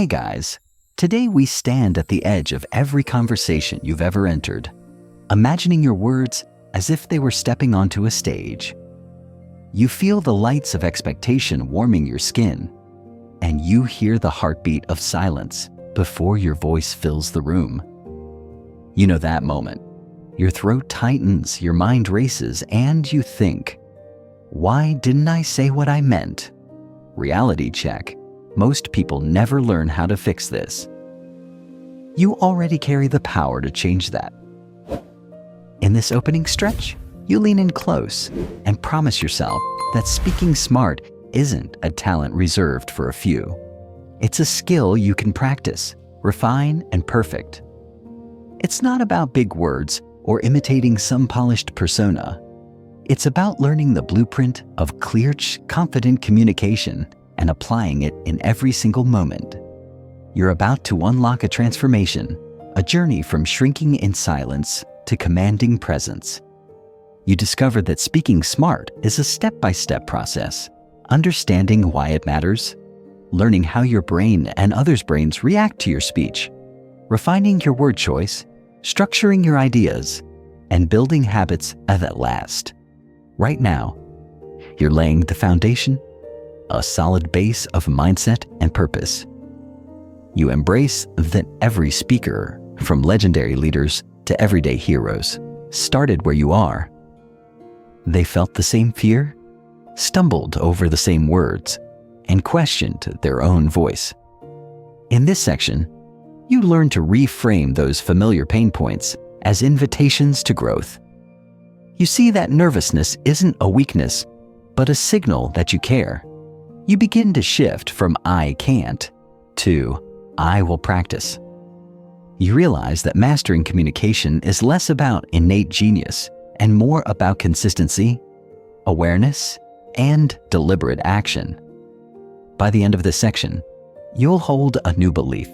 Hey guys, today we stand at the edge of every conversation you've ever entered, imagining your words as if they were stepping onto a stage. You feel the lights of expectation warming your skin, and you hear the heartbeat of silence before your voice fills the room. You know that moment. Your throat tightens, your mind races, and you think, why didn't I say what I meant? Reality check. Most people never learn how to fix this. You already carry the power to change that. In this opening stretch, you lean in close and promise yourself that speaking smart isn't a talent reserved for a few. It's a skill you can practice, refine, and perfect. It's not about big words or imitating some polished persona. It's about learning the blueprint of clear, confident communication and applying it in every single moment. You're about to unlock a transformation, a journey from shrinking in silence to commanding presence. You discover that speaking smart is a step-by-step process, understanding why it matters, learning how your brain and others' brains react to your speech, refining your word choice, structuring your ideas, and building habits that last. Right now, you're laying the foundation, a solid base of mindset and purpose. You embrace that every speaker, from legendary leaders to everyday heroes, started where you are. They felt the same fear, stumbled over the same words, and questioned their own voice. In this section, you learn to reframe those familiar pain points as invitations to growth. You see that nervousness isn't a weakness, but a signal that you care. You begin to shift from I can't to I will practice. You realize that mastering communication is less about innate genius and more about consistency, awareness, and deliberate action. By the end of this section, you'll hold a new belief.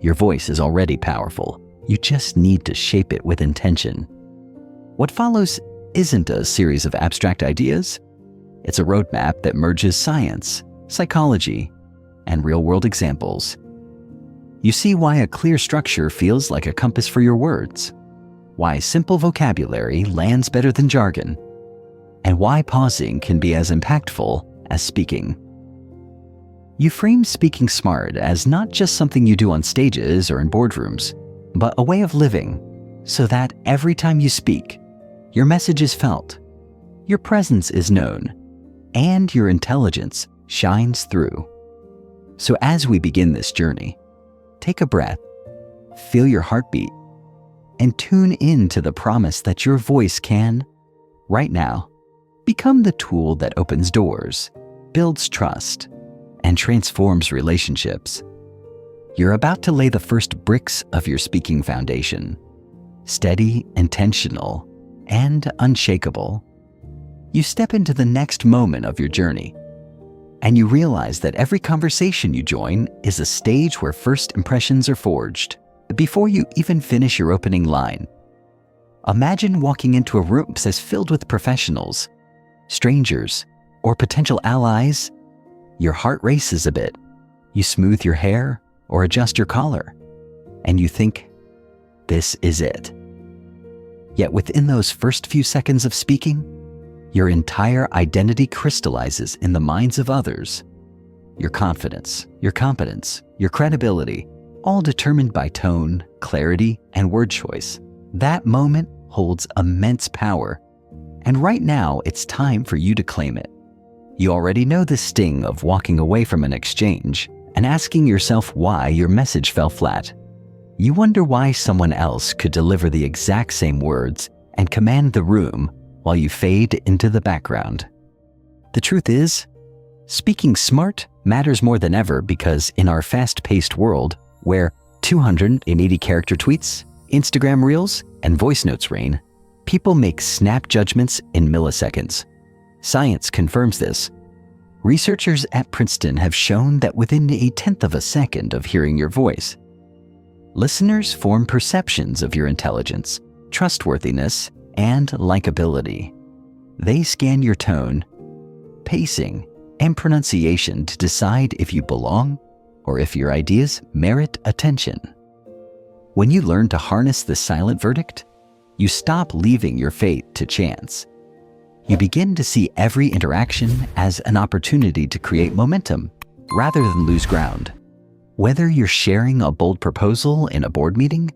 Your voice is already powerful. You just need to shape it with intention. What follows isn't a series of abstract ideas. It's a roadmap that merges science, psychology, and real-world examples. You see why a clear structure feels like a compass for your words, why simple vocabulary lands better than jargon, and why pausing can be as impactful as speaking. You frame speaking smart as not just something you do on stages or in boardrooms, but a way of living, so that every time you speak, your message is felt, your presence is known, and your intelligence shines through. So as we begin this journey, take a breath, feel your heartbeat, and tune in to the promise that your voice can, right now, become the tool that opens doors, builds trust, and transforms relationships. You're about to lay the first bricks of your speaking foundation, steady, intentional, and unshakable. You step into the next moment of your journey, and you realize that every conversation you join is a stage where first impressions are forged before you even finish your opening line. Imagine walking into a room that's filled with professionals, strangers, or potential allies. Your heart races a bit. You smooth your hair or adjust your collar, and you think, this is it. Yet within those first few seconds of speaking, your entire identity crystallizes in the minds of others. Your confidence, your competence, your credibility, all determined by tone, clarity, and word choice. That moment holds immense power, and right now it's time for you to claim it. You already know the sting of walking away from an exchange and asking yourself why your message fell flat. You wonder why someone else could deliver the exact same words and command the room while you fade into the background. The truth is, speaking smart matters more than ever because in our fast-paced world, where 280-character tweets, Instagram reels, and voice notes reign, people make snap judgments in milliseconds. Science confirms this. Researchers at Princeton have shown that within 1/10 of a second of hearing your voice, listeners form perceptions of your intelligence, trustworthiness, and likability. They scan your tone, pacing, and pronunciation to decide if you belong or if your ideas merit attention. When you learn to harness the silent verdict, you stop leaving your fate to chance. You begin to see every interaction as an opportunity to create momentum rather than lose ground. Whether you're sharing a bold proposal in a board meeting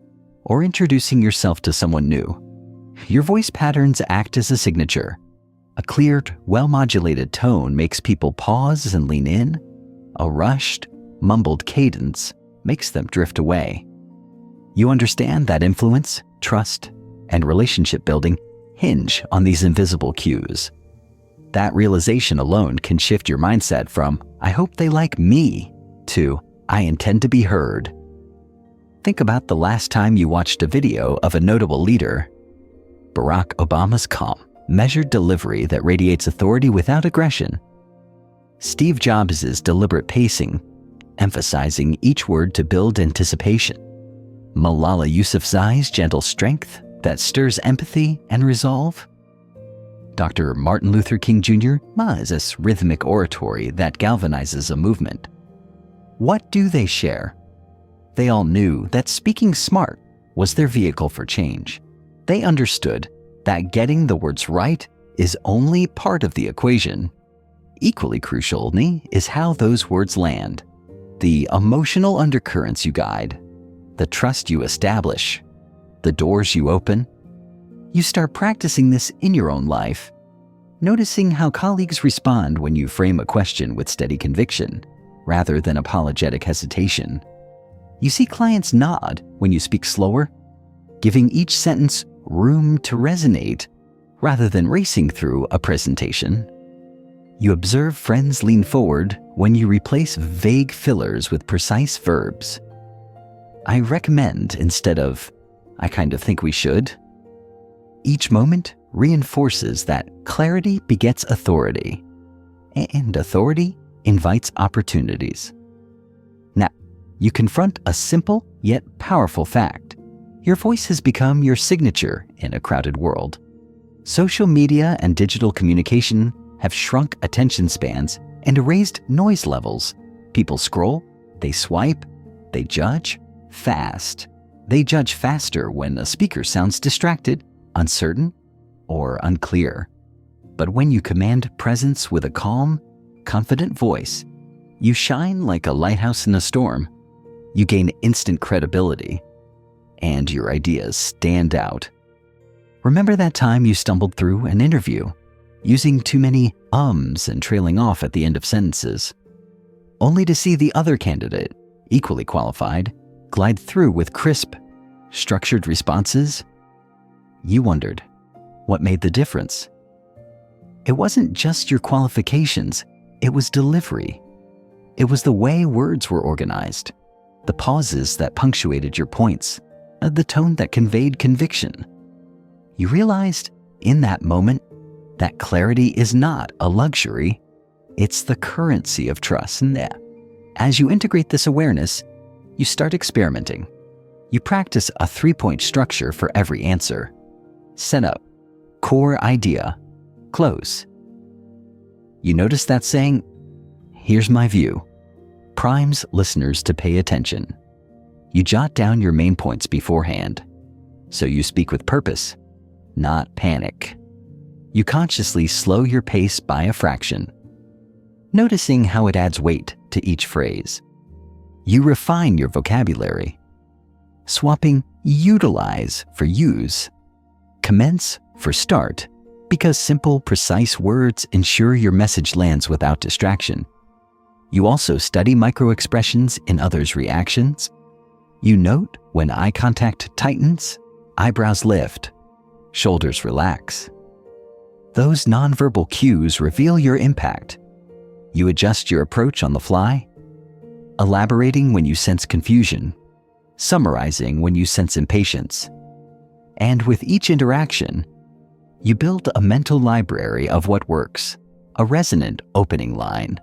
or introducing yourself to someone new, your voice patterns act as a signature. A cleared, well-modulated tone makes people pause and lean in. A rushed, mumbled cadence makes them drift away. You understand that influence, trust, and relationship building hinge on these invisible cues. That realization alone can shift your mindset from, "I hope they like me," to, "I intend to be heard." Think about the last time you watched a video of a notable leader. Barack Obama's calm, measured delivery that radiates authority without aggression. Steve Jobs' deliberate pacing, emphasizing each word to build anticipation. Malala Yousafzai's gentle strength that stirs empathy and resolve. Dr. Martin Luther King Jr.'s rhythmic oratory that galvanizes a movement. What do they share? They all knew that speaking smart was their vehicle for change. They understood that getting the words right is only part of the equation. Equally crucial is how those words land, the emotional undercurrents you guide, the trust you establish, the doors you open. You start practicing this in your own life, noticing how colleagues respond when you frame a question with steady conviction rather than apologetic hesitation. You see clients nod when you speak slower, giving each sentence room to resonate rather than racing through a presentation. You observe friends lean forward when you replace vague fillers with precise verbs. I recommend instead of, "I kind of think we should." Each moment reinforces that clarity begets authority, and authority invites opportunities. Now, you confront a simple yet powerful fact. Your voice has become your signature in a crowded world. Social media and digital communication have shrunk attention spans and raised noise levels. People scroll, they swipe, they judge fast. They judge faster when a speaker sounds distracted, uncertain, or unclear. But when you command presence with a calm, confident voice, you shine like a lighthouse in a storm. You gain instant credibility, and your ideas stand out. Remember that time you stumbled through an interview, using too many ums and trailing off at the end of sentences, only to see the other candidate, equally qualified, glide through with crisp, structured responses? You wondered, what made the difference? It wasn't just your qualifications, it was delivery. It was the way words were organized, the pauses that punctuated your points, the tone that conveyed conviction. You realized in that moment that clarity is not a luxury, it's the currency of trust. And as you integrate this awareness, you start experimenting. You practice a 3-point structure for every answer. Setup, core idea, close. You notice that saying, "Here's my view," primes listeners to pay attention. You jot down your main points beforehand, so you speak with purpose, not panic. You consciously slow your pace by a fraction, noticing how it adds weight to each phrase. You refine your vocabulary, swapping utilize for use, commence for start, because simple, precise words ensure your message lands without distraction. You also study micro-expressions in others' reactions. You note when eye contact tightens, eyebrows lift, shoulders relax. Those nonverbal cues reveal your impact. You adjust your approach on the fly, elaborating when you sense confusion, summarizing when you sense impatience. And with each interaction, you build a mental library of what works, a resonant opening line,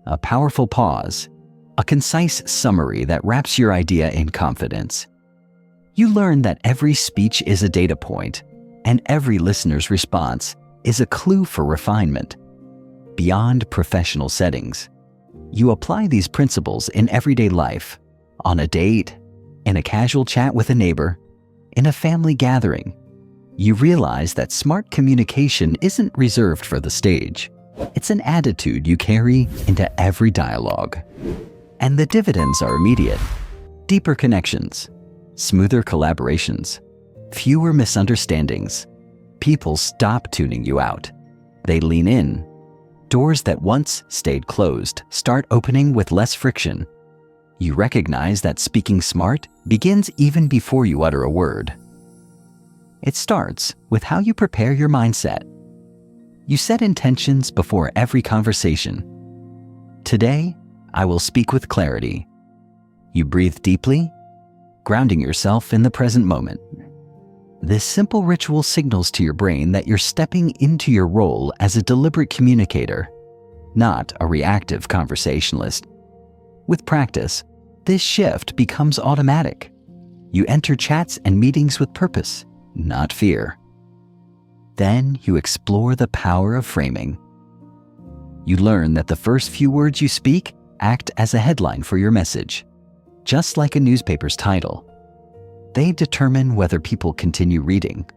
a powerful pause, a concise summary that wraps your idea in confidence. You learn that every speech is a data point, and every listener's response is a clue for refinement. Beyond professional settings, You apply these principles in everyday life, on a date, in a casual chat with a neighbor, in a family gathering. You realize that smart communication isn't reserved for the stage. It's an attitude you carry into every dialogue. And the dividends are immediate. Deeper connections, smoother collaborations, fewer misunderstandings. People stop tuning you out. They lean in. Doors that once stayed closed start opening with less friction. You recognize that speaking smart begins even before you utter a word. It starts with how you prepare your mindset. You set intentions before every conversation. Today, I will speak with clarity. You breathe deeply, grounding yourself in the present moment. This simple ritual signals to your brain that you're stepping into your role as a deliberate communicator, not a reactive conversationalist. With practice, this shift becomes automatic. You enter chats and meetings with purpose, not fear. Then you explore the power of framing. You learn that the first few words you speak act as a headline for your message, just like a newspaper's title. They determine whether people continue reading,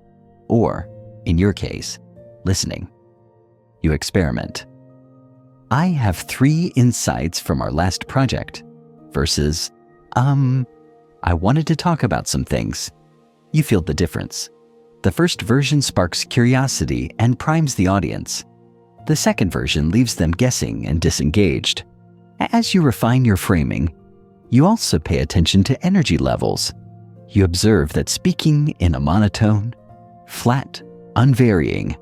or, in your case, listening. You experiment. I have 3 insights from our last project versus, I wanted to talk about some things. You feel the difference. The first version sparks curiosity and primes the audience. The second version leaves them guessing and disengaged. As you refine your framing, you also pay attention to energy levels. You observe that speaking in a monotone, flat, unvarying,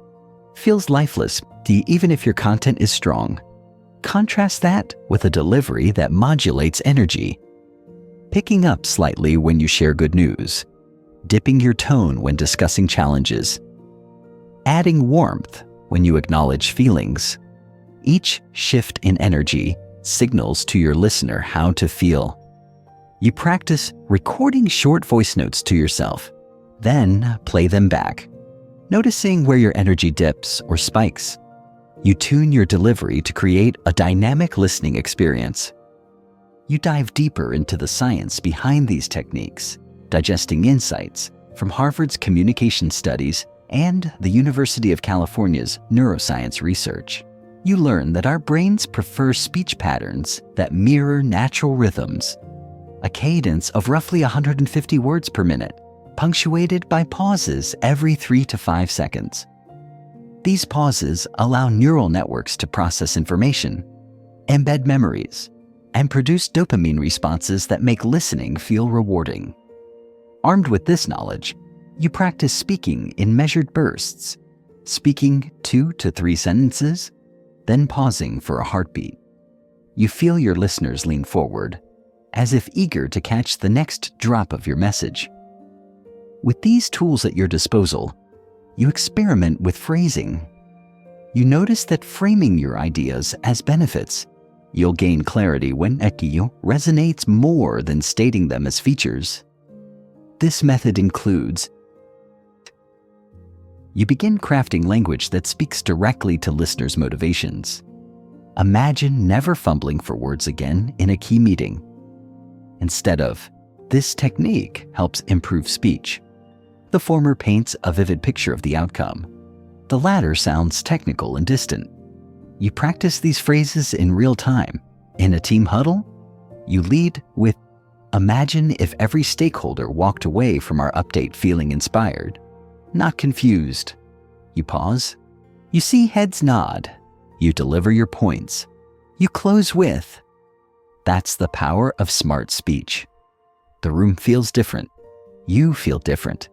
feels lifeless even if your content is strong. Contrast that with a delivery that modulates energy. Picking up slightly when you share good news, dipping your tone when discussing challenges, adding warmth when you acknowledge feelings. Each shift in energy signals to your listener how to feel. You practice recording short voice notes to yourself, then play them back, noticing where your energy dips or spikes. You tune your delivery to create a dynamic listening experience. You dive deeper into the science behind these techniques, digesting insights from Harvard's communication studies and the University of California's neuroscience research. You learn that our brains prefer speech patterns that mirror natural rhythms, a cadence of roughly 150 words per minute, punctuated by pauses every 3 to 5 seconds. These pauses allow neural networks to process information, embed memories, and produce dopamine responses that make listening feel rewarding. Armed with this knowledge, you practice speaking in measured bursts, speaking 2 to 3 sentences, then pausing for a heartbeat. You feel your listeners lean forward, as if eager to catch the next drop of your message. With these tools at your disposal, you experiment with phrasing. You notice that framing your ideas as benefits. You'll gain clarity when equio resonates more than stating them as features. This method includes: you begin crafting language that speaks directly to listeners' motivations. Imagine never fumbling for words again in a key meeting. Instead of, this technique helps improve speech, the former paints a vivid picture of the outcome. The latter sounds technical and distant. You practice these phrases in real time. In a team huddle, you lead with, imagine if every stakeholder walked away from our update feeling inspired, not confused. You pause. You see heads nod. You deliver your points. You close with, that's the power of smart speech. The room feels different. You feel different.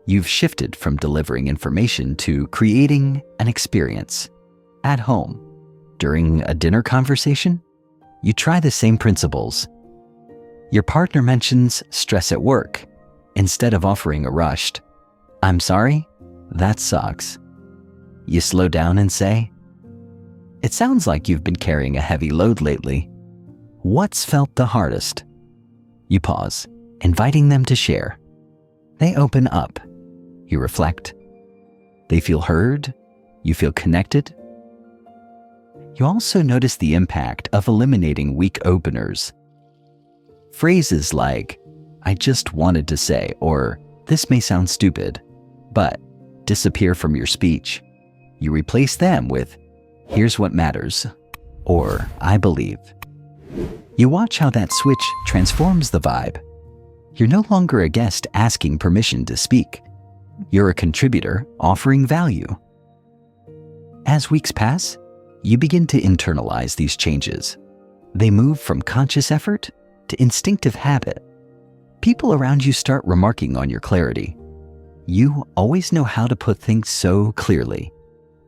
You've shifted from delivering information to creating an experience. At home, during a dinner conversation, you try the same principles. Your partner mentions stress at work. Instead of offering a rushed, I'm sorry, that sucks, you slow down and say, it sounds like you've been carrying a heavy load lately. What's felt the hardest? You pause, inviting them to share. They open up. You reflect. They feel heard. You feel connected. You also notice the impact of eliminating weak openers. Phrases like, "I just wanted to say," or "This may sound stupid," but disappear from your speech. You replace them with, "Here's what matters," or "I believe." You watch how that switch transforms the vibe. You're no longer a guest asking permission to speak. You're a contributor offering value. As weeks pass, you begin to internalize these changes. They move from conscious effort to instinctive habit. People around you start remarking on your clarity. "You always know how to put things so clearly,"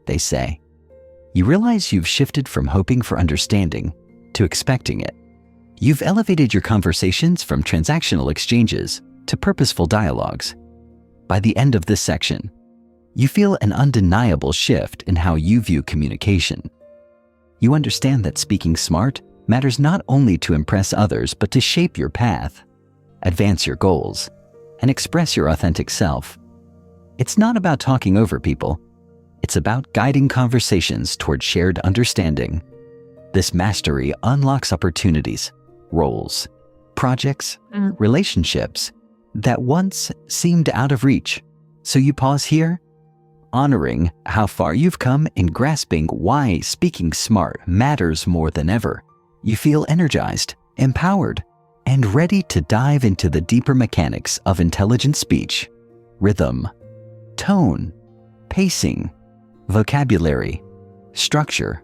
they say. You realize you've shifted from hoping for understanding to expecting it. You've elevated your conversations from transactional exchanges to purposeful dialogues. By the end of this section, you feel an undeniable shift in how you view communication. You understand that speaking smart matters not only to impress others, but to shape your path, advance your goals, and express your authentic self. It's not about talking over people. It's about guiding conversations toward shared understanding. This mastery unlocks opportunities, roles, projects, relationships that once seemed out of reach. So you pause here, honoring how far you've come in grasping why speaking smart matters more than ever. You feel energized, empowered, and ready to dive into the deeper mechanics of intelligent speech: rhythm, tone, pacing, vocabulary, structure,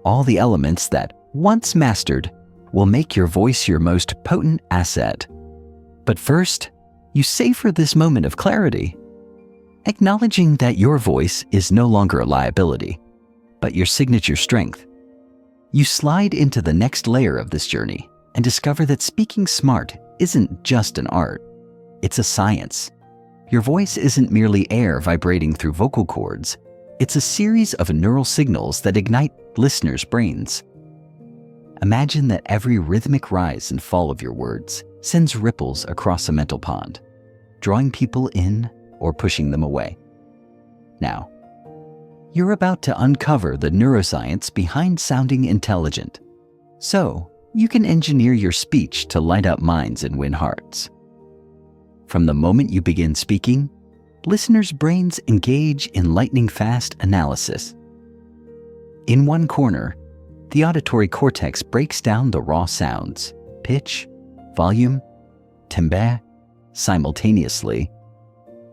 all the elements that, once mastered, will make your voice your most potent asset. But first, you savor this moment of clarity, acknowledging that your voice is no longer a liability, but your signature strength. You slide into the next layer of this journey and discover that speaking smart isn't just an art, it's a science. Your voice isn't merely air vibrating through vocal cords. It's a series of neural signals that ignite listeners' brains. Imagine that every rhythmic rise and fall of your words sends ripples across a mental pond, drawing people in or pushing them away. Now, you're about to uncover the neuroscience behind sounding intelligent, so you can engineer your speech to light up minds and win hearts. From the moment you begin speaking, listeners' brains engage in lightning-fast analysis. In one corner, the auditory cortex breaks down the raw sounds, pitch, volume, timbre, simultaneously.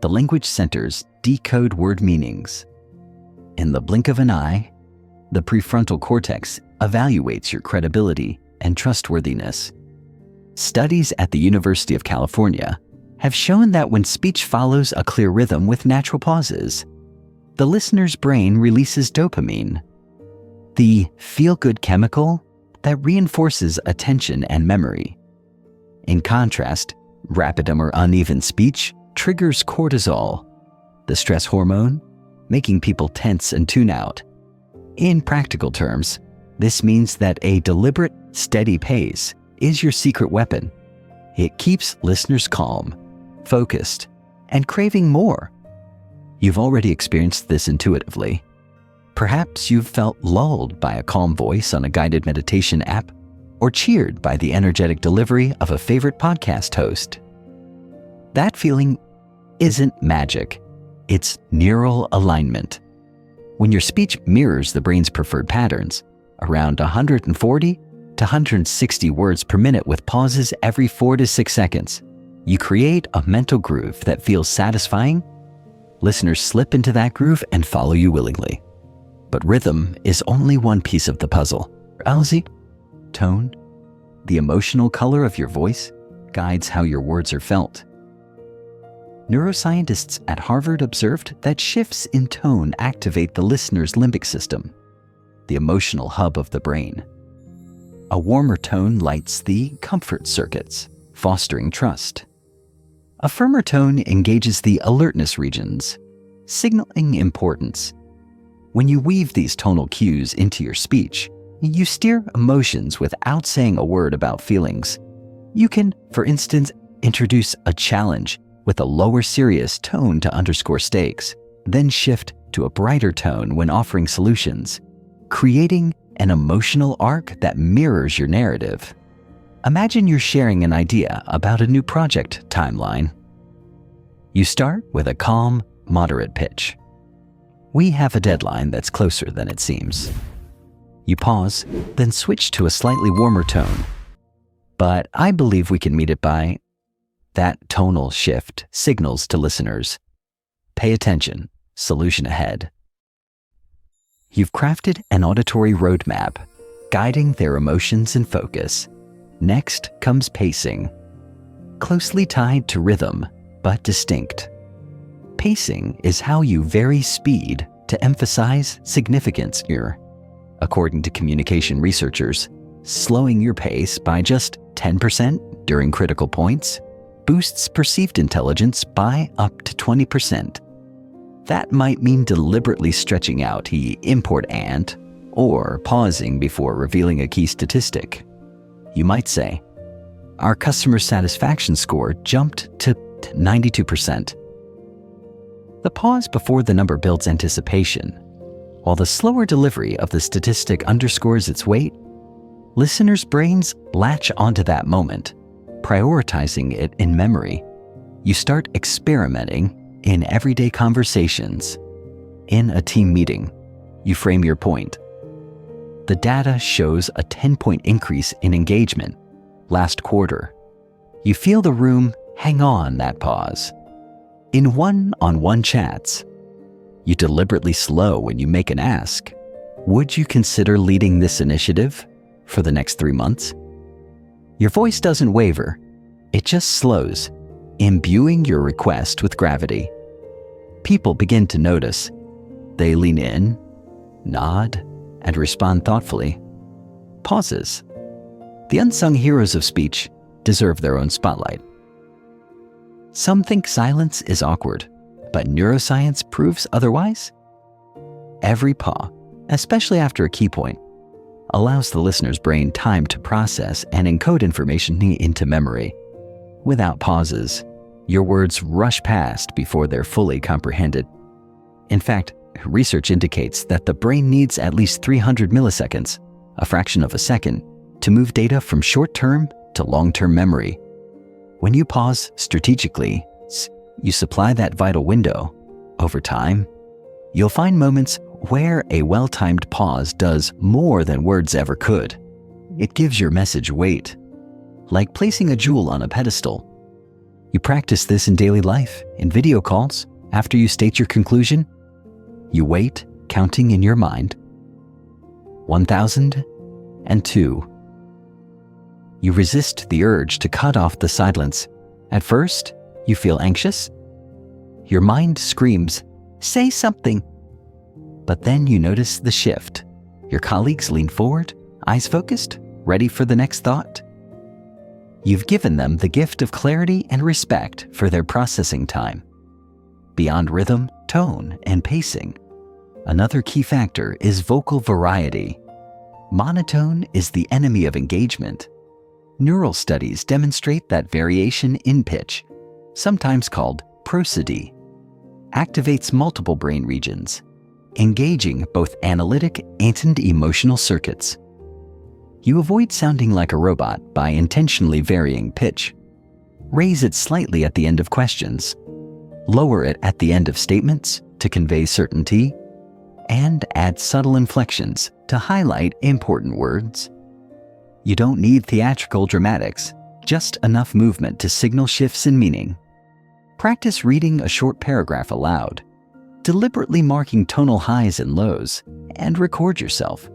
The language centers decode word meanings. In the blink of an eye, the prefrontal cortex evaluates your credibility and trustworthiness. Studies at the University of California have shown that when speech follows a clear rhythm with natural pauses, the listener's brain releases dopamine, the feel-good chemical that reinforces attention and memory. In contrast, rapid or uneven speech triggers cortisol, the stress hormone, making people tense and tune out. In practical terms, this means that a deliberate, steady pace is your secret weapon. It keeps listeners calm, focused, and craving more. You've already experienced this intuitively. Perhaps you've felt lulled by a calm voice on a guided meditation app, or cheered by the energetic delivery of a favorite podcast host. That feeling isn't magic, it's neural alignment. When your speech mirrors the brain's preferred patterns, around 140 to 160 words per minute with pauses every 4 to 6 seconds, you create a mental groove that feels satisfying. Listeners slip into that groove and follow you willingly. But rhythm is only one piece of the puzzle. Reality, tone, the emotional color of your voice guides how your words are felt. Neuroscientists at Harvard observed that shifts in tone activate the listener's limbic system, the emotional hub of the brain. A warmer tone lights the comfort circuits, fostering trust. A firmer tone engages the alertness regions, signaling importance. When you weave these tonal cues into your speech, you steer emotions without saying a word about feelings. You can, for instance, introduce a challenge with a lower serious tone to underscore stakes, then shift to a brighter tone when offering solutions, creating an emotional arc that mirrors your narrative. Imagine you're sharing an idea about a new project timeline. You start with a calm, moderate pitch. We have a deadline that's closer than it seems. You pause, then switch to a slightly warmer tone. But I believe we can meet it by... That tonal shift signals to listeners. Pay attention, solution ahead. You've crafted an auditory roadmap, guiding their emotions and focus. Next comes pacing. Closely tied to rhythm, but distinct. Pacing is how you vary speed to emphasize significance here. According to communication researchers, slowing your pace by just 10% during critical points boosts perceived intelligence by up to 20%. That might mean deliberately stretching out the import and, or pausing before revealing a key statistic. You might say, our customer satisfaction score jumped to 92%. The pause before the number builds anticipation, while the slower delivery of the statistic underscores its weight. Listeners' brains latch onto that moment, prioritizing it in memory. You start experimenting in everyday conversations. In a team meeting, you frame your point. The data shows a 10-point increase in engagement last quarter. You feel the room hang on that pause. In one-on-one chats, you deliberately slow when you make an ask. Would you consider leading this initiative for the next 3 months? Your voice doesn't waver, it just slows, imbuing your request with gravity. People begin to notice. They lean in, nod, and respond thoughtfully. Pauses. The unsung heroes of speech deserve their own spotlight. Some think silence is awkward, but neuroscience proves otherwise. Every pause, especially after a key point, allows the listener's brain time to process and encode information into memory. Without pauses, your words rush past before they're fully comprehended. In fact, research indicates that the brain needs at least 300 milliseconds, a fraction of a second, to move data from short-term to long-term memory. When you pause strategically, you supply that vital window. Over time, you'll find moments where a well-timed pause does more than words ever could. It gives your message weight, like placing a jewel on a pedestal. You practice this in daily life, in video calls. After you state your conclusion, you wait, counting in your mind. 1002. You resist the urge to cut off the silence. At first, you feel anxious. Your mind screams, "Say something." But then you notice the shift. Your colleagues lean forward, eyes focused, ready for the next thought. You've given them the gift of clarity and respect for their processing time. Beyond rhythm, tone, and pacing, another key factor is vocal variety. Monotone is the enemy of engagement. Neural studies demonstrate that variation in pitch, sometimes called prosody, activates multiple brain regions, engaging both analytic and emotional circuits. You avoid sounding like a robot by intentionally varying pitch. Raise it slightly at the end of questions, lower it at the end of statements to convey certainty, and add subtle inflections to highlight important words. You don't need theatrical dramatics, just enough movement to signal shifts in meaning. Practice reading a short paragraph aloud, deliberately marking tonal highs and lows, and record yourself.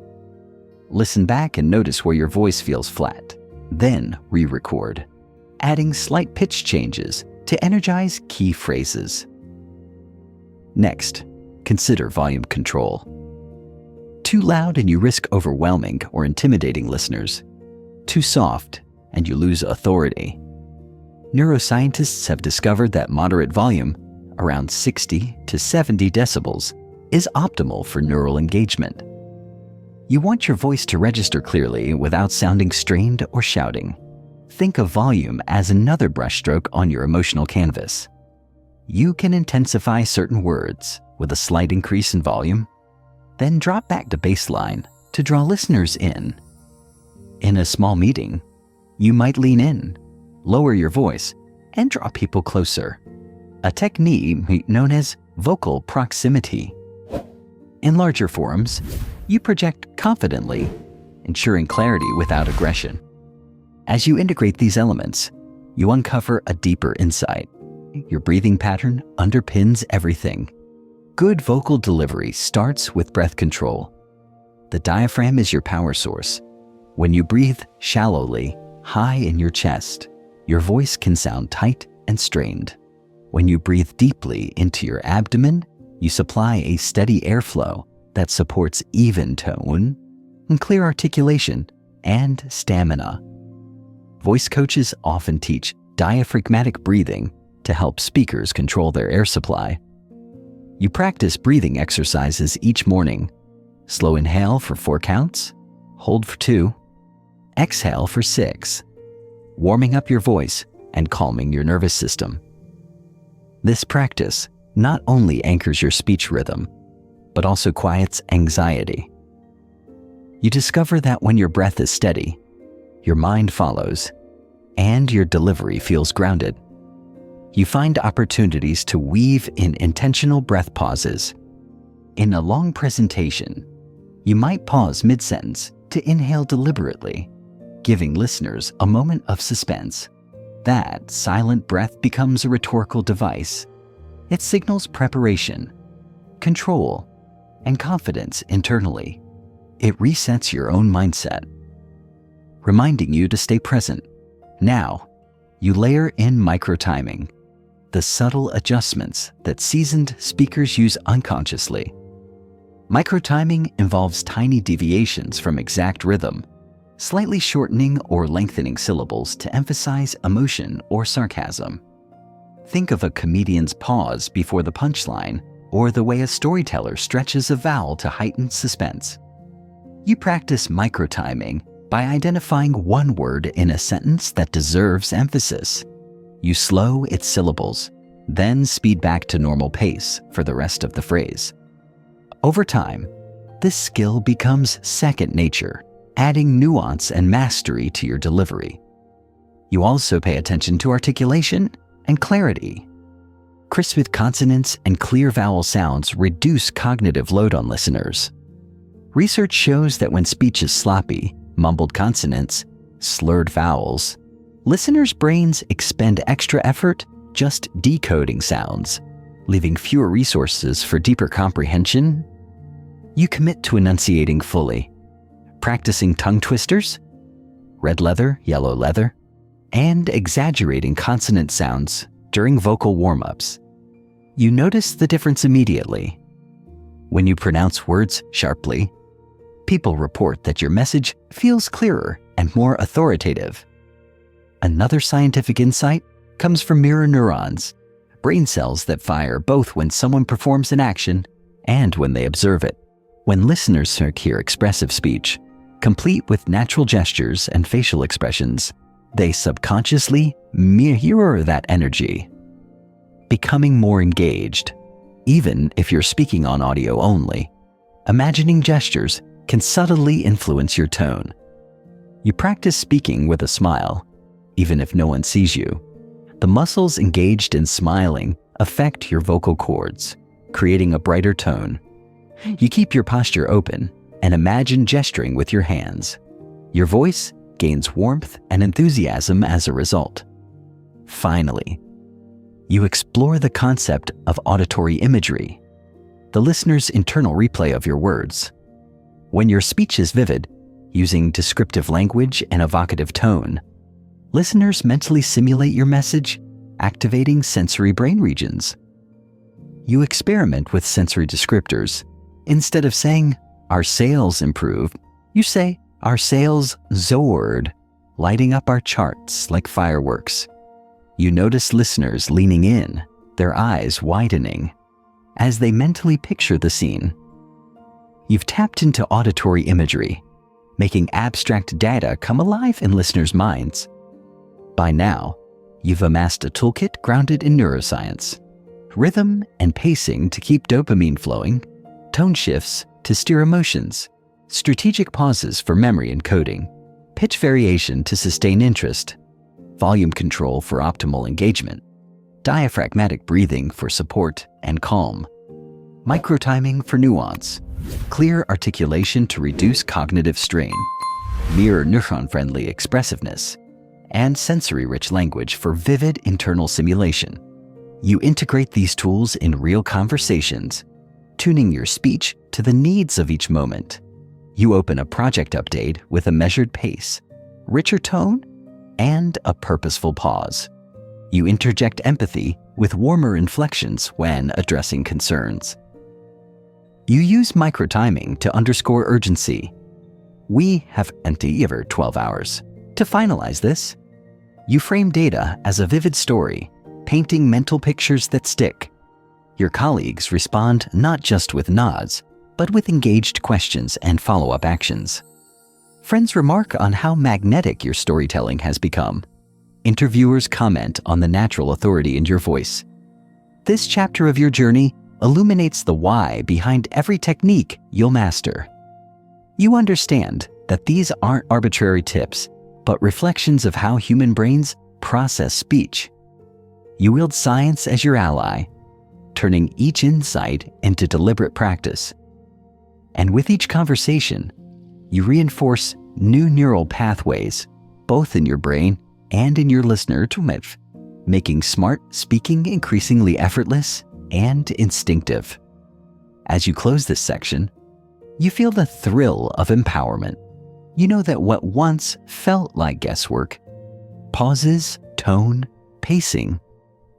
Listen back and notice where your voice feels flat, then re-record, adding slight pitch changes to energize key phrases. Next, consider volume control. Too loud and you risk overwhelming or intimidating listeners. Too soft and you lose authority. Neuroscientists have discovered that moderate volume, around 60 to 70 decibels, is optimal for neural engagement. You want your voice to register clearly without sounding strained or shouting. Think of volume as another brushstroke on your emotional canvas. You can intensify certain words with a slight increase in volume, then drop back to baseline to draw listeners in. In a small meeting, you might lean in, lower your voice, and draw people closer, a technique known as vocal proximity. In larger forums, you project confidently, ensuring clarity without aggression. As you integrate these elements, you uncover a deeper insight. Your breathing pattern underpins everything. Good vocal delivery starts with breath control. The diaphragm is your power source. When you breathe shallowly, high in your chest, your voice can sound tight and strained. When you breathe deeply into your abdomen, you supply a steady airflow that supports even tone, and clear articulation, and stamina. Voice coaches often teach diaphragmatic breathing to help speakers control their air supply. You practice breathing exercises each morning. Slow inhale for 4 counts, hold for 2, exhale for 6, warming up your voice and calming your nervous system. This practice not only anchors your speech rhythm, but also quiets anxiety. You discover that when your breath is steady, your mind follows, and your delivery feels grounded. You find opportunities to weave in intentional breath pauses. In a long presentation, you might pause mid-sentence to inhale deliberately, giving listeners a moment of suspense. That silent breath becomes a rhetorical device. It signals preparation, control, and confidence internally. It resets your own mindset, reminding you to stay present. Now, you layer in micro-timing, the subtle adjustments that seasoned speakers use unconsciously. Micro-timing involves tiny deviations from exact rhythm, slightly shortening or lengthening syllables to emphasize emotion or sarcasm. Think of a comedian's pause before the punchline, or the way a storyteller stretches a vowel to heighten suspense. You practice micro-timing by identifying one word in a sentence that deserves emphasis. You slow its syllables, then speed back to normal pace for the rest of the phrase. Over time, this skill becomes second nature, adding nuance and mastery to your delivery. You also pay attention to articulation and clarity. Crisp consonants and clear vowel sounds reduce cognitive load on listeners. Research shows that when speech is sloppy, mumbled consonants, slurred vowels, listeners' brains expend extra effort just decoding sounds, leaving fewer resources for deeper comprehension. You commit to enunciating fully, practicing tongue twisters, red leather, yellow leather, and exaggerating consonant sounds during vocal warm-ups. You notice the difference immediately. When you pronounce words sharply, people report that your message feels clearer and more authoritative. Another scientific insight comes from mirror neurons, brain cells that fire both when someone performs an action and when they observe it. When listeners hear expressive speech, complete with natural gestures and facial expressions, they subconsciously mirror that energy, becoming more engaged. Even if you're speaking on audio only, imagining gestures can subtly influence your tone. You practice speaking with a smile, even if no one sees you. The muscles engaged in smiling affect your vocal cords, creating a brighter tone. You keep your posture open and imagine gesturing with your hands. Your voice gains warmth and enthusiasm as a result. Finally, you explore the concept of auditory imagery, the listener's internal replay of your words. When your speech is vivid, using descriptive language and evocative tone, listeners mentally simulate your message, activating sensory brain regions. You experiment with sensory descriptors. Instead of saying, "Our sales improved," you say, "Our sales soared," lighting up our charts like fireworks. You notice listeners leaning in, their eyes widening, as they mentally picture the scene. You've tapped into auditory imagery, making abstract data come alive in listeners' minds. By now, you've amassed a toolkit grounded in neuroscience, rhythm and pacing to keep dopamine flowing, tone shifts to steer emotions, strategic pauses for memory encoding, pitch variation to sustain interest, volume control for optimal engagement, diaphragmatic breathing for support and calm, microtiming for nuance, clear articulation to reduce cognitive strain, mirror neuron-friendly expressiveness, and sensory-rich language for vivid internal simulation. You integrate these tools in real conversations, tuning your speech to the needs of each moment. You open a project update with a measured pace, richer tone, and a purposeful pause. You interject empathy with warmer inflections when addressing concerns. You use microtiming to underscore urgency. We have ever 12 hours. To finalize this, you frame data as a vivid story, painting mental pictures that stick. Your colleagues respond not just with nods, but with engaged questions and follow-up actions. Friends remark on how magnetic your storytelling has become. Interviewers comment on the natural authority in your voice. This chapter of your journey illuminates the why behind every technique you'll master. You understand that these aren't arbitrary tips, but reflections of how human brains process speech. You wield science as your ally, turning each insight into deliberate practice. And with each conversation, you reinforce new neural pathways, both in your brain and in your listener to live, making smart speaking increasingly effortless and instinctive. As you close this section, you feel the thrill of empowerment. You know that what once felt like guesswork, pauses, tone, pacing,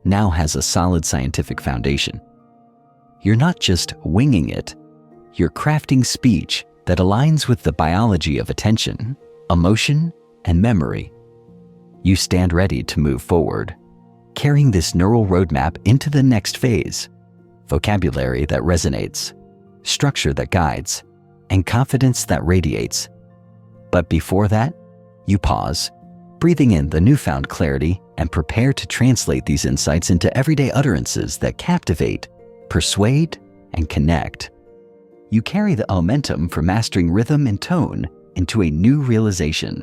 now has a solid scientific foundation. You're not just winging it, you're crafting speech that aligns with the biology of attention, emotion, and memory. You stand ready to move forward, carrying this neural roadmap into the next phase: vocabulary that resonates, structure that guides, and confidence that radiates. But before that, you pause, breathing in the newfound clarity, and prepare to translate these insights into everyday utterances that captivate, persuade, and connect. You carry the momentum from mastering rhythm and tone into a new realization.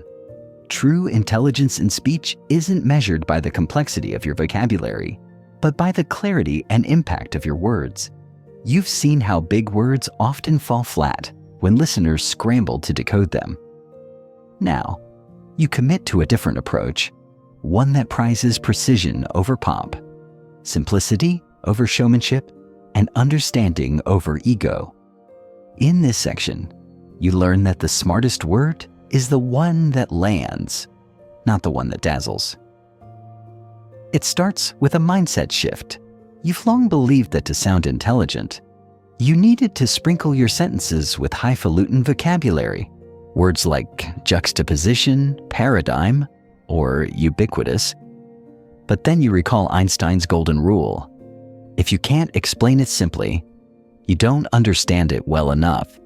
True intelligence in speech isn't measured by the complexity of your vocabulary, but by the clarity and impact of your words. You've seen how big words often fall flat when listeners scramble to decode them. Now, you commit to a different approach, one that prizes precision over pomp, simplicity over showmanship, and understanding over ego. In this section, you learn that the smartest word is the one that lands, not the one that dazzles. It starts with a mindset shift. You've long believed that to sound intelligent, you needed to sprinkle your sentences with highfalutin vocabulary. Words like juxtaposition, paradigm, or ubiquitous. But then you recall Einstein's golden rule. If you can't explain it simply, you don't understand it well enough.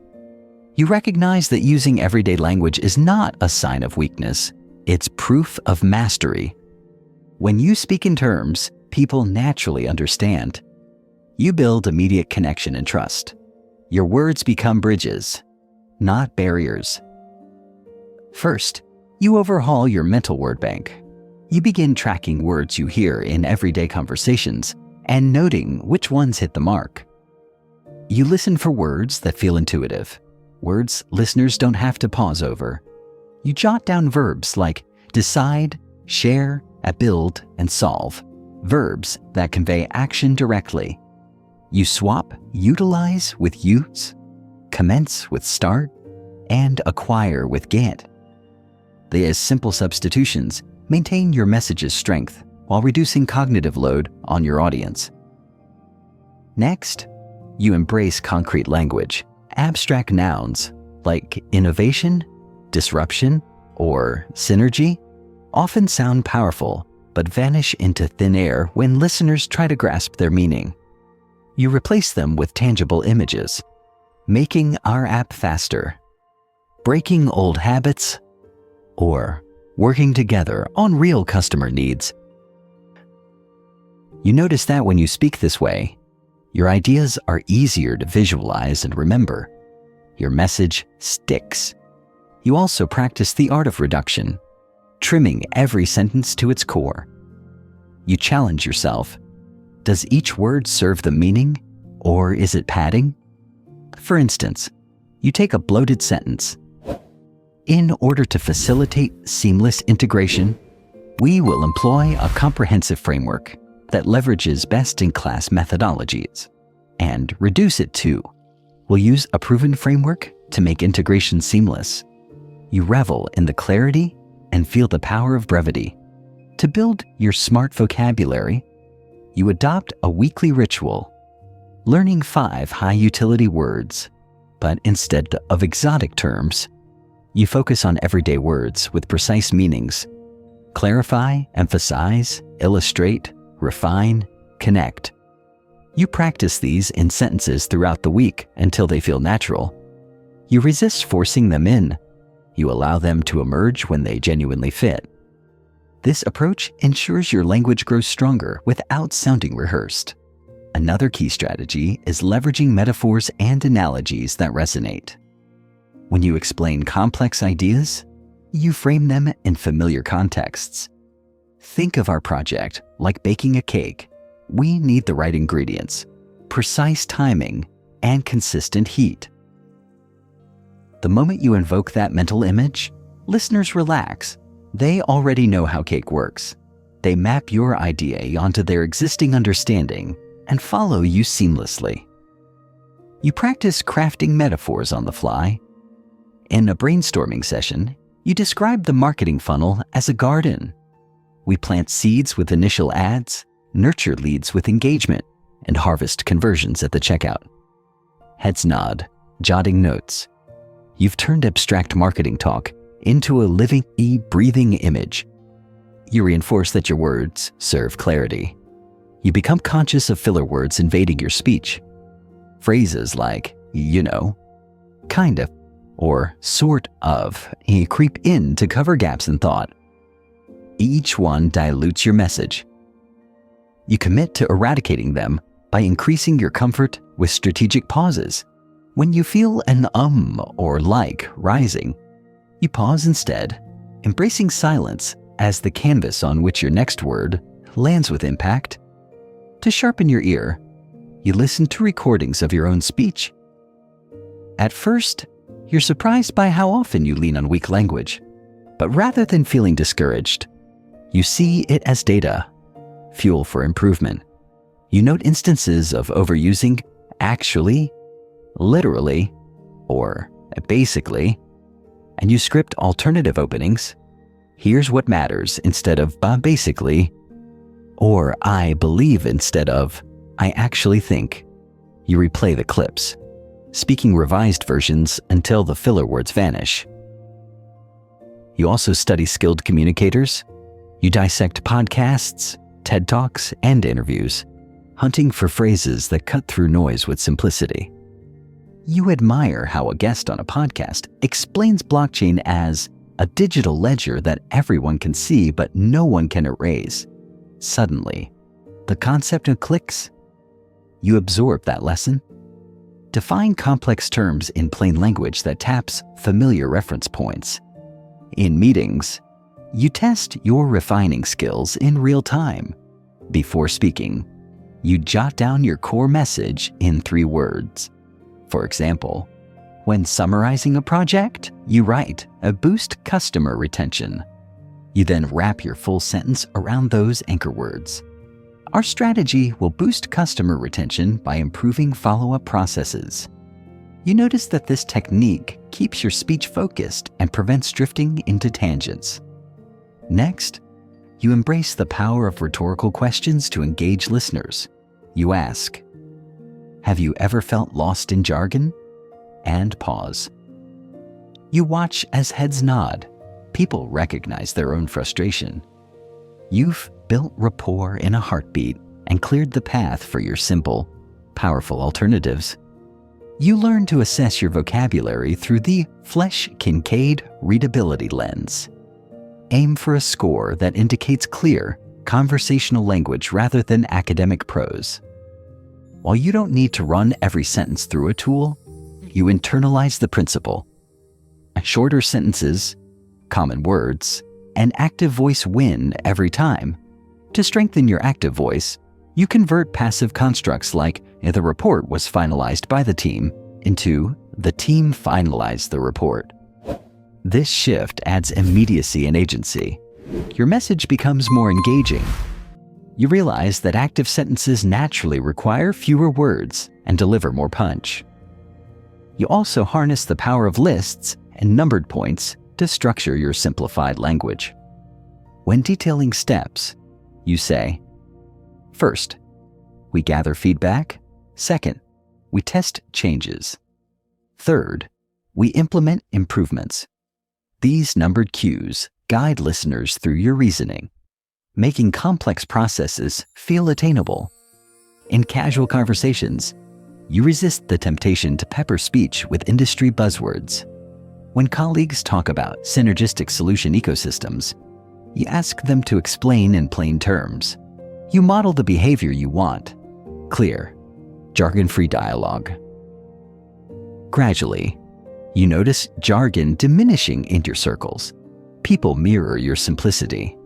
You recognize that using everyday language is not a sign of weakness, it's proof of mastery. When you speak in terms people naturally understand, you build immediate connection and trust. Your words become bridges, not barriers. First, you overhaul your mental word bank. You begin tracking words you hear in everyday conversations and noting which ones hit the mark. You listen for words that feel intuitive, words listeners don't have to pause over. You jot down verbs like decide, share, build, and solve, verbs that convey action directly. You swap utilize with use, commence with start, and acquire with get. These simple substitutions maintain your message's strength while reducing cognitive load on your audience. Next, you embrace concrete language. Abstract nouns like innovation, disruption, or synergy often sound powerful but vanish into thin air when listeners try to grasp their meaning. You replace them with tangible images, making our app faster, breaking old habits, or working together on real customer needs. You notice that when you speak this way, your ideas are easier to visualize and remember. your message sticks. You also practice the art of reduction, trimming every sentence to its core. You challenge yourself. Does each word serve the meaning, or is it padding? For instance, you take a bloated sentence. In order to facilitate seamless integration, we will employ a comprehensive framework that leverages best-in-class methodologies and reduce it to. We'll use a proven framework to make integration seamless. You revel in the clarity and feel the power of brevity. To build your smart vocabulary, you adopt a weekly ritual, learning 5 high-utility words, but instead of exotic terms, you focus on everyday words with precise meanings. Clarify, emphasize, illustrate, refine, connect. You practice these in sentences throughout the week until they feel natural. You resist forcing them in. You allow them to emerge when they genuinely fit. This approach ensures your language grows stronger without sounding rehearsed. Another key strategy is leveraging metaphors and analogies that resonate. When you explain complex ideas, you frame them in familiar contexts. Think of our project like baking a cake. We need the right ingredients, precise timing, and consistent heat. The moment you invoke that mental image, listeners relax. They already know how cake works. They map your idea onto their existing understanding and follow you seamlessly. You practice crafting metaphors on the fly. In a brainstorming session, you describe the marketing funnel as a garden. We plant seeds with initial ads, nurture leads with engagement, and harvest conversions at the checkout. Heads nod, jotting notes. You've turned abstract marketing talk into a living, breathing image. You reinforce that your words serve clarity. You become conscious of filler words invading your speech. Phrases like, you know, kind of, or sort of, creep in to cover gaps in thought. Each one dilutes your message. You commit to eradicating them by increasing your comfort with strategic pauses. When you feel an or like rising, you pause instead, embracing silence as the canvas on which your next word lands with impact. To sharpen your ear, you listen to recordings of your own speech. At first, you're surprised by how often you lean on weak language, but rather than feeling discouraged, you see it as data, fuel for improvement. You note instances of overusing actually, literally, or basically, and you script alternative openings. Here's what matters instead of basically, or I believe instead of I actually think. You replay the clips, speaking revised versions until the filler words vanish. You also study skilled communicators. You dissect podcasts, TED Talks, and interviews, hunting for phrases that cut through noise with simplicity. You admire how a guest on a podcast explains blockchain as a digital ledger that everyone can see but no one can erase. Suddenly, the concept clicks. You absorb that lesson. Define complex terms in plain language that taps familiar reference points. In meetings, you test your refining skills in real time. Before speaking, you jot down your core message in 3 words. For example, when summarizing a project, you write boost customer retention. You then wrap your full sentence around those anchor words. Our strategy will boost customer retention by improving follow-up processes. You notice that this technique keeps your speech focused and prevents drifting into tangents. Next, you embrace the power of rhetorical questions to engage listeners. You ask, have you ever felt lost in jargon? And pause. You watch as heads nod. People recognize their own frustration. You've built rapport in a heartbeat and cleared the path for your simple, powerful alternatives. You learn to assess your vocabulary through the Flesch-Kincaid readability lens. Aim for a score that indicates clear, conversational language rather than academic prose. While you don't need to run every sentence through a tool, you internalize the principle. Shorter sentences, common words, and active voice win every time. To strengthen your active voice, you convert passive constructs like "the report was finalized by the team" into "the team finalized the report." This shift adds immediacy and agency. Your message becomes more engaging. You realize that active sentences naturally require fewer words and deliver more punch. You also harness the power of lists and numbered points to structure your simplified language. When detailing steps, you say, first, we gather feedback. Second, we test changes. Third, we implement improvements. These numbered cues guide listeners through your reasoning, making complex processes feel attainable. In casual conversations, you resist the temptation to pepper speech with industry buzzwords. When colleagues talk about synergistic solution ecosystems, you ask them to explain in plain terms. You model the behavior you want: clear, jargon-free dialogue. Gradually, you notice jargon diminishing in your circles. People mirror your simplicity.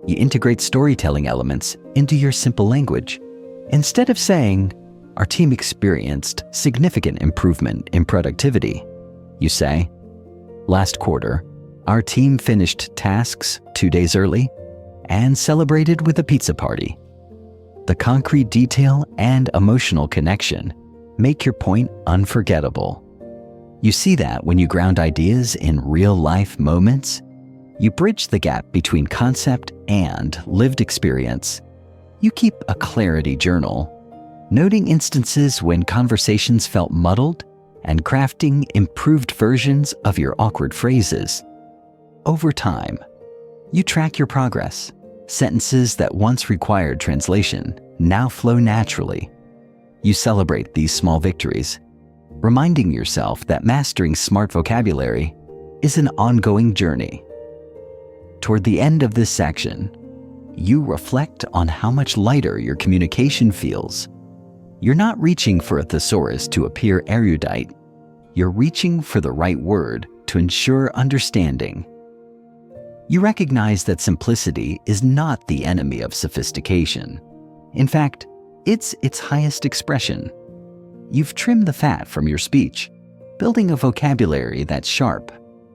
You integrate storytelling elements into your simple language. Instead of saying, "Our team experienced significant improvement in productivity," you say, "Last quarter, our team finished tasks 2 days early and celebrated with a pizza party." The concrete detail and emotional connection make your point unforgettable. You see that when you ground ideas in real-life moments, you bridge the gap between concept and lived experience. You keep a clarity journal, noting instances when conversations felt muddled and crafting improved versions of your awkward phrases. Over time, you track your progress. Sentences that once required translation now flow naturally. You celebrate these small victories, reminding yourself that mastering smart vocabulary is an ongoing journey. Toward the end of this section, you reflect on how much lighter your communication feels. You're not reaching for a thesaurus to appear erudite. You're reaching for the right word to ensure understanding. You recognize that simplicity is not the enemy of sophistication. In fact, it's its highest expression. You've trimmed the fat from your speech, building a vocabulary that's sharp,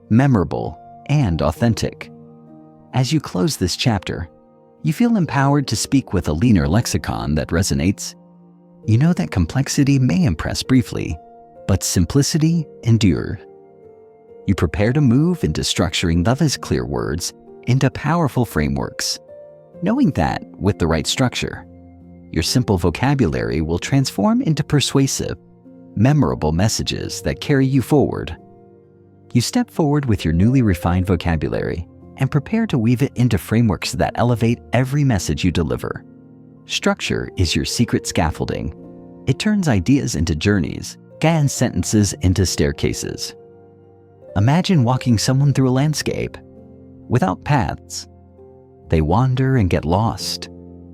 memorable, and authentic. As you close this chapter, you feel empowered to speak with a leaner lexicon that resonates. You know that complexity may impress briefly, but simplicity endures. You prepare to move into structuring those clear words into powerful frameworks, knowing that, with the right structure, your simple vocabulary will transform into persuasive, memorable messages that carry you forward. You step forward with your newly refined vocabulary and prepare to weave it into frameworks that elevate every message you deliver. Structure is your secret scaffolding. It turns ideas into journeys and sentences into staircases. Imagine walking someone through a landscape. Without paths, they wander and get lost.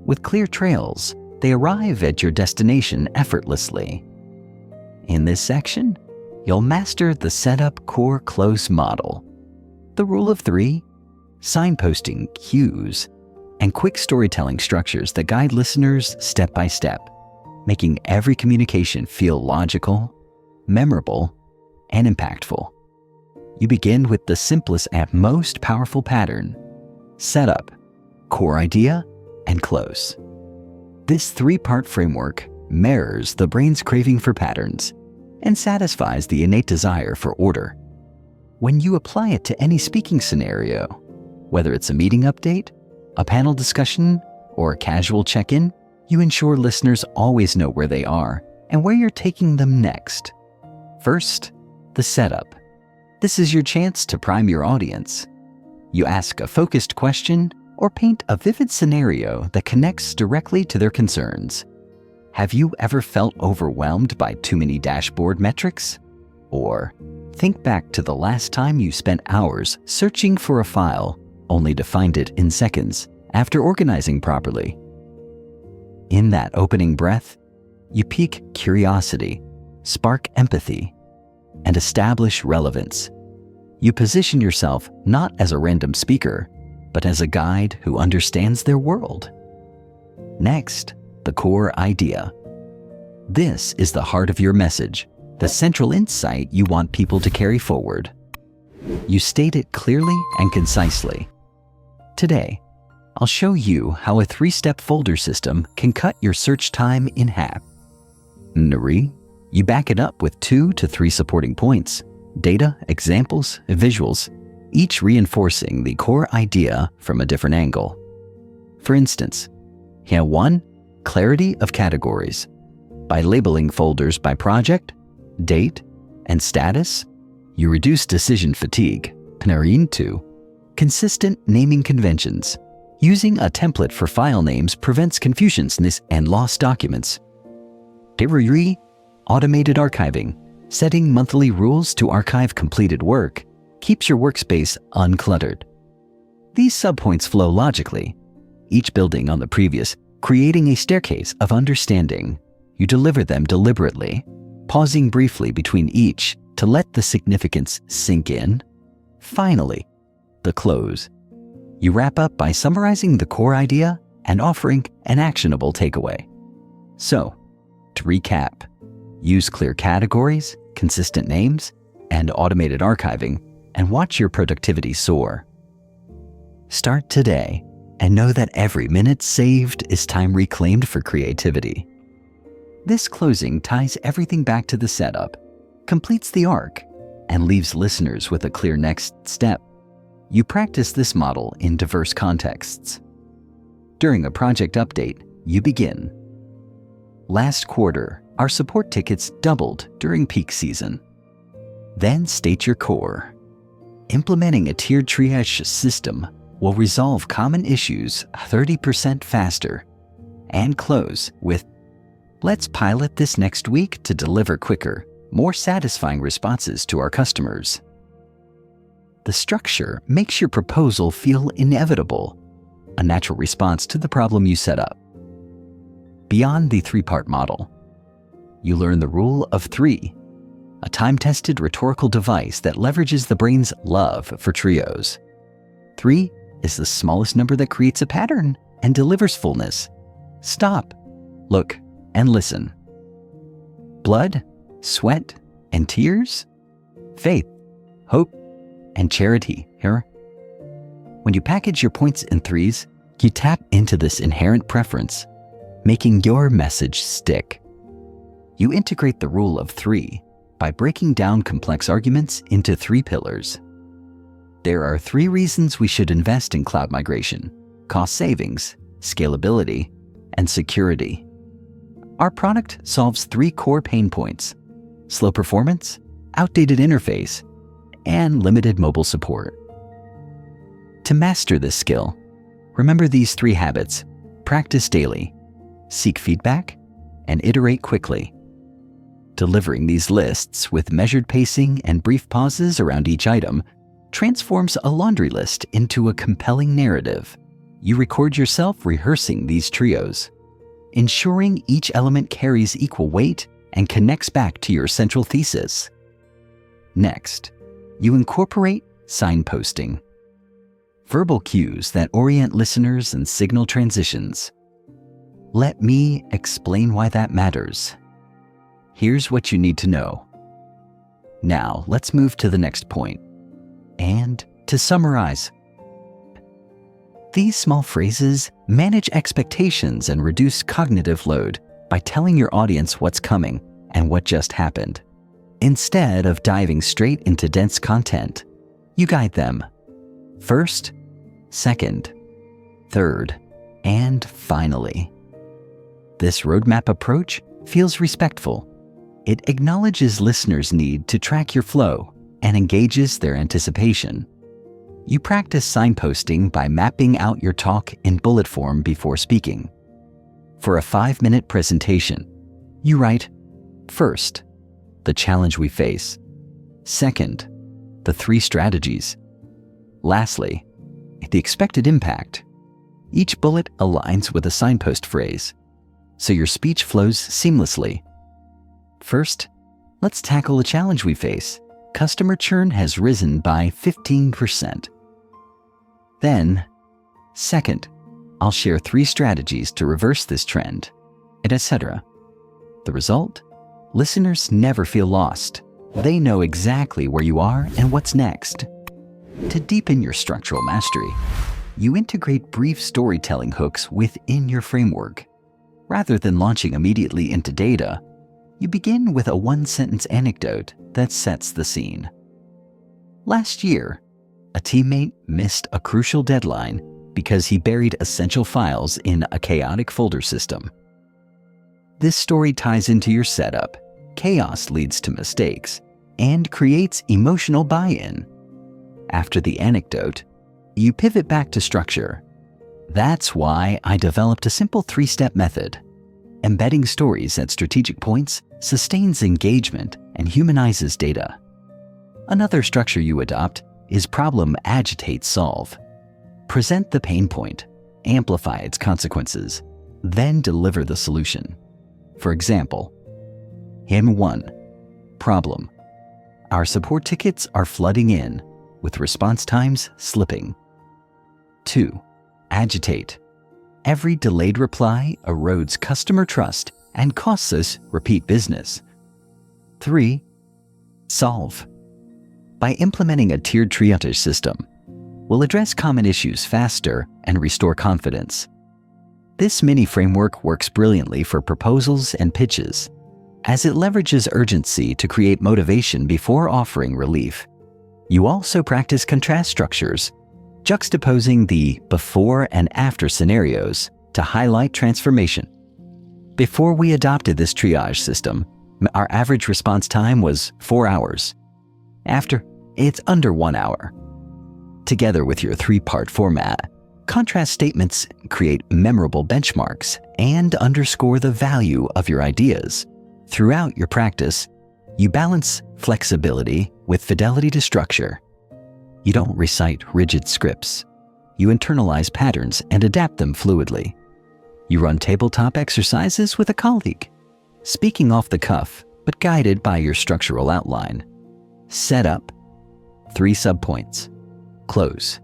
With clear trails, they arrive at your destination effortlessly. In this section, you'll master the setup core close model, the rule of 3, signposting cues, and quick storytelling structures that guide listeners step by step, making every communication feel logical, memorable, and impactful. You begin with the simplest and most powerful pattern: setup, core idea, and close. This 3-part framework mirrors the brain's craving for patterns and satisfies the innate desire for order. When you apply it to any speaking scenario, whether it's a meeting update, a panel discussion, or a casual check-in, you ensure listeners always know where they are and where you're taking them next. First, the setup. This is your chance to prime your audience. You ask a focused question or paint a vivid scenario that connects directly to their concerns. Have you ever felt overwhelmed by too many dashboard metrics? Or think back to the last time you spent hours searching for a file only to find it in seconds after organizing properly. In that opening breath, you pique curiosity, spark empathy, and establish relevance. You position yourself not as a random speaker, but as a guide who understands their world. Next, the core idea. This is the heart of your message, the central insight you want people to carry forward. You state it clearly and concisely. Today, I'll show you how a 3-step folder system can cut your search time in half. Nari, you back it up with 2 to 3 supporting points, data, examples, visuals, each reinforcing the core idea from a different angle. For instance, here 1, clarity of categories. By labeling folders by project, date, and status, you reduce decision fatigue. Panarin 2, consistent naming conventions. Using a template for file names prevents confusions and lost documents. Teruri, automated archiving. Setting monthly rules to archive completed work keeps your workspace uncluttered. These subpoints flow logically, each building on the previous, creating a staircase of understanding. You deliver them deliberately, pausing briefly between each to let the significance sink in. Finally, the close. You wrap up by summarizing the core idea and offering an actionable takeaway. So, to recap, use clear categories, consistent names, and automated archiving, and watch your productivity soar. Start today and know that every minute saved is time reclaimed for creativity. This closing ties everything back to the setup, completes the arc, and leaves listeners with a clear next step. You practice this model in diverse contexts. During a project update, you begin. Last quarter, our support tickets doubled during peak season. Then state your core. Implementing a tiered triage system will resolve common issues 30% faster. And close with, let's pilot this next week to deliver quicker, more satisfying responses to our customers. The structure makes your proposal feel inevitable, a natural response to the problem you set up. Beyond the 3-part model, you learn the rule of 3, a time-tested rhetorical device that leverages the brain's love for trios. 3 is the smallest number that creates a pattern and delivers fullness. Stop, look, and listen. Blood, sweat, and tears? Faith, hope, and charity here. When you package your points in 3s, you tap into this inherent preference, making your message stick. You integrate the rule of 3 by breaking down complex arguments into 3 pillars. There are 3 reasons we should invest in cloud migration: cost savings, scalability, and security. Our product solves 3 core pain points: slow performance, outdated interface, and limited mobile support. To master this skill, remember these 3 habits: practice daily, seek feedback, and iterate quickly. Delivering these lists with measured pacing and brief pauses around each item transforms a laundry list into a compelling narrative. You record yourself rehearsing these trios, ensuring each element carries equal weight and connects back to your central thesis. Next, you incorporate signposting, verbal cues that orient listeners and signal transitions. Let me explain why that matters. Here's what you need to know. Now, let's move to the next point. And to summarize, these small phrases manage expectations and reduce cognitive load by telling your audience what's coming and what just happened. Instead of diving straight into dense content, you guide them. First, second, third, and finally. This roadmap approach feels respectful. It acknowledges listeners' need to track your flow and engages their anticipation. You practice signposting by mapping out your talk in bullet form before speaking. For a 5-minute presentation, you write, first, the challenge we face. Second, the 3 strategies. Lastly, the expected impact. Each bullet aligns with a signpost phrase, so your speech flows seamlessly. First, Let's tackle a challenge we face. Customer churn has risen by 15%. Then, second, I'll share 3 strategies to reverse this trend, and etc. The result? Listeners never feel lost. They know exactly where you are and what's next. To deepen your structural mastery, you integrate brief storytelling hooks within your framework. Rather than launching immediately into data, you begin with a 1-sentence anecdote that sets the scene. Last year, a teammate missed a crucial deadline because he buried essential files in a chaotic folder system. This story ties into your setup. Chaos leads to mistakes and creates emotional buy-in. After the anecdote, you pivot back to structure. That's why I developed a simple 3-step method. Embedding stories at strategic points sustains engagement and humanizes data. Another structure you adopt is problem, agitate, solve. Present the pain point, amplify its consequences, then deliver the solution. For example, Hymn 1. Problem. Our support tickets are flooding in, with response times slipping. 2. Agitate. Every delayed reply erodes customer trust and costs us repeat business. 3. Solve. By implementing a tiered triage system, we'll address common issues faster and restore confidence. This mini framework works brilliantly for proposals and pitches, as it leverages urgency to create motivation before offering relief. You also practice contrast structures, juxtaposing the before and after scenarios to highlight transformation. Before we adopted this triage system, our average response time was 4 hours. After, it's under 1 hour. Together with your 3-part format, contrast statements create memorable benchmarks and underscore the value of your ideas. Throughout your practice, you balance flexibility with fidelity to structure. You don't recite rigid scripts. You internalize patterns and adapt them fluidly. You run tabletop exercises with a colleague, speaking off the cuff, but guided by your structural outline. Set up, 3 subpoints. Close.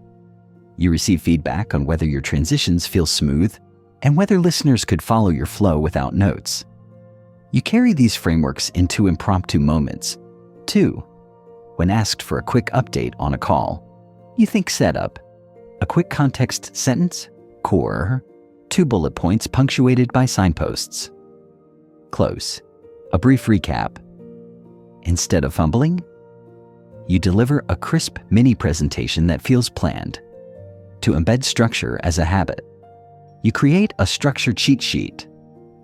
You receive feedback on whether your transitions feel smooth and whether listeners could follow your flow without notes. You carry these frameworks into impromptu moments. 2. When asked for a quick update on a call, you think setup, a quick context sentence, core, 2 bullet points punctuated by signposts. Close, a brief recap. Instead of fumbling, you deliver a crisp mini presentation that feels planned. To embed structure as a habit, you create a structure cheat sheet,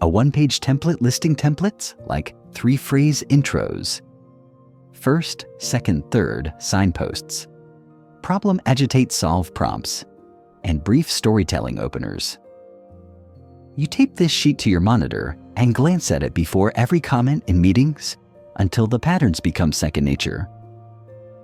a 1-page template listing templates like 3-phrase intros, first, second, third signposts, problem, agitate, solve prompts, and brief storytelling openers. You tape this sheet to your monitor and glance at it before every comment in meetings until the patterns become second nature.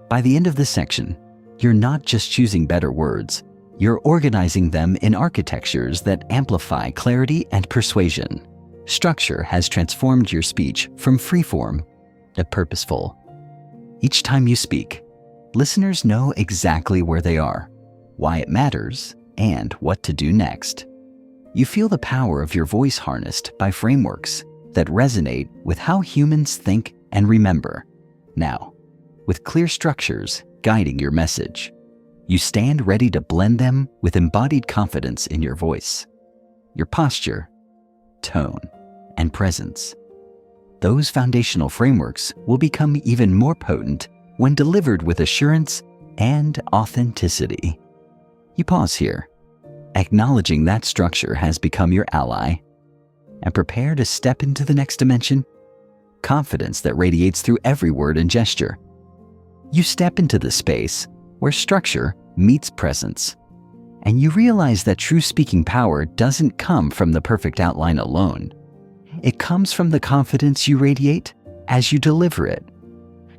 By the end of this section, you're not just choosing better words, you're organizing them in architectures that amplify clarity and persuasion. Structure has transformed your speech from freeform to purposeful. Each time you speak, listeners know exactly where they are, why it matters, and what to do next. You feel the power of your voice harnessed by frameworks that resonate with how humans think and remember. Now, with clear structures guiding your message, you stand ready to blend them with embodied confidence in your voice, your posture, tone, and presence. Those foundational frameworks will become even more potent when delivered with assurance and authenticity. You pause here, acknowledging that structure has become your ally, and prepare to step into the next dimension, confidence that radiates through every word and gesture. You step into the space where structure meets presence, and you realize that true speaking power doesn't come from the perfect outline alone. It comes from the confidence you radiate as you deliver it.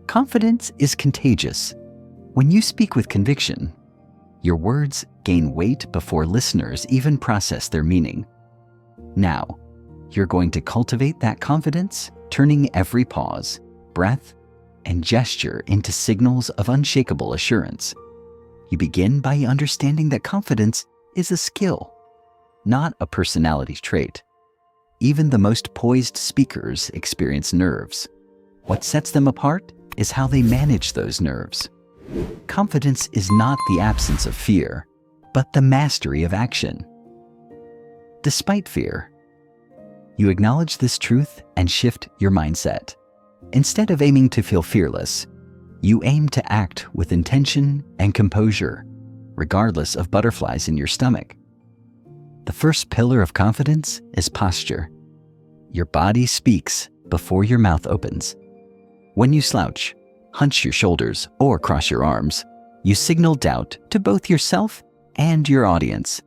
Confidence is contagious. When you speak with conviction, your words gain weight before listeners even process their meaning. Now, you're going to cultivate that confidence, turning every pause, breath, and gesture into signals of unshakable assurance. You begin by understanding that confidence is a skill, not a personality trait. Even the most poised speakers experience nerves. What sets them apart is how they manage those nerves. Confidence is not the absence of fear, but the mastery of action. Despite fear, you acknowledge this truth and shift your mindset. Instead of aiming to feel fearless, you aim to act with intention and composure, regardless of butterflies in your stomach. The first pillar of confidence is posture. Your body speaks before your mouth opens. When you slouch, hunch your shoulders, or cross your arms, you signal doubt to both yourself and your audience.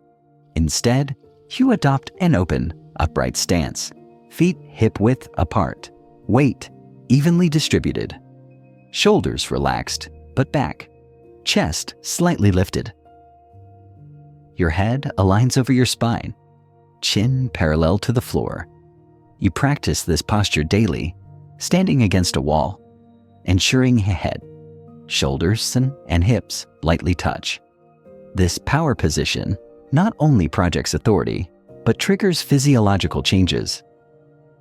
Instead, you adopt an open, upright stance, feet hip-width apart, weight evenly distributed, shoulders relaxed but back, chest slightly lifted. Your head aligns over your spine, chin parallel to the floor. You practice this posture daily, standing against a wall, ensuring head, shoulders, and hips lightly touch. This power position not only projects authority, but triggers physiological changes.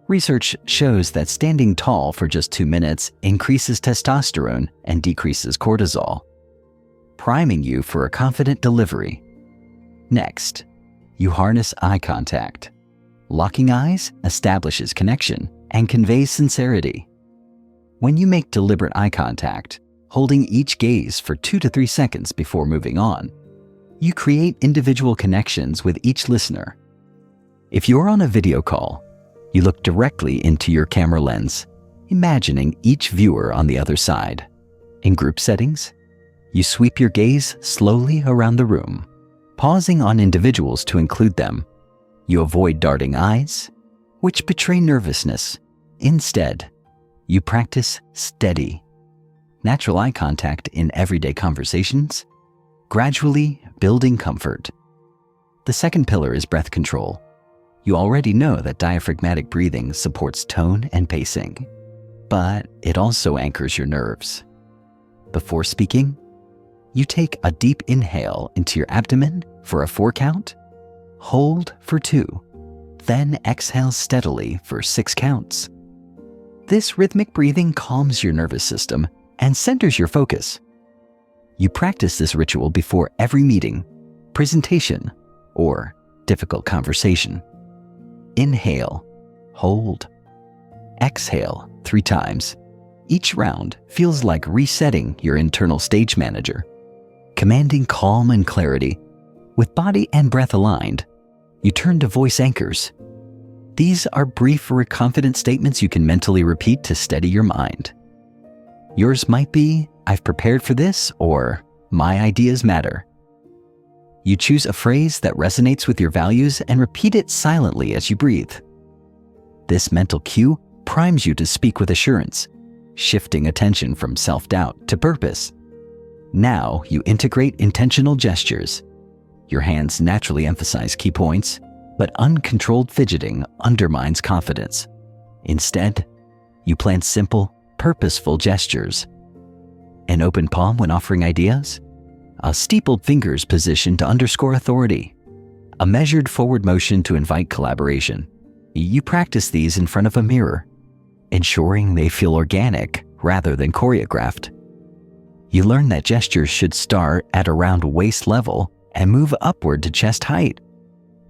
Research shows that standing tall for just 2 minutes increases testosterone and decreases cortisol, priming you for a confident delivery. Next, you harness eye contact. Locking eyes establishes connection and conveys sincerity. When you make deliberate eye contact, holding each gaze for 2 to 3 seconds before moving on, you create individual connections with each listener. If you're on a video call, you look directly into your camera lens, imagining each viewer on the other side. In group settings, you sweep your gaze slowly around the room, pausing on individuals to include them. You avoid darting eyes, which betray nervousness. Instead, you practice steady, natural eye contact in everyday conversations, gradually building comfort. The second pillar is breath control. You already know that diaphragmatic breathing supports tone and pacing, but it also anchors your nerves. Before speaking, you take a deep inhale into your abdomen for a 4 count, hold for 2, then exhale steadily for 6 counts. This rhythmic breathing calms your nervous system and centers your focus. You practice this ritual before every meeting, presentation, or difficult conversation. Inhale, hold, exhale 3 times. Each round feels like resetting your internal stage manager, commanding calm and clarity. With body and breath aligned, you turn to voice anchors. These are brief, confident statements you can mentally repeat to steady your mind. Yours might be, "I've prepared for this," or "My ideas matter." You choose a phrase that resonates with your values and repeat it silently as you breathe. This mental cue primes you to speak with assurance, shifting attention from self-doubt to purpose. Now you integrate intentional gestures. Your hands naturally emphasize key points, but uncontrolled fidgeting undermines confidence. Instead, you plan simple, purposeful gestures. An open palm when offering ideas, a steepled fingers position to underscore authority, a measured forward motion to invite collaboration. You practice these in front of a mirror, ensuring they feel organic rather than choreographed. You learn that gestures should start at around waist level and move upward to chest height.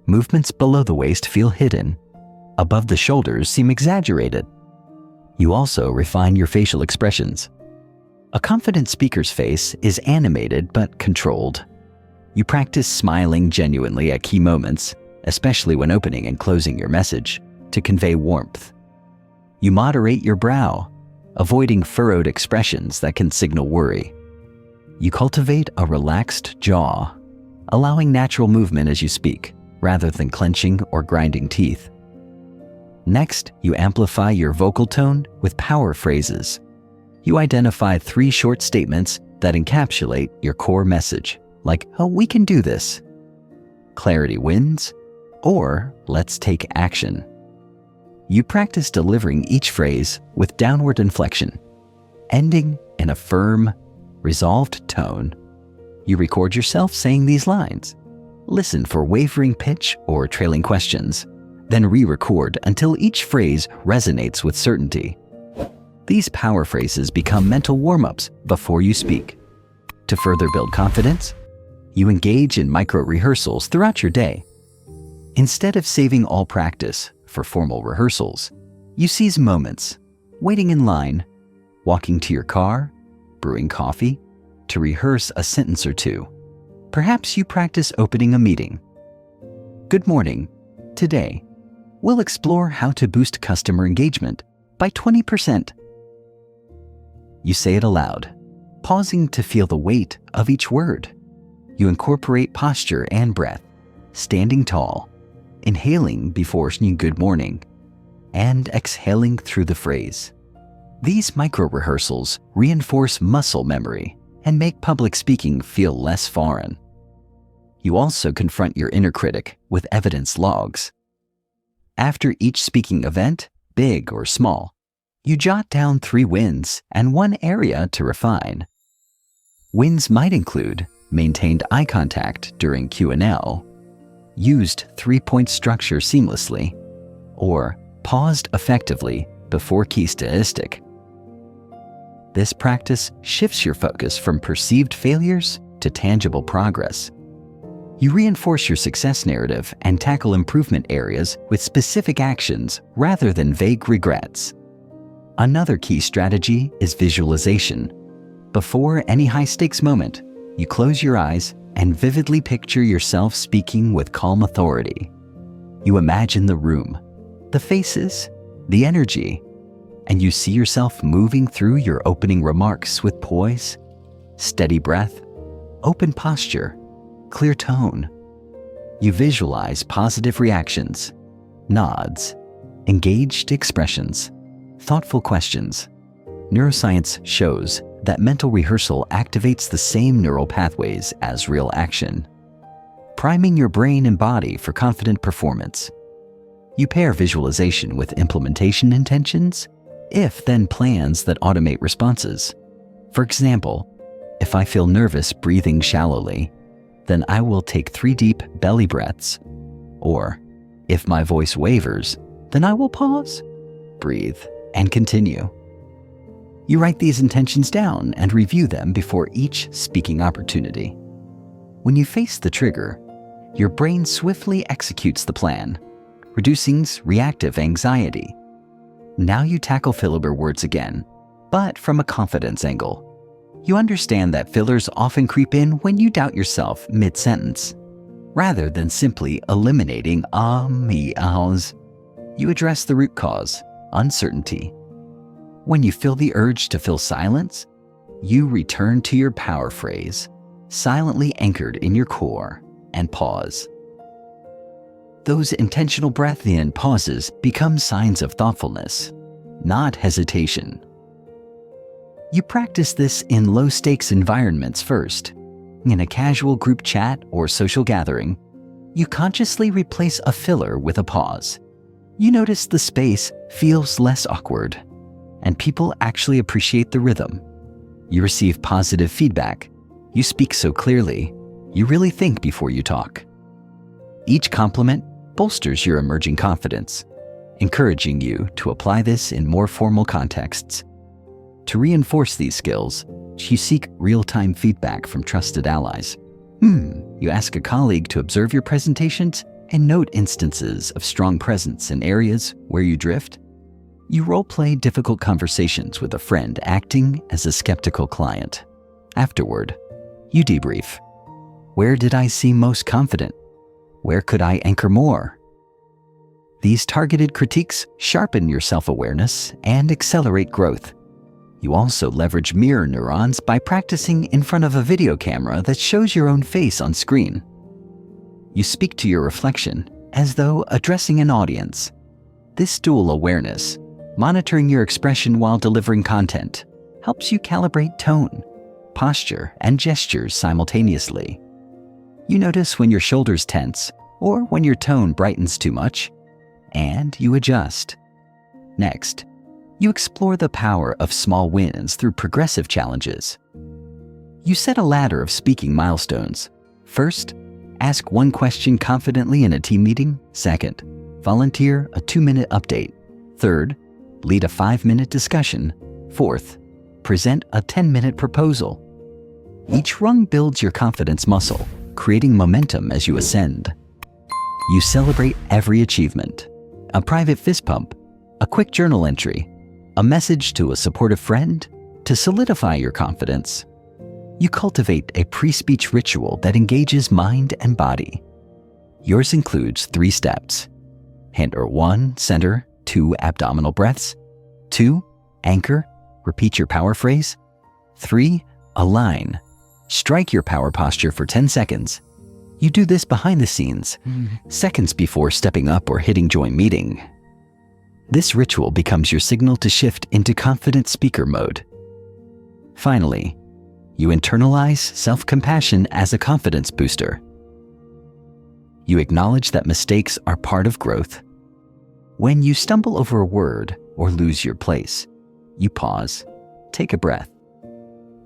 Movements below the waist feel hidden. Above the shoulders seem exaggerated. You also refine your facial expressions. A confident speaker's face is animated but controlled. You practice smiling genuinely at key moments, especially when opening and closing your message, to convey warmth. You moderate your brow, avoiding furrowed expressions that can signal worry. You cultivate a relaxed jaw, allowing natural movement as you speak, rather than clenching or grinding teeth. Next, you amplify your vocal tone with power phrases. You identify 3 short statements that encapsulate your core message, like, "Oh, we can do this," "Clarity wins," or "Let's take action." You practice delivering each phrase with downward inflection, ending in a firm, resolved tone. You record yourself saying these lines. Listen for wavering pitch or trailing questions, then re-record until each phrase resonates with certainty. These power phrases become mental warm-ups before you speak. To further build confidence, you engage in micro-rehearsals throughout your day. Instead of saving all practice for formal rehearsals, you seize moments, waiting in line, walking to your car, brewing coffee, to rehearse a sentence or two. Perhaps you practice opening a meeting. Good morning. Today, we'll explore how to boost customer engagement by 20%. You say it aloud, pausing to feel the weight of each word. You incorporate posture and breath, standing tall, inhaling before saying good morning, and exhaling through the phrase. These micro-rehearsals reinforce muscle memory and make public speaking feel less foreign. You also confront your inner critic with evidence logs. After each speaking event, big or small, you jot down 3 wins and 1 area to refine. Wins might include maintained eye contact during Q&L, used 3-point structure seamlessly, or paused effectively before key statistic. This practice shifts your focus from perceived failures to tangible progress. You reinforce your success narrative and tackle improvement areas with specific actions rather than vague regrets. Another key strategy is visualization. Before any high-stakes moment, you close your eyes and vividly picture yourself speaking with calm authority. You imagine the room, the faces, the energy, and you see yourself moving through your opening remarks with poise, steady breath, open posture, clear tone. You visualize positive reactions, nods, engaged expressions, thoughtful questions. Neuroscience shows that mental rehearsal activates the same neural pathways as real action, priming your brain and body for confident performance. You pair visualization with implementation intentions, if-then plans that automate responses. For example, if I feel nervous breathing shallowly, then I will take 3 deep belly breaths. Or, if my voice wavers, then I will pause, breathe, and continue. You write these intentions down and review them before each speaking opportunity. When you face the trigger, your brain swiftly executes the plan, reducing reactive anxiety. Now you tackle filler words again, but from a confidence angle. You understand that fillers often creep in when you doubt yourself mid-sentence. Rather than simply eliminating ahs, you address the root cause, uncertainty. When you feel the urge to fill silence, you return to your power phrase, silently anchored in your core, and pause. Those intentional breath-in pauses become signs of thoughtfulness, not hesitation. You practice this in low-stakes environments first. In a casual group chat or social gathering, you consciously replace a filler with a pause. You notice the space feels less awkward, and people actually appreciate the rhythm. You receive positive feedback. You speak so clearly, you really think before you talk. Each compliment bolsters your emerging confidence, encouraging you to apply this in more formal contexts. To reinforce these skills, you seek real-time feedback from trusted allies. You ask a colleague to observe your presentations and note instances of strong presence in areas where you drift. You role-play difficult conversations with a friend acting as a skeptical client. Afterward, you debrief. Where did I seem most confident? Where could I anchor more? These targeted critiques sharpen your self-awareness and accelerate growth. You also leverage mirror neurons by practicing in front of a video camera that shows your own face on screen. You speak to your reflection as though addressing an audience. This dual awareness, monitoring your expression while delivering content, helps you calibrate tone, posture, and gestures simultaneously. You notice when your shoulders tense or when your tone brightens too much, and you adjust. Next, You explore the power of small wins through progressive challenges. You set a ladder of speaking milestones. First, ask one question confidently in a team meeting. Second, volunteer a 2-minute update. Third, lead a 5-minute discussion. Fourth, present a 10-minute proposal. Each rung builds your confidence muscle, creating momentum as you ascend. You celebrate every achievement. A private fist pump, a quick journal entry, a message to a supportive friend to solidify your confidence. You cultivate a pre-speech ritual that engages mind and body. Yours includes 3 steps. Enter 1, center, 2, abdominal breaths. 2, anchor, repeat your power phrase. 3, align, strike your power posture for 10 seconds. You do this behind the scenes, seconds before stepping up or hitting join meeting. This ritual becomes your signal to shift into confident speaker mode. Finally, you internalize self-compassion as a confidence booster. You acknowledge that mistakes are part of growth. When you stumble over a word or lose your place, you pause, take a breath,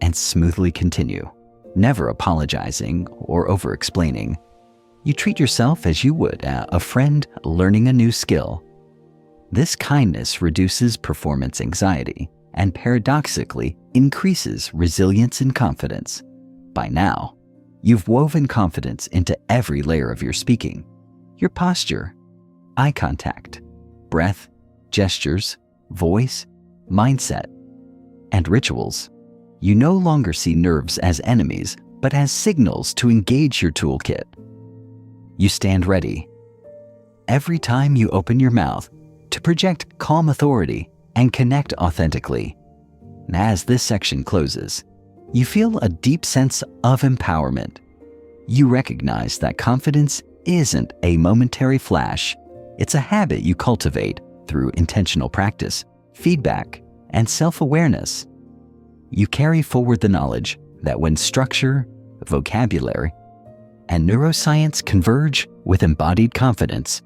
and smoothly continue, never apologizing or over-explaining. You treat yourself as you would a friend learning a new skill. This kindness reduces performance anxiety and paradoxically increases resilience and confidence. By now, you've woven confidence into every layer of your speaking. Your posture, eye contact, breath, gestures, voice, mindset, and rituals. You no longer see nerves as enemies, but as signals to engage your toolkit. You stand ready. Every time you open your mouth, to project calm authority and connect authentically. And as this section closes, you feel a deep sense of empowerment. You recognize that confidence isn't a momentary flash. It's a habit you cultivate through intentional practice, feedback, and self-awareness. You carry forward the knowledge that when structure, vocabulary, and neuroscience converge with embodied confidence,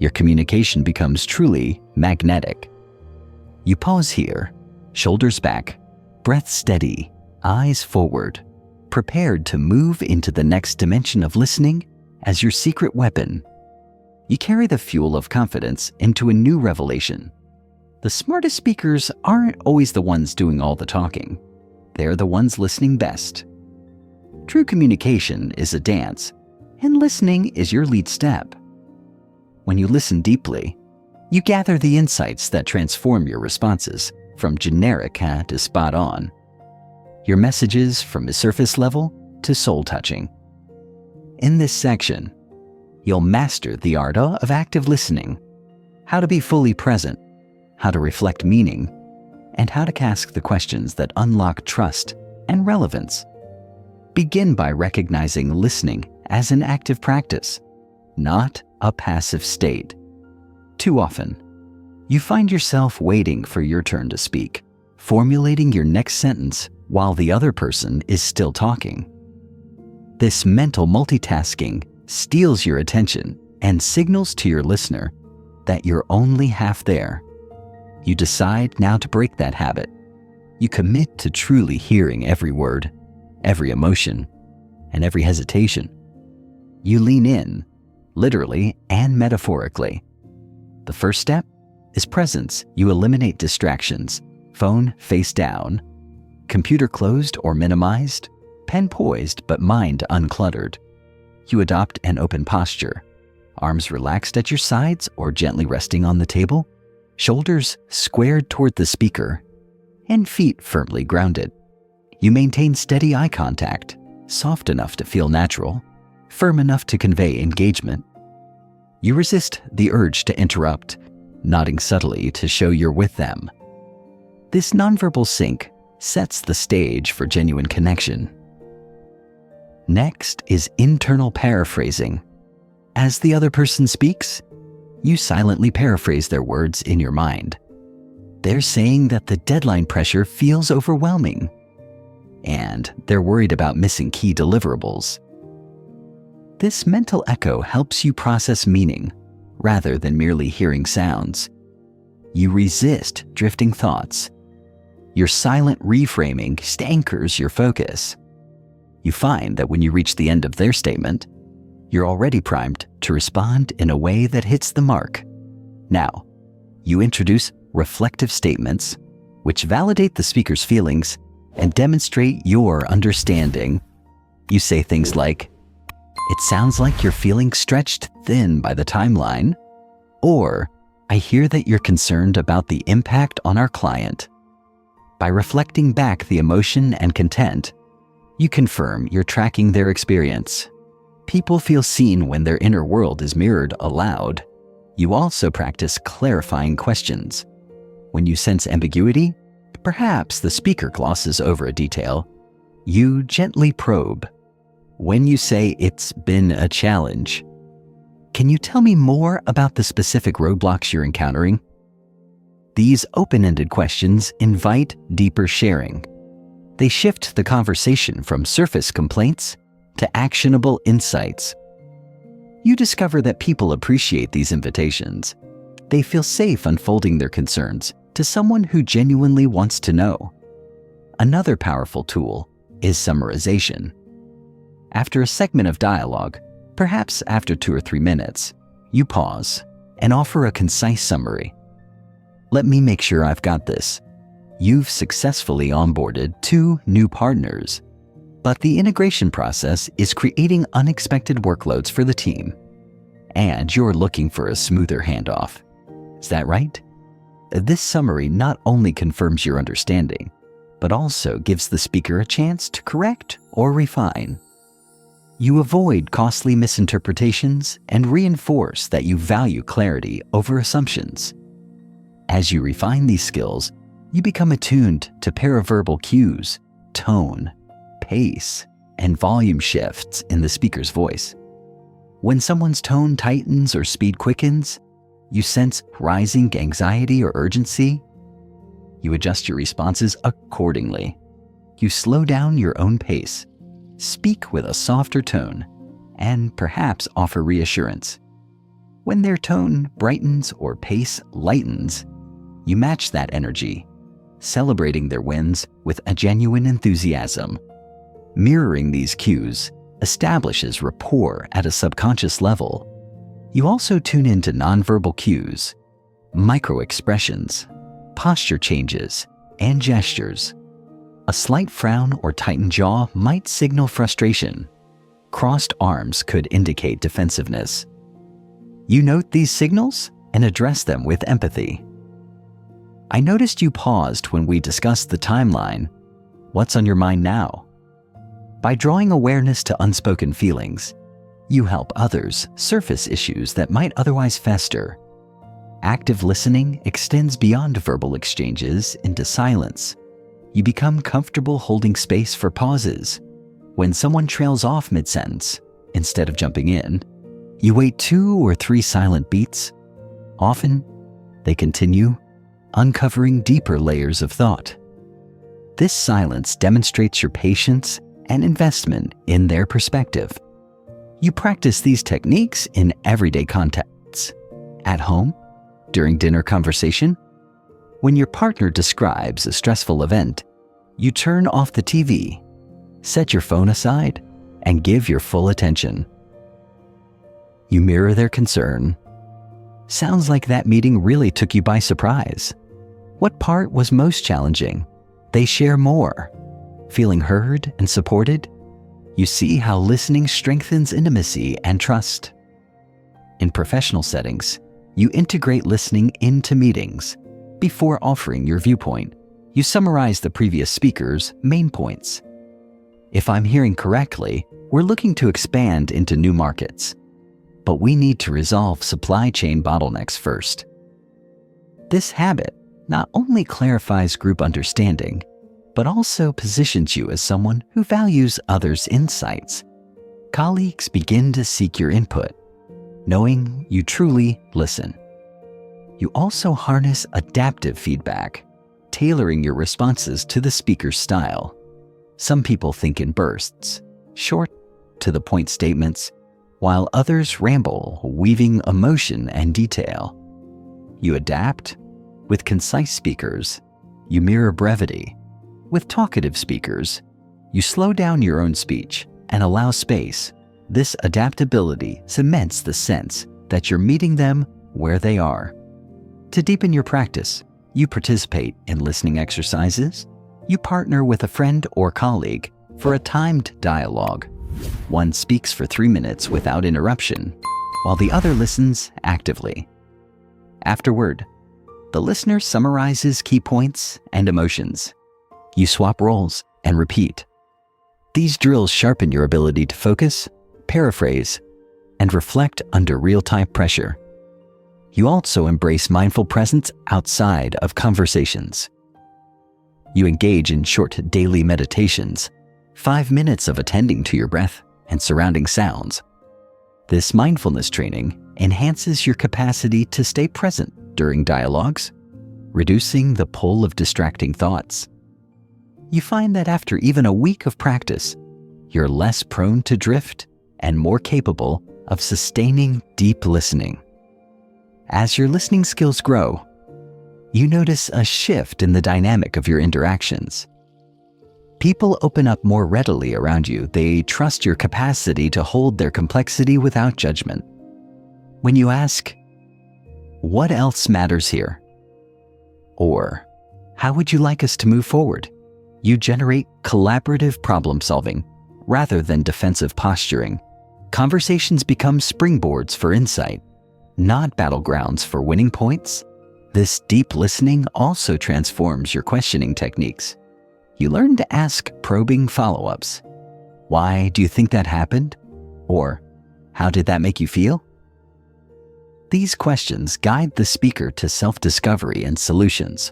your communication becomes truly magnetic. You pause here, shoulders back, breath steady, eyes forward, prepared to move into the next dimension of listening as your secret weapon. You carry the fuel of confidence into a new revelation. The smartest speakers aren't always the ones doing all the talking. They're the ones listening best. True communication is a dance, and listening is your lead step. When you listen deeply, you gather the insights that transform your responses from generic to spot on. Your messages from surface level to soul touching. In this section, you'll master the art of active listening, how to be fully present, how to reflect meaning, and how to ask the questions that unlock trust and relevance. Begin by recognizing listening as an active practice, not a passive state. Too often, you find yourself waiting for your turn to speak, formulating your next sentence while the other person is still talking. This mental multitasking steals your attention and signals to your listener that you're only half there. You decide now to break that habit. You commit to truly hearing every word, every emotion, and every hesitation. You lean in, literally and metaphorically. The first step is presence. You eliminate distractions, phone face down, computer closed or minimized, pen poised but mind uncluttered. You adopt an open posture, arms relaxed at your sides or gently resting on the table, shoulders squared toward the speaker, and feet firmly grounded. You maintain steady eye contact, soft enough to feel natural, firm enough to convey engagement. You resist the urge to interrupt, nodding subtly to show you're with them. This nonverbal sync sets the stage for genuine connection. Next is internal paraphrasing. As the other person speaks, you silently paraphrase their words in your mind. They're saying that the deadline pressure feels overwhelming, and they're worried about missing key deliverables. This mental echo helps you process meaning rather than merely hearing sounds. You resist drifting thoughts. Your silent reframing anchors your focus. You find that when you reach the end of their statement, you're already primed to respond in a way that hits the mark. Now, you introduce reflective statements, which validate the speaker's feelings and demonstrate your understanding. You say things like, "It sounds like you're feeling stretched thin by the timeline," or, "I hear that you're concerned about the impact on our client." By reflecting back the emotion and content, you confirm you're tracking their experience. People feel seen when their inner world is mirrored aloud. You also practice clarifying questions. When you sense ambiguity, perhaps the speaker glosses over a detail, you gently probe. When you say it's been a challenge, "Can you tell me more about the specific roadblocks you're encountering?" These open-ended questions invite deeper sharing. They shift the conversation from surface complaints to actionable insights. You discover that people appreciate these invitations. They feel safe unfolding their concerns to someone who genuinely wants to know. Another powerful tool is summarization. After a segment of dialogue, perhaps after 2 or 3 minutes, you pause and offer a concise summary. "Let me make sure I've got this. You've successfully onboarded 2 new partners, but the integration process is creating unexpected workloads for the team, and you're looking for a smoother handoff. Is that right?" This summary not only confirms your understanding, but also gives the speaker a chance to correct or refine. You avoid costly misinterpretations and reinforce that you value clarity over assumptions. As you refine these skills, you become attuned to paraverbal cues, tone, pace, and volume shifts in the speaker's voice. When someone's tone tightens or speed quickens, you sense rising anxiety or urgency. You adjust your responses accordingly. You slow down your own pace, speak with a softer tone, and perhaps offer reassurance. When their tone brightens or pace lightens, you match that energy, celebrating their wins with a genuine enthusiasm. Mirroring these cues establishes rapport at a subconscious level. You also tune into nonverbal cues, micro-expressions, posture changes, and gestures. A slight frown or tightened jaw might signal frustration. Crossed arms could indicate defensiveness. You note these signals and address them with empathy. "I noticed you paused when we discussed the timeline. What's on your mind now?" By drawing awareness to unspoken feelings, you help others surface issues that might otherwise fester. Active listening extends beyond verbal exchanges into silence. You become comfortable holding space for pauses. When someone trails off mid-sentence, instead of jumping in, you wait 2 or 3 silent beats. Often, they continue, uncovering deeper layers of thought. This silence demonstrates your patience and investment in their perspective. You practice these techniques in everyday contexts. At home, during dinner conversation, when your partner describes a stressful event, you turn off the TV, set your phone aside, and give your full attention. You mirror their concern. "Sounds like that meeting really took you by surprise. What part was most challenging?" They share more. Feeling heard and supported, you see how listening strengthens intimacy and trust. In professional settings, you integrate listening into meetings. Before offering your viewpoint, you summarize the previous speaker's main points. "If I'm hearing correctly, we're looking to expand into new markets, but we need to resolve supply chain bottlenecks first." This habit not only clarifies group understanding, but also positions you as someone who values others' insights. Colleagues begin to seek your input, knowing you truly listen. You also harness adaptive feedback, tailoring your responses to the speaker's style. Some people think in bursts, short, to-the-point statements, while others ramble, weaving emotion and detail. You adapt, With concise speakers, you mirror brevity. With talkative speakers, you slow down your own speech and allow space. This adaptability cements the sense that you're meeting them where they are. To deepen your practice, you participate in listening exercises. You partner with a friend or colleague for a timed dialogue. One speaks for 3 minutes without interruption, while the other listens actively. Afterward, the listener summarizes key points and emotions. You swap roles and repeat. These drills sharpen your ability to focus, paraphrase, and reflect under real-time pressure. You also embrace mindful presence outside of conversations. You engage in short daily meditations, 5 minutes of attending to your breath and surrounding sounds. This mindfulness training enhances your capacity to stay present during dialogues, reducing the pull of distracting thoughts. You find that after even a week of practice, you're less prone to drift and more capable of sustaining deep listening. As your listening skills grow, you notice a shift in the dynamic of your interactions. People open up more readily around you. They trust your capacity to hold their complexity without judgment. When you ask, "What else matters here?" or "How would you like us to move forward?" you generate collaborative problem solving rather than defensive posturing. Conversations become springboards for insight, not battlegrounds for winning points. This deep listening also transforms your questioning techniques. You learn to ask probing follow-ups. "Why do you think that happened?" or "How did that make you feel?" These questions guide the speaker to self-discovery and solutions.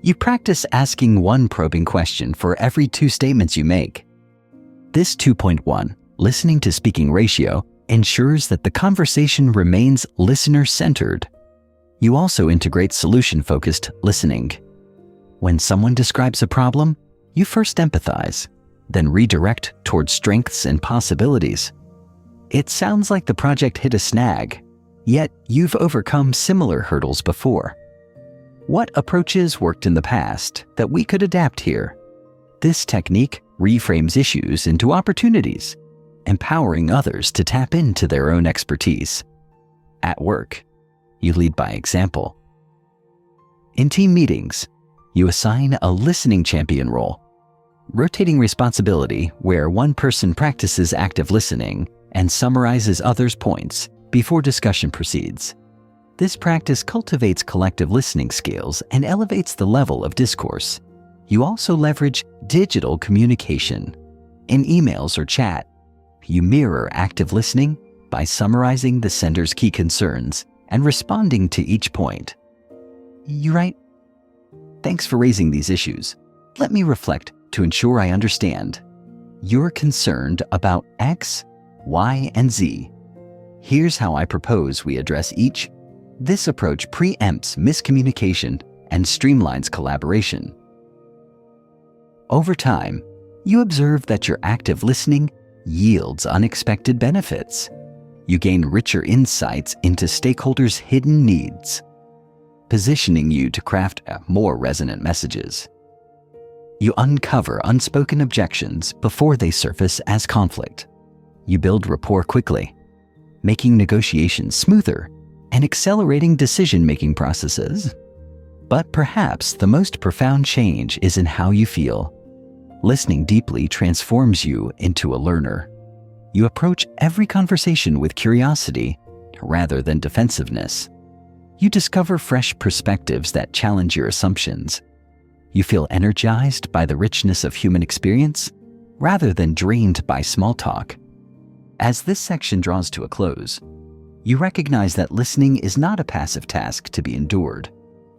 You practice asking one probing question for every 2 statements you make. This 2.1 listening to speaking ratio ensures that the conversation remains listener-centered. You also integrate solution-focused listening. When someone describes a problem, you first empathize, then redirect towards strengths and possibilities. It sounds like the project hit a snag, yet you've overcome similar hurdles before. What approaches worked in the past that we could adapt here? This technique reframes issues into opportunities, empowering others to tap into their own expertise. At work, you lead by example. In team meetings, you assign a listening champion role, rotating responsibility where one person practices active listening and summarizes others' points before discussion proceeds. This practice cultivates collective listening skills and elevates the level of discourse. You also leverage digital communication. In emails or chat, you mirror active listening by summarizing the sender's key concerns and responding to each point. You write, "Thanks for raising these issues. Let me reflect to ensure I understand. You're concerned about X, Y, and Z. Here's how I propose we address each." This approach preempts miscommunication and streamlines collaboration. Over time, you observe that your active listening yields unexpected benefits. You gain richer insights into stakeholders' hidden needs, positioning you to craft more resonant messages. You uncover unspoken objections before they surface as conflict. You build rapport quickly, making negotiations smoother and accelerating decision-making processes. But perhaps the most profound change is in how you feel. Listening deeply transforms you into a learner. You approach every conversation with curiosity rather than defensiveness. You discover fresh perspectives that challenge your assumptions. You feel energized by the richness of human experience rather than drained by small talk. As this section draws to a close, you recognize that listening is not a passive task to be endured,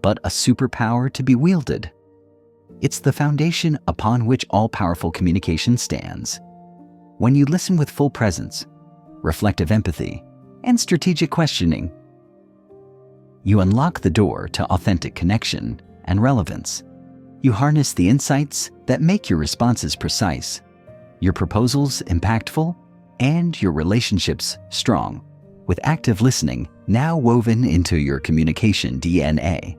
but a superpower to be wielded. It's the foundation upon which all-powerful communication stands. When you listen with full presence, reflective empathy, and strategic questioning, you unlock the door to authentic connection and relevance. You harness the insights that make your responses precise, your proposals impactful, and your relationships strong, with active listening now woven into your communication DNA.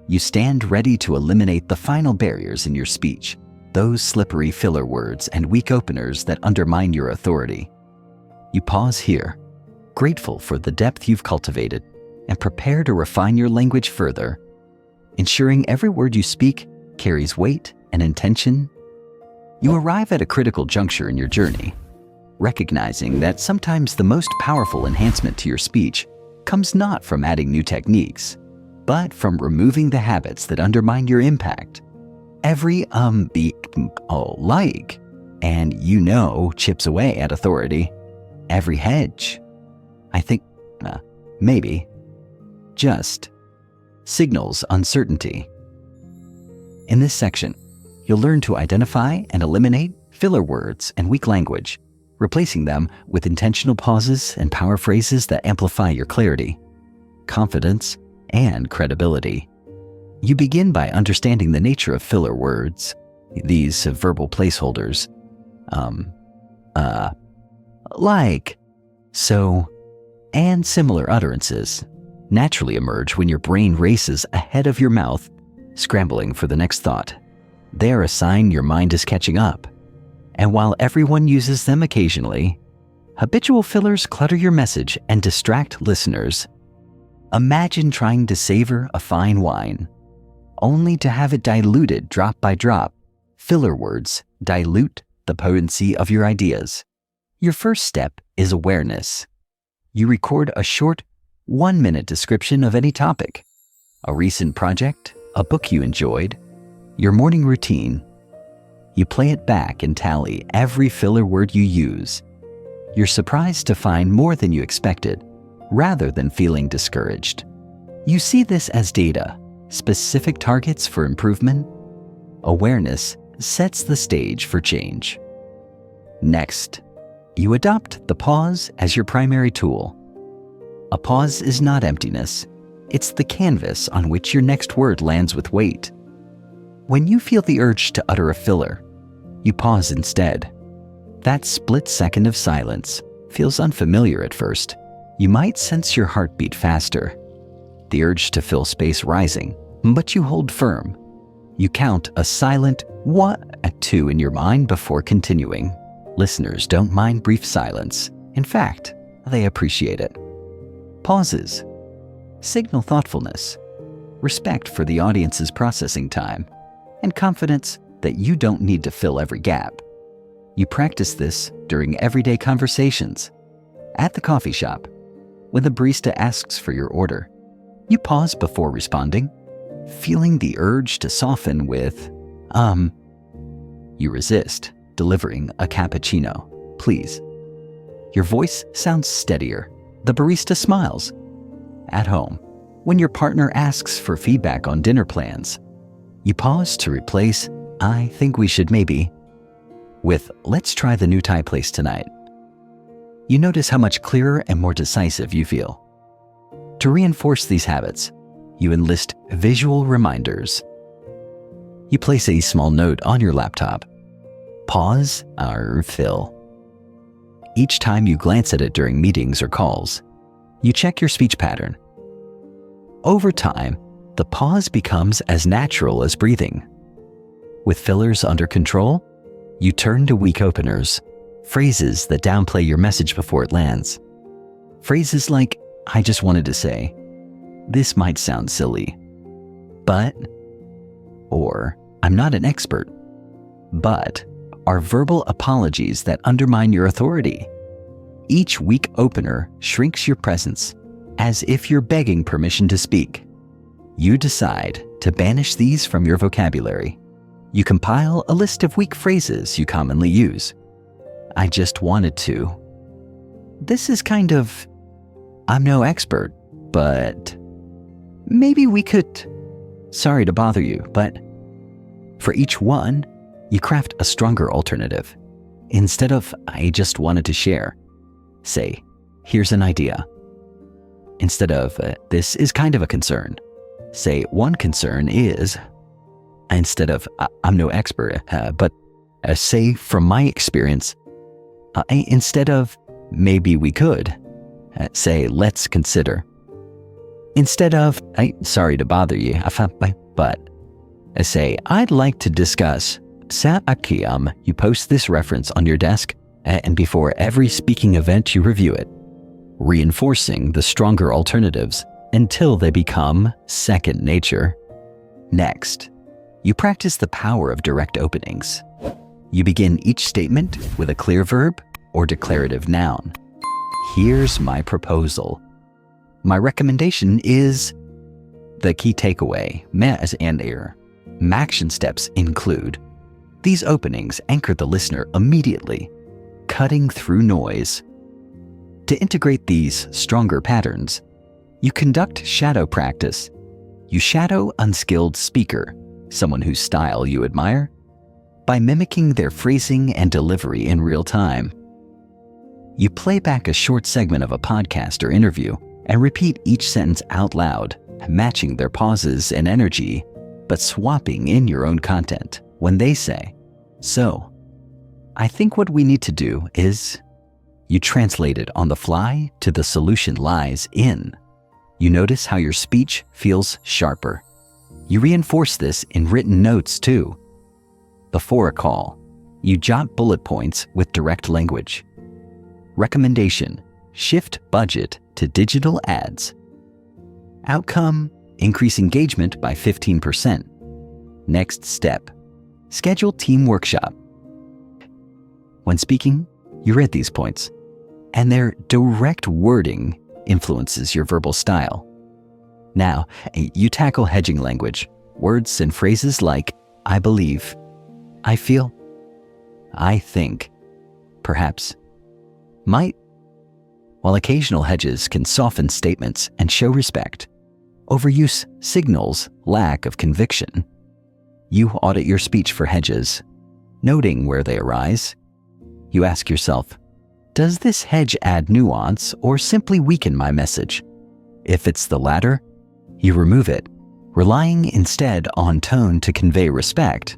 You stand ready to eliminate the final barriers in your speech, those slippery filler words and weak openers that undermine your authority. You pause here, grateful for the depth you've cultivated, and prepare to refine your language further, ensuring every word you speak carries weight and intention. You arrive at a critical juncture in your journey, recognizing that sometimes the most powerful enhancement to your speech comes not from adding new techniques, but from removing the habits that undermine your impact. Every be, oh, like, and chips away at authority. Every hedge, I think, maybe, just signals uncertainty. In this section, you'll learn to identify and eliminate filler words and weak language, replacing them with intentional pauses and power phrases that amplify your clarity, confidence, and credibility. You begin by understanding the nature of filler words, these verbal placeholders. Like, so, and similar utterances naturally emerge when your brain races ahead of your mouth, scrambling for the next thought. They are a sign your mind is catching up. And while everyone uses them occasionally, habitual fillers clutter your message and distract listeners. Imagine trying to savor a fine wine, only to have it diluted drop by drop. Filler words dilute the potency of your ideas. Your first step is awareness. You record a short, 1-minute description of any topic, a recent project, a book you enjoyed, your morning routine. You play it back and tally every filler word you use. You're surprised to find more than you expected, rather than feeling discouraged. You see this as data, specific targets for improvement. Awareness sets the stage for change. Next, you adopt the pause as your primary tool. A pause is not emptiness. It's the canvas on which your next word lands with weight. When you feel the urge to utter a filler, you pause instead. That split second of silence feels unfamiliar at first. You might sense your heartbeat faster, the urge to fill space rising, but you hold firm. You count a silent 1 at 2 in your mind before continuing. Listeners don't mind brief silence. In fact, they appreciate it. Pauses signal thoughtfulness, respect for the audience's processing time, and confidence that you don't need to fill every gap. You practice this during everyday conversations. At the coffee shop, when the barista asks for your order, you pause before responding, feeling the urge to soften with, You resist delivering a cappuccino, please. Your voice sounds steadier. The barista smiles. At home, when your partner asks for feedback on dinner plans, you pause to replace, I think we should maybe, with, let's try the new Thai place tonight. You notice how much clearer and more decisive you feel. To reinforce these habits, you enlist visual reminders. You place a small note on your laptop. Pause or fill. Each time you glance at it during meetings or calls, you check your speech pattern. Over time, the pause becomes as natural as breathing. With fillers under control, you turn to weak openers, phrases that downplay your message before it lands. Phrases like, I just wanted to say, this might sound silly, but, or I'm not an expert, but are verbal apologies that undermine your authority. Each weak opener shrinks your presence as if you're begging permission to speak. You decide to banish these from your vocabulary. You compile a list of weak phrases you commonly use. I just wanted to. This is kind of, I'm no expert, but maybe we could. Sorry to bother you, but for each one, you craft a stronger alternative. Instead of, I just wanted to share, say, here's an idea. Instead of, this is kind of a concern, say, one concern is. Instead of, I'm no expert, but say, from my experience. Instead of, maybe we could, say, let's consider. Instead of, sorry to bother you, but say, I'd like to discuss, you post this reference on your desk, and before every speaking event you review it, reinforcing the stronger alternatives until they become second nature. Next, you practice the power of direct openings. You begin each statement with a clear verb or declarative noun. Here's my proposal. My recommendation is. The key takeaway, action steps include. These openings anchor the listener immediately, cutting through noise. To integrate these stronger patterns, you conduct shadow practice. You shadow unskilled speaker, someone whose style you admire, by mimicking their phrasing and delivery in real time. You play back a short segment of a podcast or interview and repeat each sentence out loud, matching their pauses and energy, but swapping in your own content when they say, "So, I think what we need to do is." You translate it on the fly to the solution lies in. You notice how your speech feels sharper. You reinforce this in written notes too. Before a call, you jot bullet points with direct language. Recommendation: shift budget to digital ads. Outcome: increase engagement by 15%. Next step: schedule team workshop. When speaking, you read these points, and their direct wording influences your verbal style. Now, you tackle hedging language, words and phrases like I believe, I feel, I think, perhaps, might. While occasional hedges can soften statements and show respect, overuse signals lack of conviction. You audit your speech for hedges, noting where they arise. You ask yourself, does this hedge add nuance or simply weaken my message? If it's the latter, you remove it, relying instead on tone to convey respect.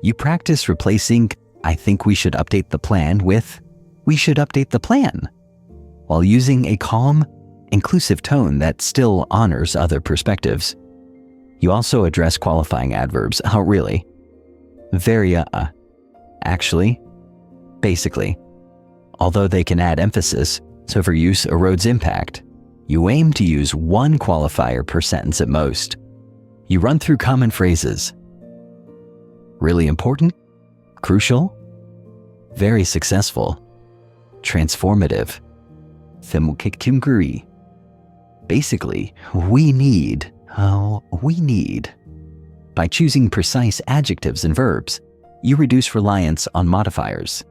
You practice replacing I think we should update the plan with we should update the plan, while using a calm, inclusive tone that still honors other perspectives. You also address qualifying adverbs. Oh, really? Very, actually, basically. Although they can add emphasis, so overuse erodes impact. You aim to use one qualifier per sentence at most. You run through common phrases. Really important, crucial, very successful, transformative, basically, we need. By choosing precise adjectives and verbs, you reduce reliance on modifiers.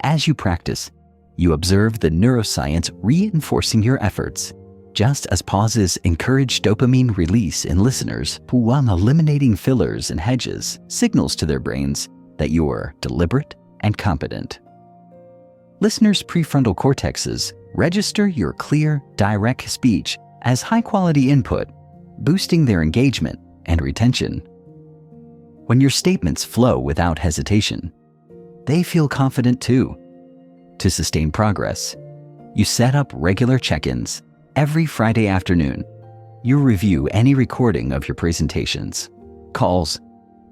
As you practice, you observe the neuroscience reinforcing your efforts, just as pauses encourage dopamine release in listeners while eliminating fillers and hedges signals to their brains that you're deliberate and competent. Listeners' prefrontal cortexes register your clear, direct speech as high-quality input, boosting their engagement and retention. When your statements flow without hesitation, they feel confident too. To sustain progress, you set up regular check-ins. Every Friday afternoon, you review any recording of your presentations, calls,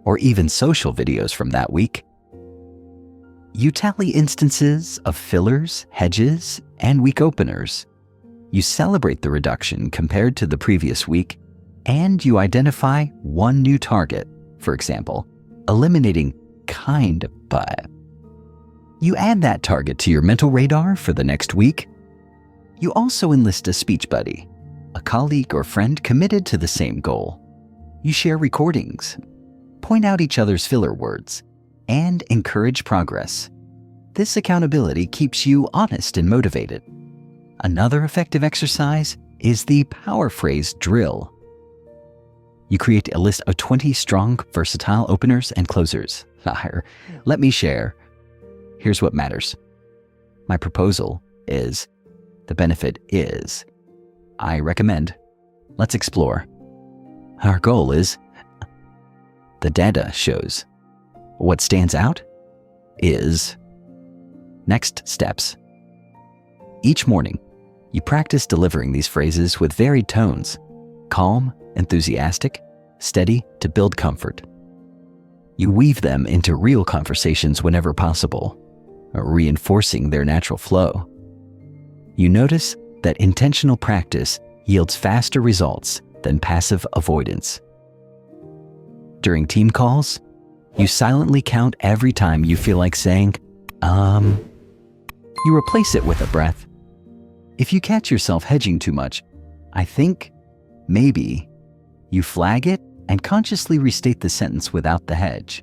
or even social videos from that week. You tally instances of fillers, hedges, and weak openers. You celebrate the reduction compared to the previous week, and you identify one new target, for example, eliminating kind but. You add that target to your mental radar for the next week. You also enlist a speech buddy, a colleague or friend committed to the same goal. You share recordings, point out each other's filler words, and encourage progress. This accountability keeps you honest and motivated. Another effective exercise is the power phrase drill. You create a list of 20 strong, versatile openers and closers. Let me share. Here's what matters. My proposal is. The benefit is. I recommend. Let's explore. Our goal is. The data shows. What stands out is. Next steps. Each morning, You practice delivering these phrases with varied tones: calm, enthusiastic, steady, to build comfort. You weave them into real conversations whenever possible, reinforcing their natural flow. You notice that intentional practice yields faster results than passive avoidance. During team calls, you silently count every time you feel like saying, You replace it with a breath. If you catch yourself hedging too much, I think, maybe, you flag it and consciously restate the sentence without the hedge.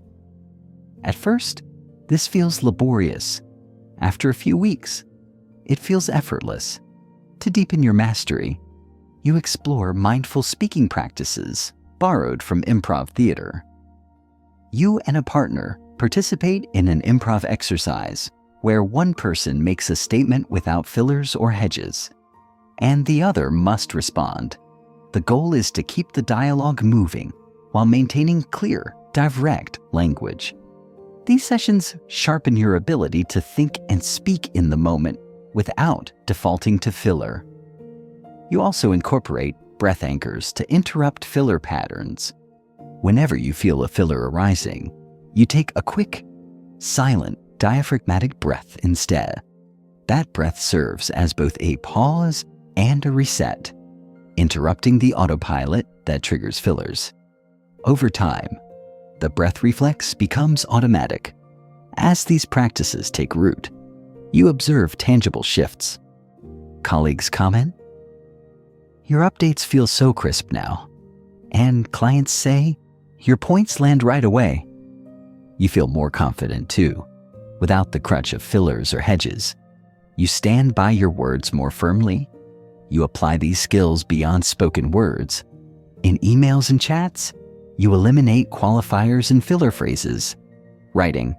At first, this feels laborious. After a few weeks, it feels effortless. To deepen your mastery, you explore mindful speaking practices borrowed from improv theater. You and a partner participate in an improv exercise where one person makes a statement without fillers or hedges, and the other must respond. The goal is to keep the dialogue moving while maintaining clear, direct language. These sessions sharpen your ability to think and speak in the moment without defaulting to filler. You also incorporate breath anchors to interrupt filler patterns. Whenever you feel a filler arising, you take a quick, silent, diaphragmatic breath instead. That breath serves as both a pause and a reset, interrupting the autopilot that triggers fillers. Over time, the breath reflex becomes automatic. As these practices take root, you observe tangible shifts. Colleagues comment, "Your updates feel so crisp now." And clients say, "Your points land right away." You feel more confident too, without the crutch of fillers or hedges. You stand by your words more firmly. You apply these skills beyond spoken words. In emails and chats, you eliminate qualifiers and filler phrases. Writing,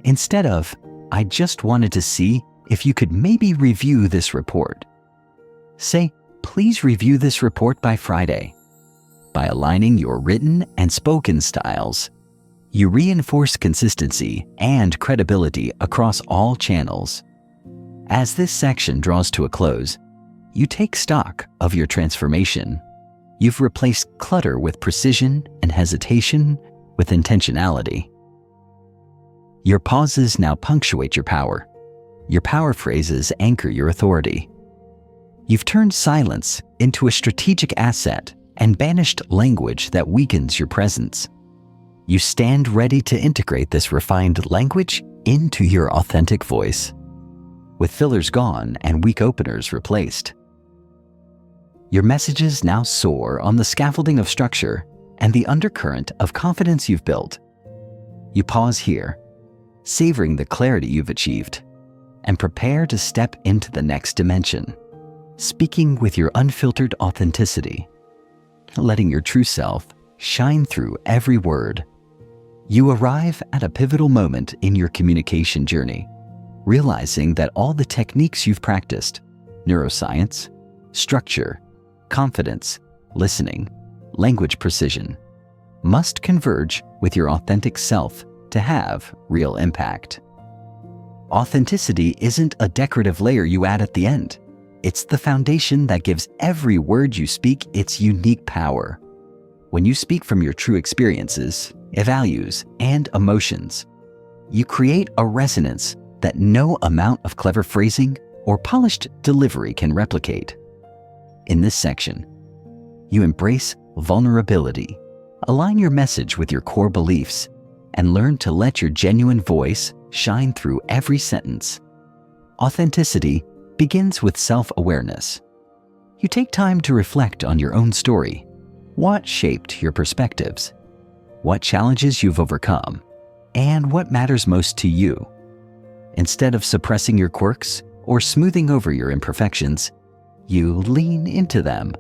instead of, "I just wanted to see if you could maybe review this report," say, "Please review this report by Friday." By aligning your written and spoken styles, you reinforce consistency and credibility across all channels. As this section draws to a close, you take stock of your transformation. You've replaced clutter with precision and hesitation with intentionality. Your pauses now punctuate your power. Your power phrases anchor your authority. You've turned silence into a strategic asset and banished language that weakens your presence. You stand ready to integrate this refined language into your authentic voice, with fillers gone and weak openers replaced. Your messages now soar on the scaffolding of structure and the undercurrent of confidence you've built. You pause here, savoring the clarity you've achieved, and prepare to step into the next dimension, speaking with your unfiltered authenticity, letting your true self shine through every word. You arrive at a pivotal moment in your communication journey, realizing that all the techniques you've practiced, neuroscience, structure, confidence, listening, language precision, must converge with your authentic self to have real impact. Authenticity isn't a decorative layer you add at the end. It's the foundation that gives every word you speak its unique power. When you speak from your true experiences, values, and emotions, you create a resonance that no amount of clever phrasing or polished delivery can replicate. In this section, you embrace vulnerability, align your message with your core beliefs, and learn to let your genuine voice shine through every sentence. Authenticity begins with self-awareness. You take time to reflect on your own story. What shaped your perspectives? What challenges you've overcome? And what matters most to you? Instead of suppressing your quirks or smoothing over your imperfections, you lean into them.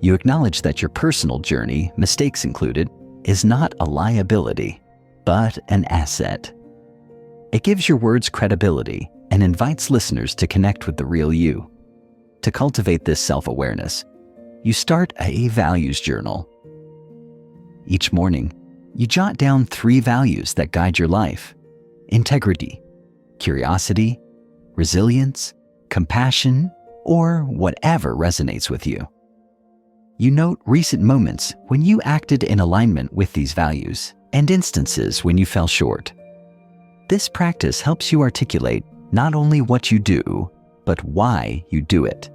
You acknowledge that your personal journey, mistakes included, is not a liability, but an asset. It gives your words credibility and invites listeners to connect with the real you. To cultivate this self-awareness, you start a values journal. Each morning, you jot down 3 values that guide your life: integrity, curiosity, resilience, compassion, or whatever resonates with you. You note recent moments when you acted in alignment with these values and instances when you fell short. This practice helps you articulate not only what you do, but why you do it.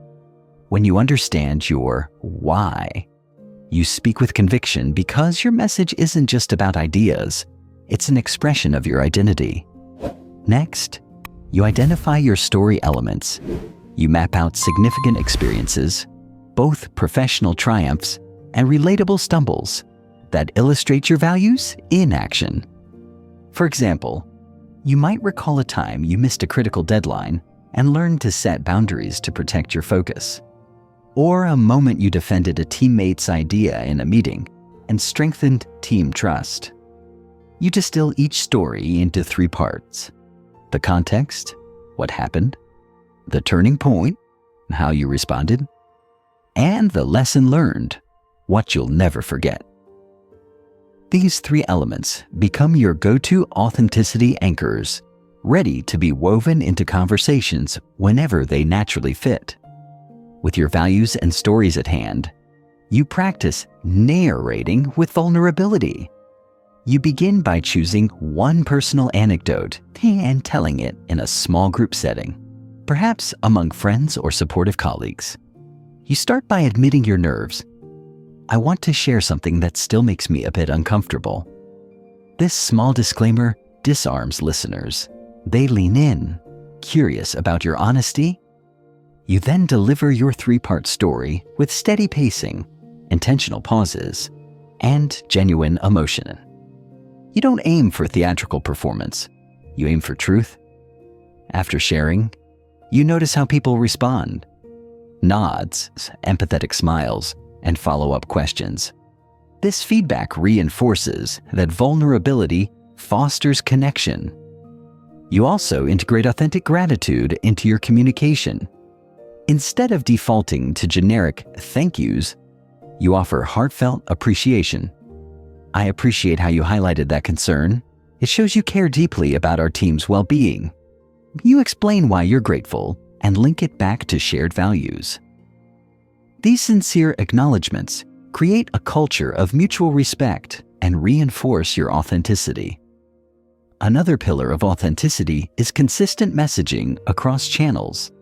When you understand your why, you speak with conviction because your message isn't just about ideas, it's an expression of your identity. Next, you identify your story elements. You map out significant experiences, both professional triumphs and relatable stumbles, that illustrate your values in action. For example, you might recall a time you missed a critical deadline and learned to set boundaries to protect your focus. Or a moment you defended a teammate's idea in a meeting and strengthened team trust. You distill each story into 3 parts: the context, what happened, the turning point, how you responded, and the lesson learned, what you'll never forget. These 3 elements become your go-to authenticity anchors, ready to be woven into conversations whenever they naturally fit. With your values and stories at hand, you practice narrating with vulnerability. You begin by choosing one personal anecdote and telling it in a small group setting, perhaps among friends or supportive colleagues. You start by admitting your nerves. I want to share something that still makes me a bit uncomfortable. This small disclaimer disarms listeners. They lean in, curious about your honesty. You then deliver your 3-part story with steady pacing, intentional pauses, and genuine emotion. You don't aim for theatrical performance. You aim for truth. After sharing, you notice how people respond. Nods, empathetic smiles, and follow-up questions. This feedback reinforces that vulnerability fosters connection. You also integrate authentic gratitude into your communication. Instead of defaulting to generic thank yous, you offer heartfelt appreciation. I appreciate how you highlighted that concern. It shows you care deeply about our team's well-being. You explain why you're grateful and link it back to shared values. These sincere acknowledgments create a culture of mutual respect and reinforce your authenticity. Another pillar of authenticity is consistent messaging across channels.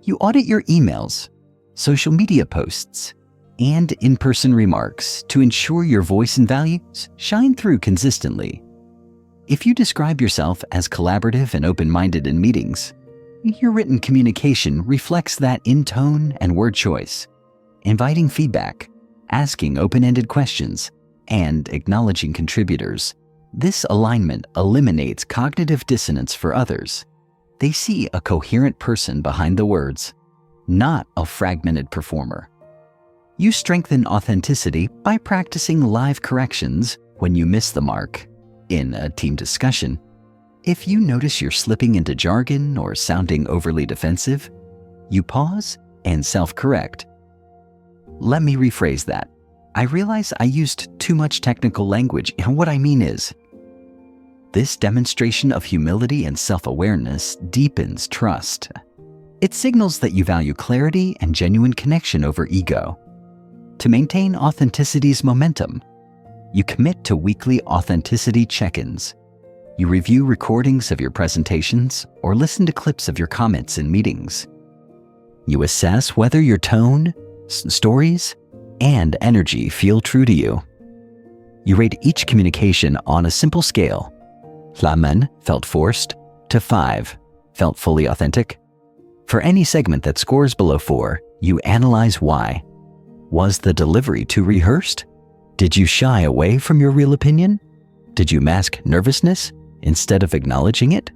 You audit your emails, social media posts, and in-person remarks to ensure your voice and values shine through consistently. If you describe yourself as collaborative and open-minded in meetings, your written communication reflects that in tone and word choice. Inviting feedback, asking open-ended questions, and acknowledging contributors. This alignment eliminates cognitive dissonance for others. They see a coherent person behind the words, not a fragmented performer. You strengthen authenticity by practicing live corrections when you miss the mark. In a team discussion, if you notice you're slipping into jargon or sounding overly defensive, you pause and self-correct. Let me rephrase that. I realize I used too much technical language, and what I mean is, this demonstration of humility and self-awareness deepens trust. It signals that you value clarity and genuine connection over ego. To maintain authenticity's momentum, you commit to weekly authenticity check-ins. You review recordings of your presentations or listen to clips of your comments in meetings. You assess whether your tone, stories, and energy feel true to you. You rate each communication on a simple scale. Lamen felt forced to 5 felt fully authentic. For any segment that scores below 4, you analyze why. Was the delivery too rehearsed? Did you shy away from your real opinion? Did you mask nervousness instead of acknowledging it?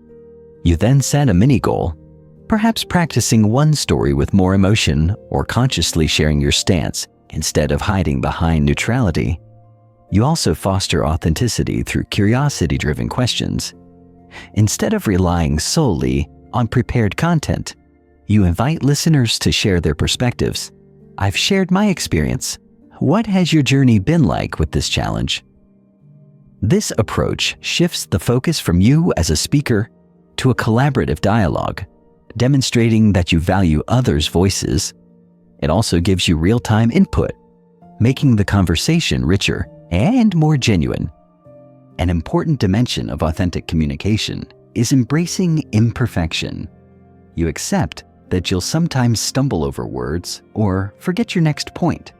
You then set a mini goal, perhaps practicing one story with more emotion or consciously sharing your stance instead of hiding behind neutrality. You also foster authenticity through curiosity-driven questions. Instead of relying solely on prepared content, you invite listeners to share their perspectives. I've shared my experience. What has your journey been like with this challenge? This approach shifts the focus from you as a speaker to a collaborative dialogue, demonstrating that you value others' voices. It also gives you real-time input, making the conversation richer and more genuine. An important dimension of authentic communication is embracing imperfection. You accept that you'll sometimes stumble over words or forget your next point.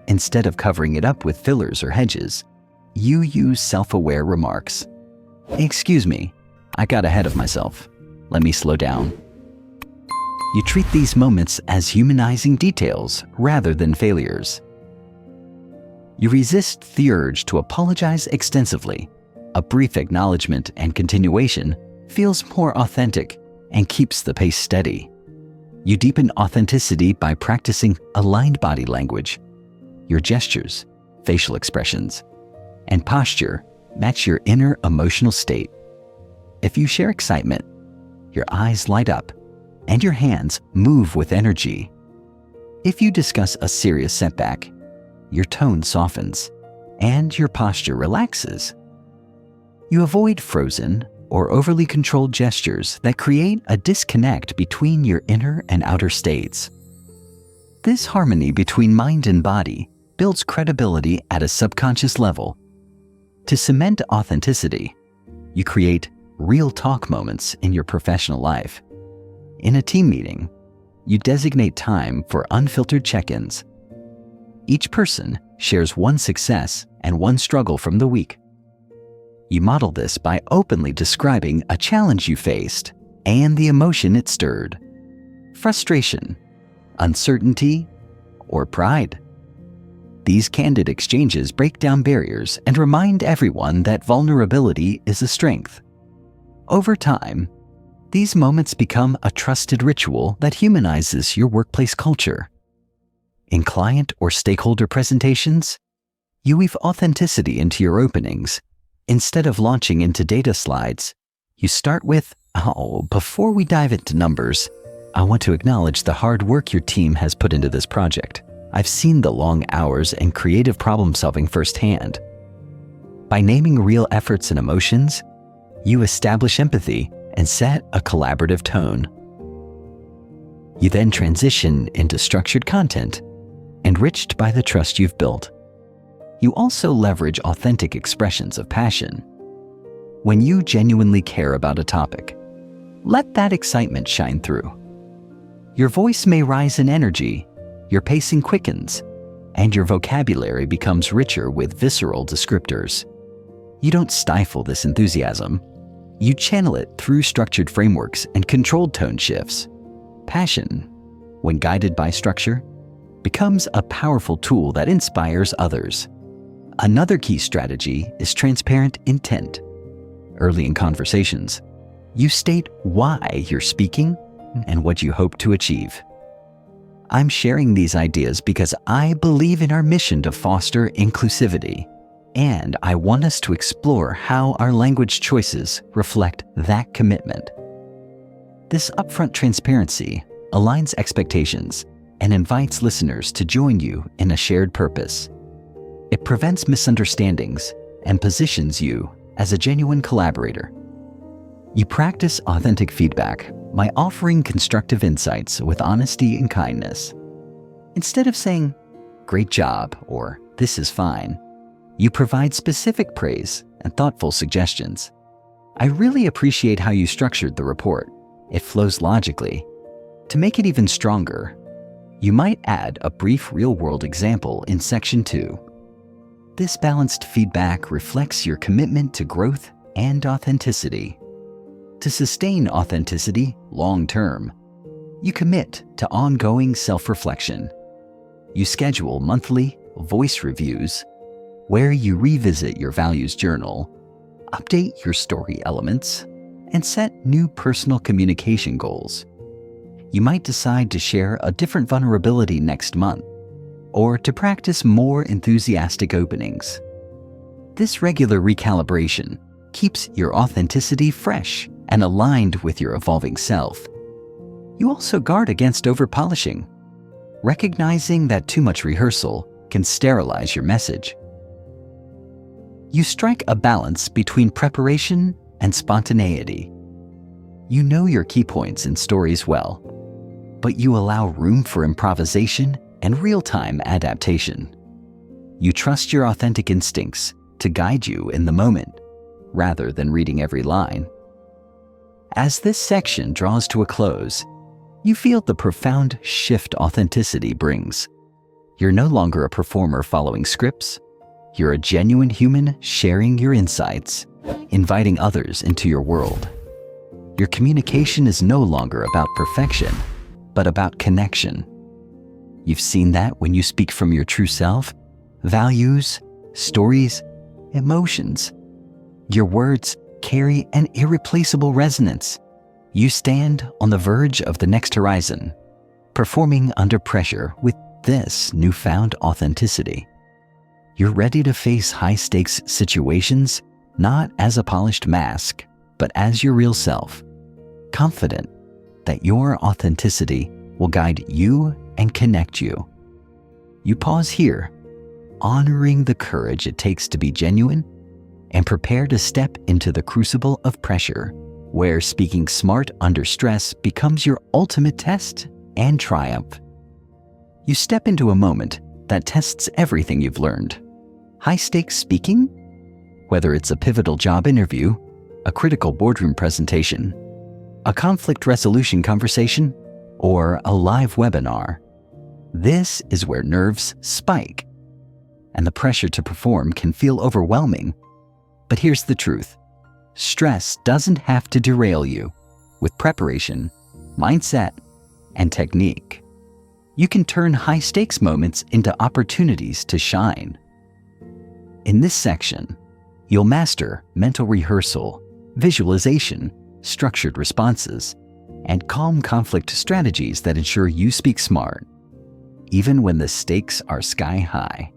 Instead of covering it up with fillers or hedges, you use self-aware remarks. "Excuse me, I got ahead of myself. Let me slow down." You treat these moments as humanizing details rather than failures. You resist the urge to apologize extensively. A brief acknowledgement and continuation feels more authentic and keeps the pace steady. You deepen authenticity by practicing aligned body language. Your gestures, facial expressions, and posture match your inner emotional state. If you share excitement, your eyes light up and your hands move with energy. If you discuss a serious setback, your tone softens and your posture relaxes. You avoid frozen or overly controlled gestures that create a disconnect between your inner and outer states. This harmony between mind and body builds credibility at a subconscious level. To cement authenticity, you create real talk moments in your professional life. In a team meeting, you designate time for unfiltered check-ins. Each person shares one success and one struggle from the week. You model this by openly describing a challenge you faced and the emotion it stirred: frustration, uncertainty, or pride. These candid exchanges break down barriers and remind everyone that vulnerability is a strength. Over time, these moments become a trusted ritual that humanizes your workplace culture. In client or stakeholder presentations, you weave authenticity into your openings. Instead of launching into data slides, you start with, "Before we dive into numbers, I want to acknowledge the hard work your team has put into this project. I've seen the long hours and creative problem solving firsthand." By naming real efforts and emotions, you establish empathy and set a collaborative tone. You then transition into structured content, enriched by the trust you've built. You also leverage authentic expressions of passion. When you genuinely care about a topic, let that excitement shine through. Your voice may rise in energy, your pacing quickens, and your vocabulary becomes richer with visceral descriptors. You don't stifle this enthusiasm. You channel it through structured frameworks and controlled tone shifts. Passion, when guided by structure, becomes a powerful tool that inspires others. Another key strategy is transparent intent. Early in conversations, you state why you're speaking and what you hope to achieve. "I'm sharing these ideas because I believe in our mission to foster inclusivity, and I want us to explore how our language choices reflect that commitment." This upfront transparency aligns expectations and invites listeners to join you in a shared purpose. It prevents misunderstandings and positions you as a genuine collaborator. You practice authentic feedback by offering constructive insights with honesty and kindness. Instead of saying, "Great job," or "This is fine," you provide specific praise and thoughtful suggestions. "I really appreciate how you structured the report. It flows logically." To make it even stronger, you might add a brief real-world example in Section 2. This balanced feedback reflects your commitment to growth and authenticity. To sustain authenticity long-term, you commit to ongoing self-reflection. You schedule monthly voice reviews where you revisit your values journal, update your story elements, and set new personal communication goals. You might decide to share a different vulnerability next month, or to practice more enthusiastic openings. This regular recalibration keeps your authenticity fresh and aligned with your evolving self. You also guard against over-polishing, recognizing that too much rehearsal can sterilize your message. You strike a balance between preparation and spontaneity. You know your key points and stories well, but you allow room for improvisation and real-time adaptation. You trust your authentic instincts to guide you in the moment, rather than reading every line. As this section draws to a close, you feel the profound shift authenticity brings. You're no longer a performer following scripts. You're a genuine human sharing your insights, inviting others into your world. Your communication is no longer about perfection, but about connection. You've seen that when you speak from your true self, values, stories, emotions. Your words carry an irreplaceable resonance. You stand on the verge of the next horizon, performing under pressure with this newfound authenticity. You're ready to face high-stakes situations, not as a polished mask, but as your real self, confident that your authenticity will guide you and connect you. You pause here, honoring the courage it takes to be genuine, and prepare to step into the crucible of pressure, where speaking smart under stress becomes your ultimate test and triumph. You step into a moment that tests everything you've learned. High-stakes speaking? Whether it's a pivotal job interview, a critical boardroom presentation, a conflict resolution conversation, or a live webinar, this is where nerves spike, and the pressure to perform can feel overwhelming. But here's the truth. Stress doesn't have to derail you. With preparation, mindset, and technique, you can turn high-stakes moments into opportunities to shine. In this section, you'll master mental rehearsal, visualization, structured responses, and calm conflict strategies that ensure you speak smart, even when the stakes are sky high.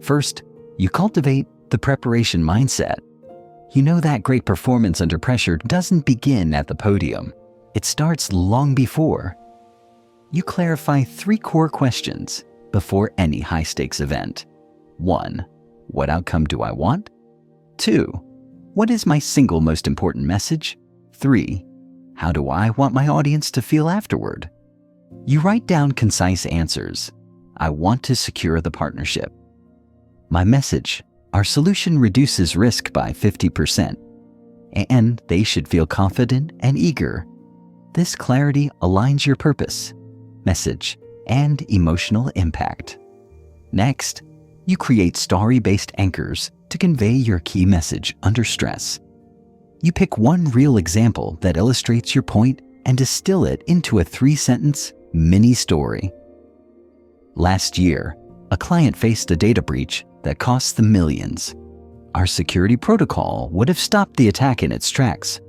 First, you cultivate the preparation mindset. You know that great performance under pressure doesn't begin at the podium. It starts long before. You clarify 3 core questions before any high-stakes event. 1. What outcome do I want? 2. What is my single most important message? 3. How do I want my audience to feel afterward? You write down concise answers. I want to secure the partnership. My message, our solution reduces risk by 50%, and they should feel confident and eager. This clarity aligns your purpose, message, and emotional impact. Next, you create story-based anchors to convey your key message under stress. You pick one real example that illustrates your point and distill it into a 3-sentence mini story. Last year, a client faced a data breach that cost them millions. Our security protocol would have stopped the attack in its tracks.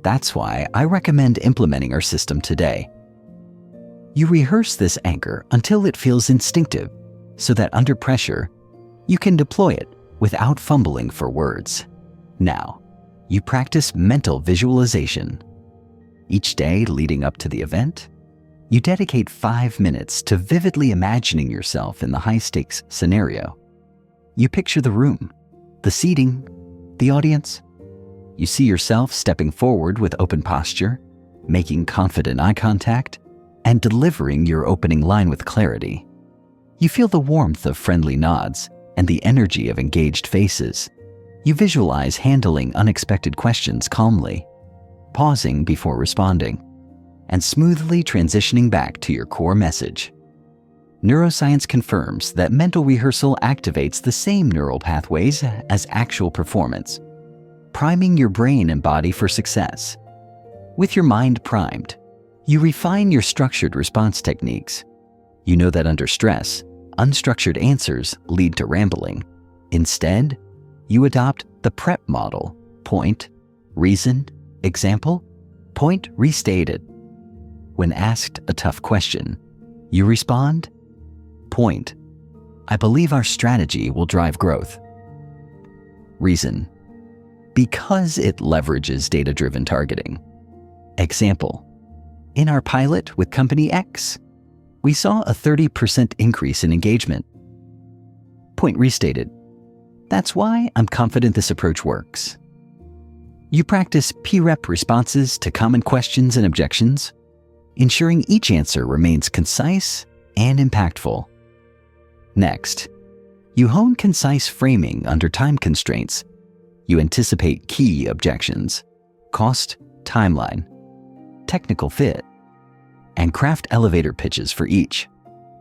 That's why I recommend implementing our system today. You rehearse this anchor until it feels instinctive, so that under pressure, you can deploy it without fumbling for words. Now, you practice mental visualization. Each day leading up to the event, you dedicate 5 minutes to vividly imagining yourself in the high-stakes scenario. You picture the room, the seating, the audience. You see yourself stepping forward with open posture, making confident eye contact, and delivering your opening line with clarity. You feel the warmth of friendly nods and the energy of engaged faces. You visualize handling unexpected questions calmly, pausing before responding, and smoothly transitioning back to your core message. Neuroscience confirms that mental rehearsal activates the same neural pathways as actual performance, priming your brain and body for success. With your mind primed, you refine your structured response techniques. You know that under stress, unstructured answers lead to rambling. Instead, you adopt the PREP model: point, reason, example, point restated. When asked a tough question, you respond, point, I believe our strategy will drive growth. Reason, because it leverages data-driven targeting. Example, in our pilot with Company X, we saw a 30% increase in engagement. Point restated, that's why I'm confident this approach works. You practice P-rep responses to common questions and objections, ensuring each answer remains concise and impactful. Next, you hone concise framing under time constraints. You anticipate key objections, cost, timeline, technical fit, and craft elevator pitches for each.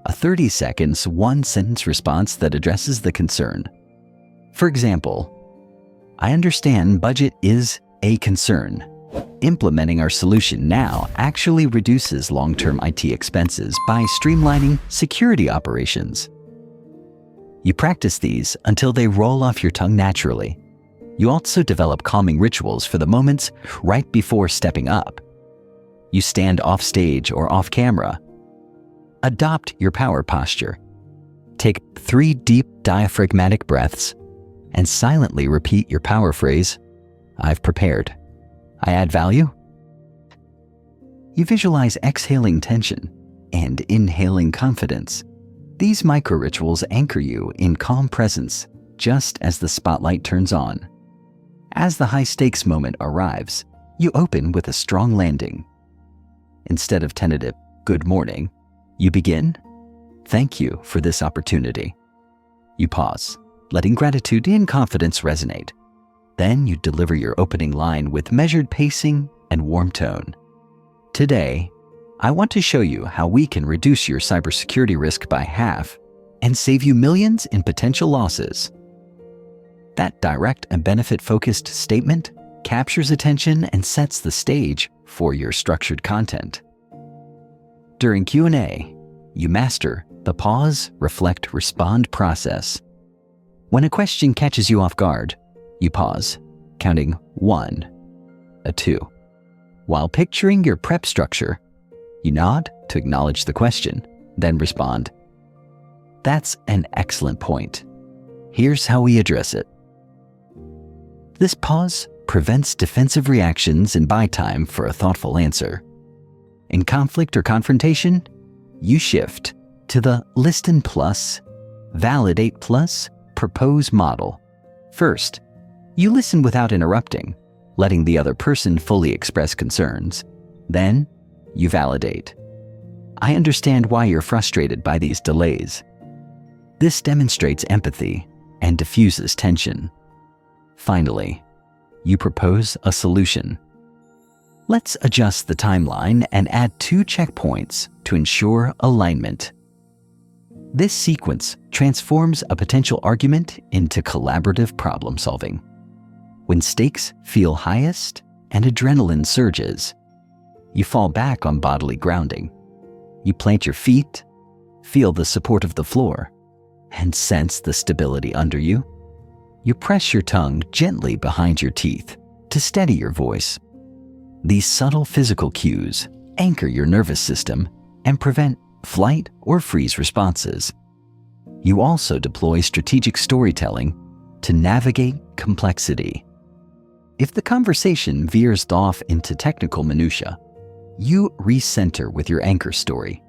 A 30 seconds, one-sentence response that addresses the concern. For example, I understand budget is a concern. Implementing our solution now actually reduces long-term IT expenses by streamlining security operations. You practice these until they roll off your tongue naturally. You also develop calming rituals for the moments right before stepping up. You stand off stage or off camera. Adopt your power posture. Take 3 deep diaphragmatic breaths and silently repeat your power phrase, I've prepared. I add value. You visualize exhaling tension and inhaling confidence. These micro-rituals anchor you in calm presence just as the spotlight turns on. As the high-stakes moment arrives, you open with a strong landing. Instead of tentative, good morning, you begin, thank you for this opportunity. You pause, letting gratitude and confidence resonate. Then you deliver your opening line with measured pacing and warm tone. Today, I want to show you how we can reduce your cybersecurity risk by half and save you millions in potential losses. That direct and benefit-focused statement captures attention and sets the stage for your structured content. During Q&A, you master the pause, reflect, respond process. When a question catches you off guard, you pause, counting 1, a 2. While picturing your prep structure, you nod to acknowledge the question, then respond. That's an excellent point. Here's how we address it. This pause prevents defensive reactions and buy time for a thoughtful answer. In conflict or confrontation, you shift to the listen plus, validate plus, propose model. First, you listen without interrupting, letting the other person fully express concerns. Then, you validate. I understand why you're frustrated by these delays. This demonstrates empathy and diffuses tension. Finally, you propose a solution. Let's adjust the timeline and add 2 checkpoints to ensure alignment. This sequence transforms a potential argument into collaborative problem solving. When stakes feel highest and adrenaline surges, you fall back on bodily grounding. You plant your feet, feel the support of the floor, and sense the stability under you. You press your tongue gently behind your teeth to steady your voice. These subtle physical cues anchor your nervous system and prevent flight or freeze responses. You also deploy strategic storytelling to navigate complexity. If the conversation veers off into technical minutia, you recenter with your anchor story.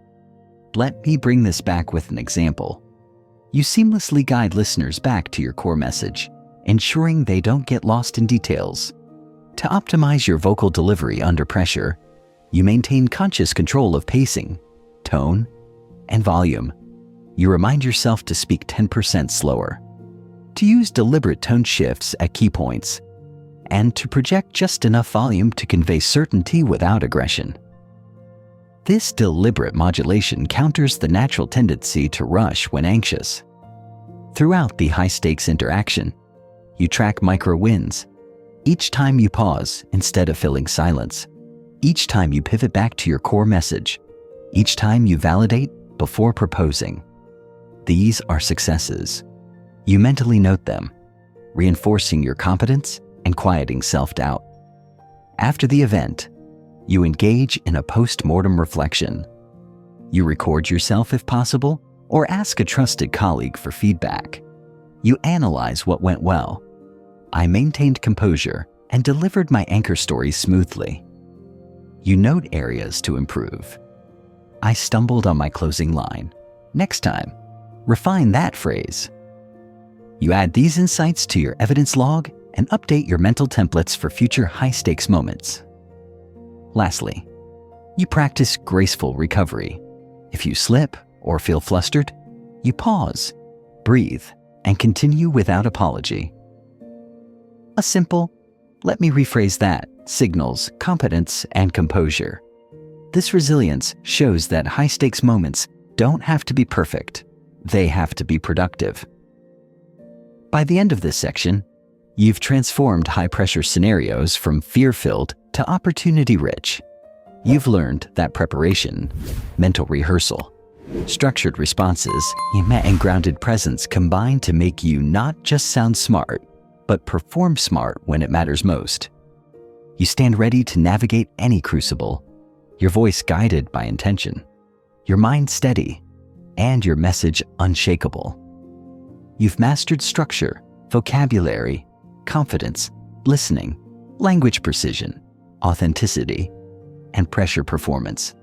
Let me bring this back with an example. You seamlessly guide listeners back to your core message, ensuring they don't get lost in details. To optimize your vocal delivery under pressure, you maintain conscious control of pacing, tone, and volume. You remind yourself to speak 10% slower, to use deliberate tone shifts at key points, and to project just enough volume to convey certainty without aggression. This deliberate modulation counters the natural tendency to rush when anxious. Throughout the high-stakes interaction, you track micro-wins. Each time you pause instead of filling silence. Each time you pivot back to your core message. Each time you validate before proposing. These are successes. You mentally note them, reinforcing your competence and quieting self-doubt. After the event, you engage in a post-mortem reflection. You record yourself if possible, or ask a trusted colleague for feedback. You analyze what went well. I maintained composure and delivered my anchor story smoothly. You note areas to improve. I stumbled on my closing line. Next time, refine that phrase. You add these insights to your evidence log and update your mental templates for future high-stakes moments. Lastly, you practice graceful recovery. If you slip or feel flustered, you pause, breathe, and continue without apology. A simple, "let me rephrase that," signals competence and composure. This resilience shows that high-stakes moments don't have to be perfect. They have to be productive. By the end of this section, you've transformed high-pressure scenarios from fear-filled to opportunity-rich. You've learned that preparation, mental rehearsal, structured responses, and grounded presence combine to make you not just sound smart, but perform smart when it matters most. You stand ready to navigate any crucible, your voice guided by intention, your mind steady, and your message unshakable. You've mastered structure, vocabulary, confidence, listening, language precision, authenticity, and pressure performance.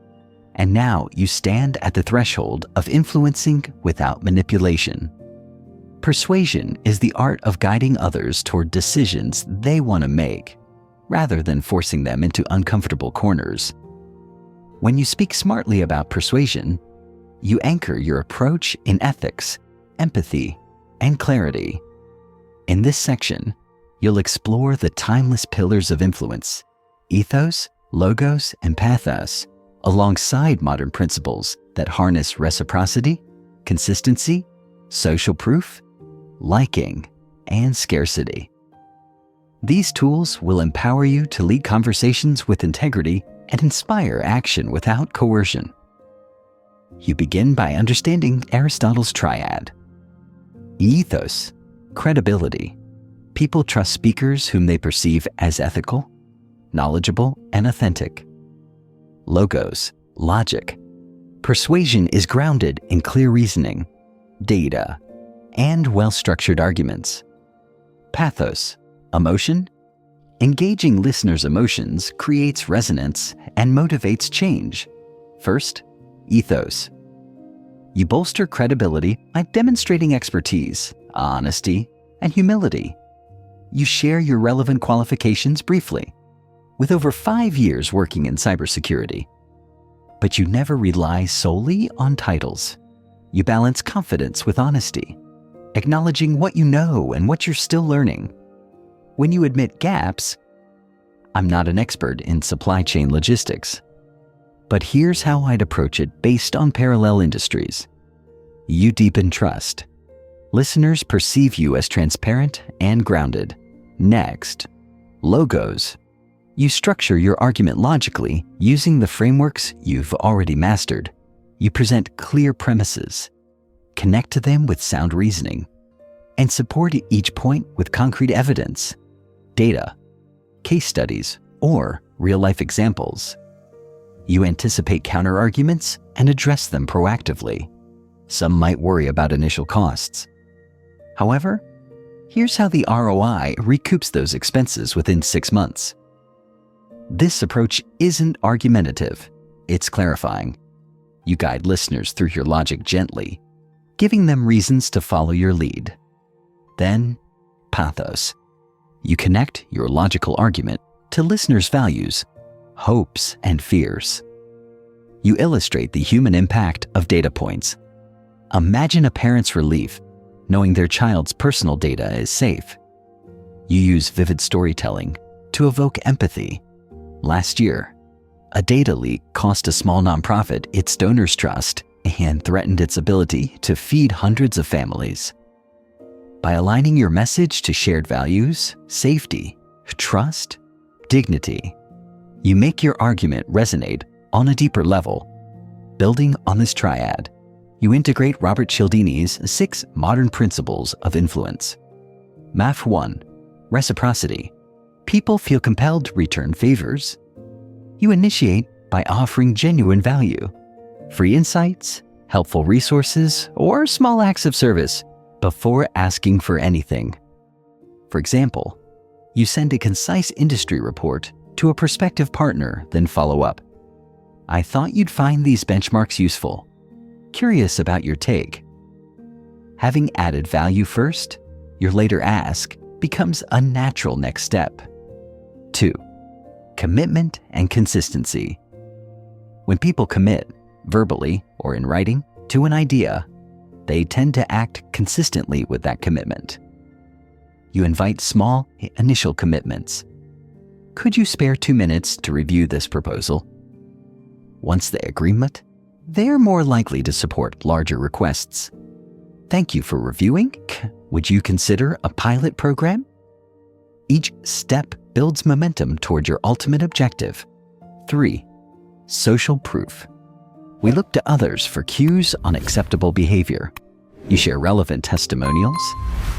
And now you stand at the threshold of influencing without manipulation. Persuasion is the art of guiding others toward decisions they want to make, rather than forcing them into uncomfortable corners. When you speak smartly about persuasion, you anchor your approach in ethics, empathy, and clarity. In this section, you'll explore the timeless pillars of influence, ethos, logos, and pathos, alongside modern principles that harness reciprocity, consistency, social proof, liking, and scarcity. These tools will empower you to lead conversations with integrity and inspire action without coercion. You begin by understanding Aristotle's triad. Ethos, credibility. People trust speakers whom they perceive as ethical, knowledgeable, and authentic. Logos, logic. Persuasion is grounded in clear reasoning, data, and well-structured arguments. Pathos, emotion. Engaging listeners' emotions creates resonance and motivates change. First, ethos. You bolster credibility by demonstrating expertise, honesty, and humility. You share your relevant qualifications briefly, with over 5 years working in cybersecurity. But you never rely solely on titles. You balance confidence with honesty, acknowledging what you know and what you're still learning. When you admit gaps, "I'm not an expert in supply chain logistics, but here's how I'd approach it based on parallel industries." You deepen trust. Listeners perceive you as transparent and grounded. Next, logos. You structure your argument logically using the frameworks you've already mastered. You present clear premises, connect to them with sound reasoning, and support each point with concrete evidence, data, case studies, or real-life examples. You anticipate counterarguments and address them proactively. Some might worry about initial costs. However, here's how the ROI recoups those expenses within 6 months. This approach isn't argumentative, it's clarifying. You guide listeners through your logic gently, giving them reasons to follow your lead. Then, pathos. You connect your logical argument to listeners' values, hopes, and fears. You illustrate the human impact of data points. Imagine a parent's relief knowing their child's personal data is safe. You use vivid storytelling to evoke empathy. Last year, a data leak cost a small nonprofit its donors' trust and threatened its ability to feed hundreds of families. By aligning your message to shared values, safety, trust, dignity, you make your argument resonate on a deeper level. Building on this triad, you integrate Robert Cialdini's 6 modern principles of influence. MAF 1, reciprocity. People feel compelled to return favors. You initiate by offering genuine value, free insights, helpful resources, or small acts of service before asking for anything. For example, you send a concise industry report to a prospective partner, then follow up. "I thought you'd find these benchmarks useful. Curious about your take." Having added value first, your later ask, becomes a natural next step. 2. Commitment and consistency. When people commit, verbally or in writing, to an idea, they tend to act consistently with that commitment. You invite small, initial commitments. Could you spare 2 minutes to review this proposal? Once they agree, they are more likely to support larger requests. Thank you for reviewing. Would you consider a pilot program? Each step builds momentum toward your ultimate objective. 3. Social proof. We look to others for cues on acceptable behavior. You share relevant testimonials,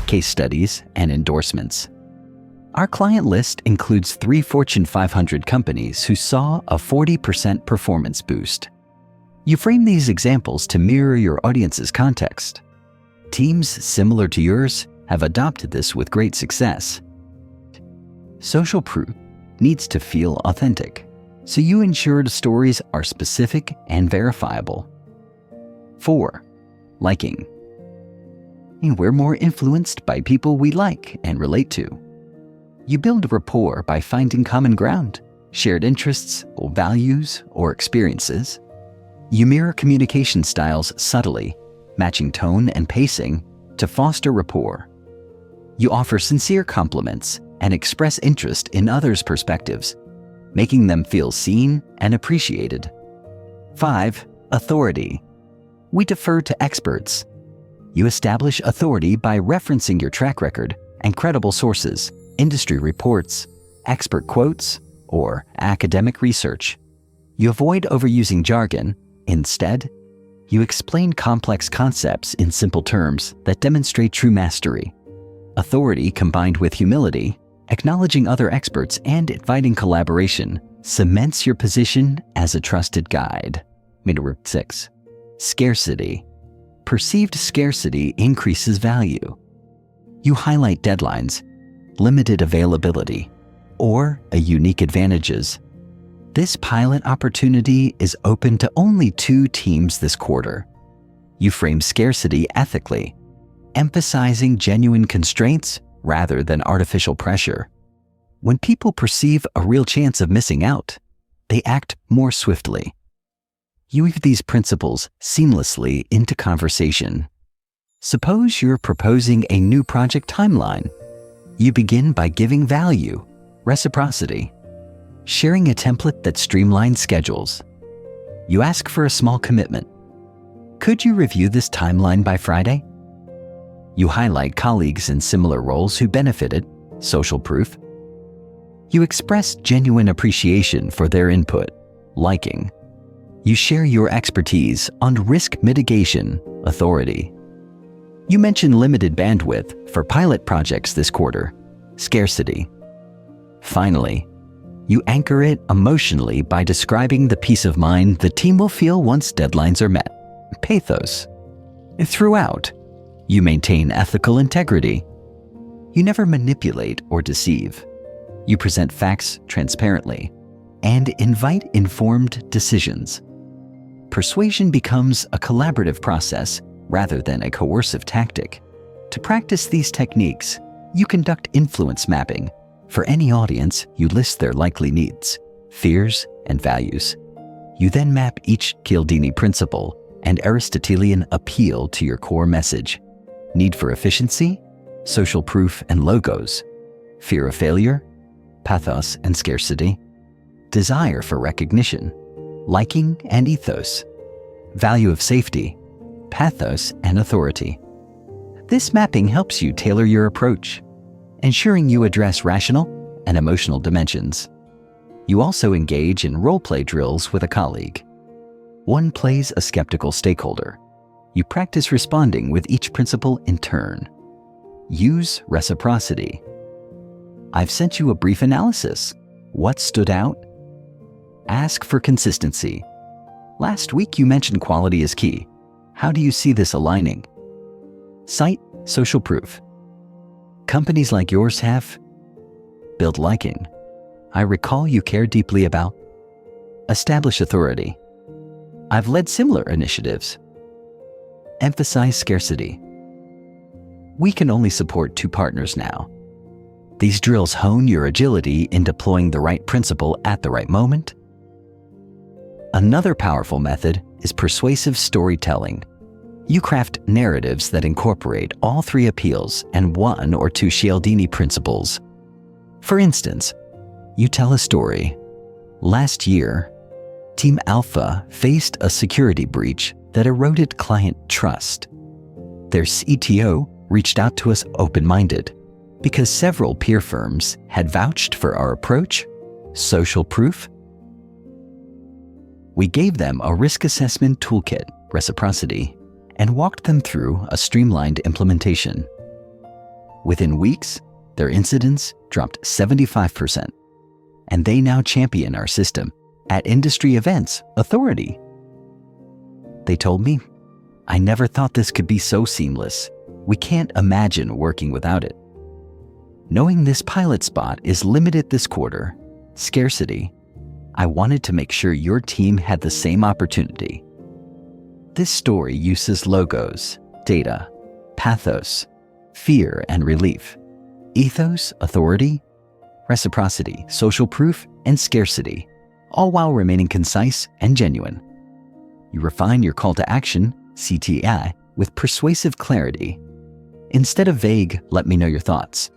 case studies, and endorsements. Our client list includes 3 Fortune 500 companies who saw a 40% performance boost. You frame these examples to mirror your audience's context. Teams similar to yours have adopted this with great success. Social proof needs to feel authentic, so you ensure the stories are specific and verifiable. 4. Liking. We're more influenced by people we like and relate to. You build rapport by finding common ground, shared interests, or values, or experiences. You mirror communication styles subtly, matching tone and pacing to foster rapport. You offer sincere compliments and express interest in others' perspectives, making them feel seen and appreciated. 5. Authority. We defer to experts. You establish authority by referencing your track record and credible sources, industry reports, expert quotes, or academic research. You avoid overusing jargon. Instead, you explain complex concepts in simple terms that demonstrate true mastery. Authority combined with humility, acknowledging other experts, and inviting collaboration cements your position as a trusted guide. 6. Scarcity. Perceived scarcity increases value. You highlight deadlines, limited availability, or a unique advantages. This pilot opportunity is open to only 2 teams this quarter. You frame scarcity ethically, emphasizing genuine constraints rather than artificial pressure. When people perceive a real chance of missing out, they act more swiftly. You weave these principles seamlessly into conversation. Suppose you're proposing a new project timeline. You begin by giving value, reciprocity, sharing a template that streamlines schedules. You ask for a small commitment. Could you review this timeline by Friday? You highlight colleagues in similar roles who benefited, social proof. You express genuine appreciation for their input, liking. You share your expertise on risk mitigation, authority. You mention limited bandwidth for pilot projects this quarter, scarcity. Finally, you anchor it emotionally by describing the peace of mind the team will feel once deadlines are met, pathos. Throughout, you maintain ethical integrity. You never manipulate or deceive. You present facts transparently and invite informed decisions. Persuasion becomes a collaborative process rather than a coercive tactic. To practice these techniques, you conduct influence mapping. For any audience, you list their likely needs, fears, and values. You then map each Cialdini principle and Aristotelian appeal to your core message. Need for efficiency, social proof and logos, fear of failure, pathos and scarcity, desire for recognition, liking and ethos, value of safety, pathos and authority. This mapping helps you tailor your approach, ensuring you address rational and emotional dimensions. You also engage in role-play drills with a colleague. One plays a skeptical stakeholder. You practice responding with each principle in turn. Use reciprocity. I've sent you a brief analysis. What stood out? Ask for consistency. Last week you mentioned quality is key. How do you see this aligning? Cite social proof. Companies like yours have. Build liking. I recall you care deeply about. Establish authority. I've led similar initiatives. Emphasize scarcity. We can only support 2 partners now. These drills hone your agility in deploying the right principle at the right moment. Another powerful method is persuasive storytelling. You craft narratives that incorporate all three appeals and one or two Cialdini principles. For instance, you tell a story. Last year, Team Alpha faced a security breach that eroded client trust. Their CTO reached out to us open-minded because several peer firms had vouched for our approach, social proof. We gave them a risk assessment toolkit, reciprocity, and walked them through a streamlined implementation. Within weeks, their incidents dropped 75%, and they now champion our system at industry events, authority. They told me, "I never thought this could be so seamless. We can't imagine working without it." Knowing this pilot spot is limited this quarter, scarcity, I wanted to make sure your team had the same opportunity. This story uses logos, data, pathos, fear and relief, ethos, authority, reciprocity, social proof, and scarcity, all while remaining concise and genuine. You refine your call to action, CTI, with persuasive clarity. Instead of vague, "let me know your thoughts,"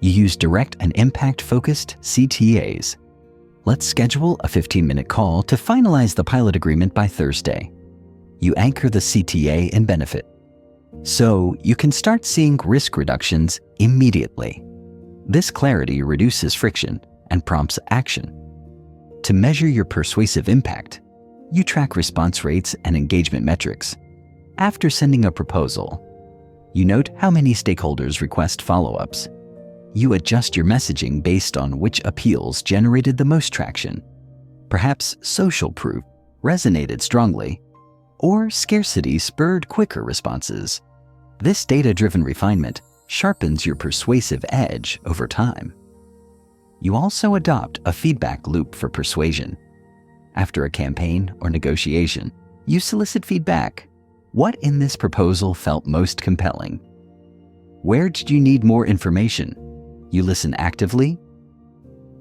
you use direct and impact-focused CTAs. Let's schedule a 15-minute call to finalize the pilot agreement by Thursday. You anchor the CTA in benefit, so you can start seeing risk reductions immediately. This clarity reduces friction and prompts action. To measure your persuasive impact, you track response rates and engagement metrics. After sending a proposal, you note how many stakeholders request follow-ups. You adjust your messaging based on which appeals generated the most traction. Perhaps social proof resonated strongly, or scarcity spurred quicker responses. This data-driven refinement sharpens your persuasive edge over time. You also adopt a feedback loop for persuasion. After a campaign or negotiation, you solicit feedback. What in this proposal felt most compelling? Where did you need more information? You listen actively,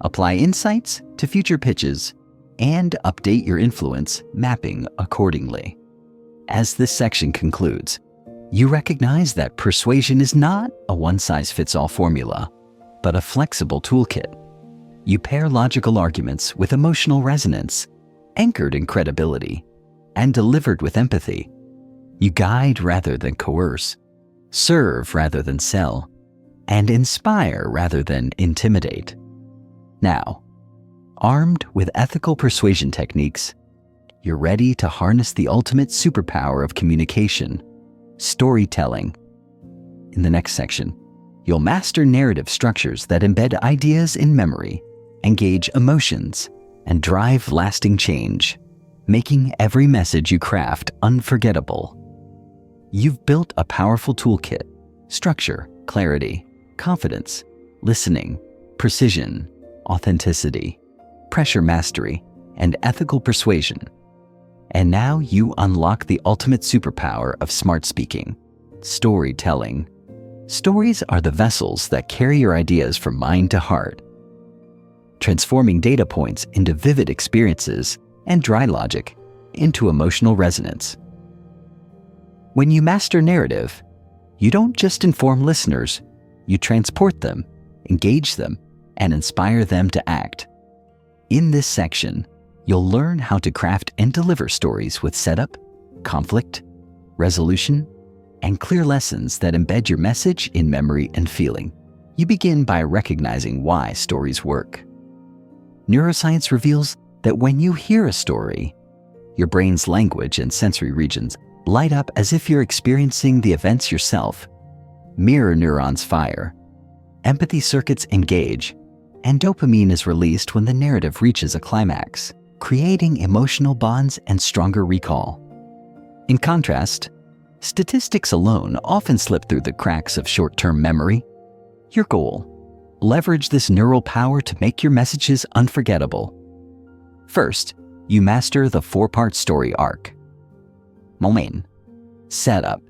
apply insights to future pitches, and update your influence mapping accordingly. As this section concludes, you recognize that persuasion is not a one-size-fits-all formula, but a flexible toolkit. You pair logical arguments with emotional resonance, anchored in credibility, and delivered with empathy. You guide rather than coerce, serve rather than sell, and inspire rather than intimidate. Now, armed with ethical persuasion techniques, you're ready to harness the ultimate superpower of communication, storytelling. In the next section, you'll master narrative structures that embed ideas in memory, engage emotions, and drive lasting change, making every message you craft unforgettable. You've built a powerful toolkit: structure, clarity, confidence, listening, precision, authenticity, pressure mastery, and ethical persuasion. And now you unlock the ultimate superpower of smart speaking, storytelling. Stories are the vessels that carry your ideas from mind to heart, transforming data points into vivid experiences and dry logic into emotional resonance. When you master narrative, you don't just inform listeners, you transport them, engage them, and inspire them to act. In this section, you'll learn how to craft and deliver stories with setup, conflict, resolution, and clear lessons that embed your message in memory and feeling. You begin by recognizing why stories work. Neuroscience reveals that when you hear a story, your brain's language and sensory regions light up as if you're experiencing the events yourself. Mirror neurons fire, empathy circuits engage, and dopamine is released when the narrative reaches a climax, creating emotional bonds and stronger recall. In contrast, statistics alone often slip through the cracks of short-term memory. Your goal: leverage this neural power to make your messages unforgettable. First, you master the four-part story arc. Moment. Setup.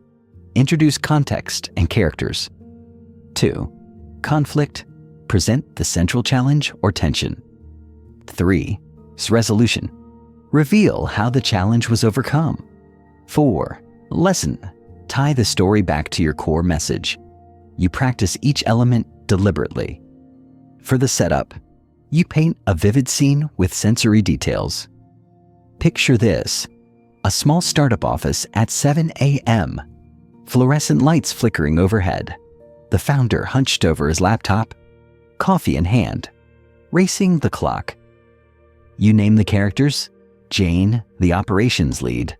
Introduce context and characters. 2. Conflict. Present the central challenge or tension. 3. Resolution. Reveal how the challenge was overcome. 4. Lesson. Tie the story back to your core message. You practice each element deliberately. For the setup, you paint a vivid scene with sensory details. Picture this: a small startup office at 7 a.m., fluorescent lights flickering overhead, the founder hunched over his laptop, coffee in hand, racing the clock. You name the characters. Jane, the operations lead,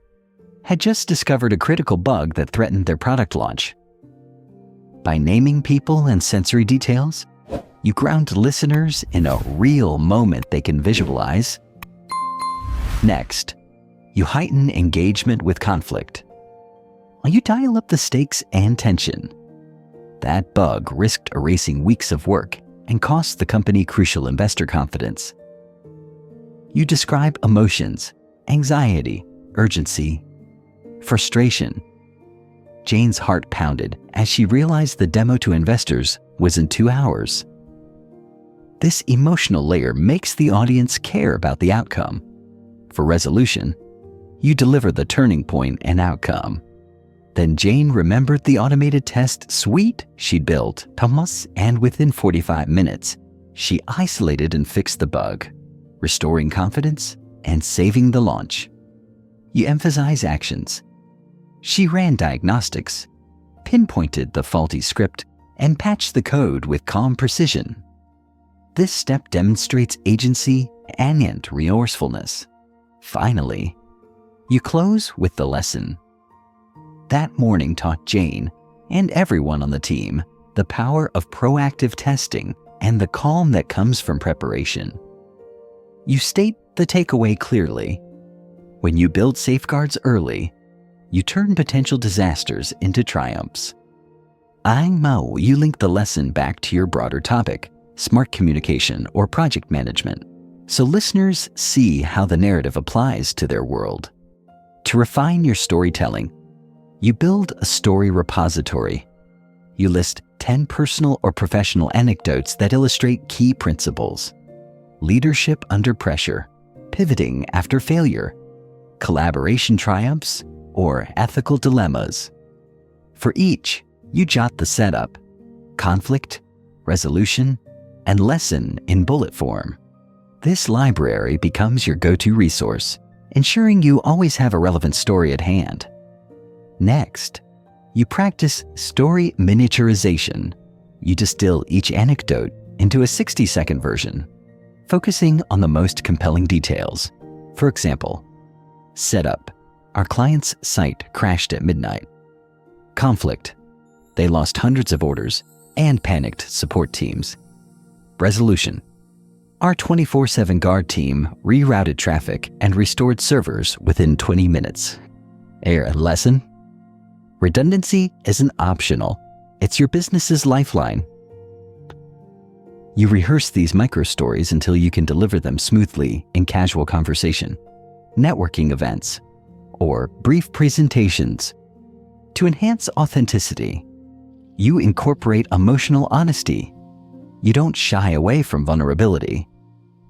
had just discovered a critical bug that threatened their product launch. By naming people and sensory details, you ground listeners in a real moment they can visualize. Next, you heighten engagement with conflict. You dial up the stakes and tension. That bug risked erasing weeks of work and cost the company crucial investor confidence. You describe emotions, anxiety, urgency, frustration. Jane's heart pounded as she realized the demo to investors was in 2 hours. This emotional layer makes the audience care about the outcome. For resolution, you deliver the turning point and outcome. Then Jane remembered the automated test suite she'd built, and within 45 minutes, she isolated and fixed the bug, restoring confidence and saving the launch. You emphasize actions. She ran diagnostics, pinpointed the faulty script, and patched the code with calm precision. This step demonstrates agency and resourcefulness. Finally, you close with the lesson. That morning taught Jane and everyone on the team the power of proactive testing and the calm that comes from preparation. You state the takeaway clearly. When you build safeguards early, you turn potential disasters into triumphs. You link the lesson back to your broader topic, smart communication or project management, so listeners see how the narrative applies to their world. To refine your storytelling, you build a story repository. You list 10 personal or professional anecdotes that illustrate key principles: leadership under pressure, pivoting after failure, collaboration triumphs, or ethical dilemmas. For each, you jot the setup, conflict, resolution, and lesson in bullet form. This library becomes your go-to resource, ensuring you always have a relevant story at hand. Next, you practice story miniaturization. You distill each anecdote into a 60-second version, focusing on the most compelling details. For example, setup: our client's site crashed at midnight. Conflict: they lost hundreds of orders and panicked support teams. Resolution: our 24/7 guard team rerouted traffic and restored servers within 20 minutes. Lesson: redundancy isn't optional. It's your business's lifeline. You rehearse these micro-stories until you can deliver them smoothly in casual conversation, networking events, or brief presentations. To enhance authenticity, you incorporate emotional honesty. You don't shy away from vulnerability.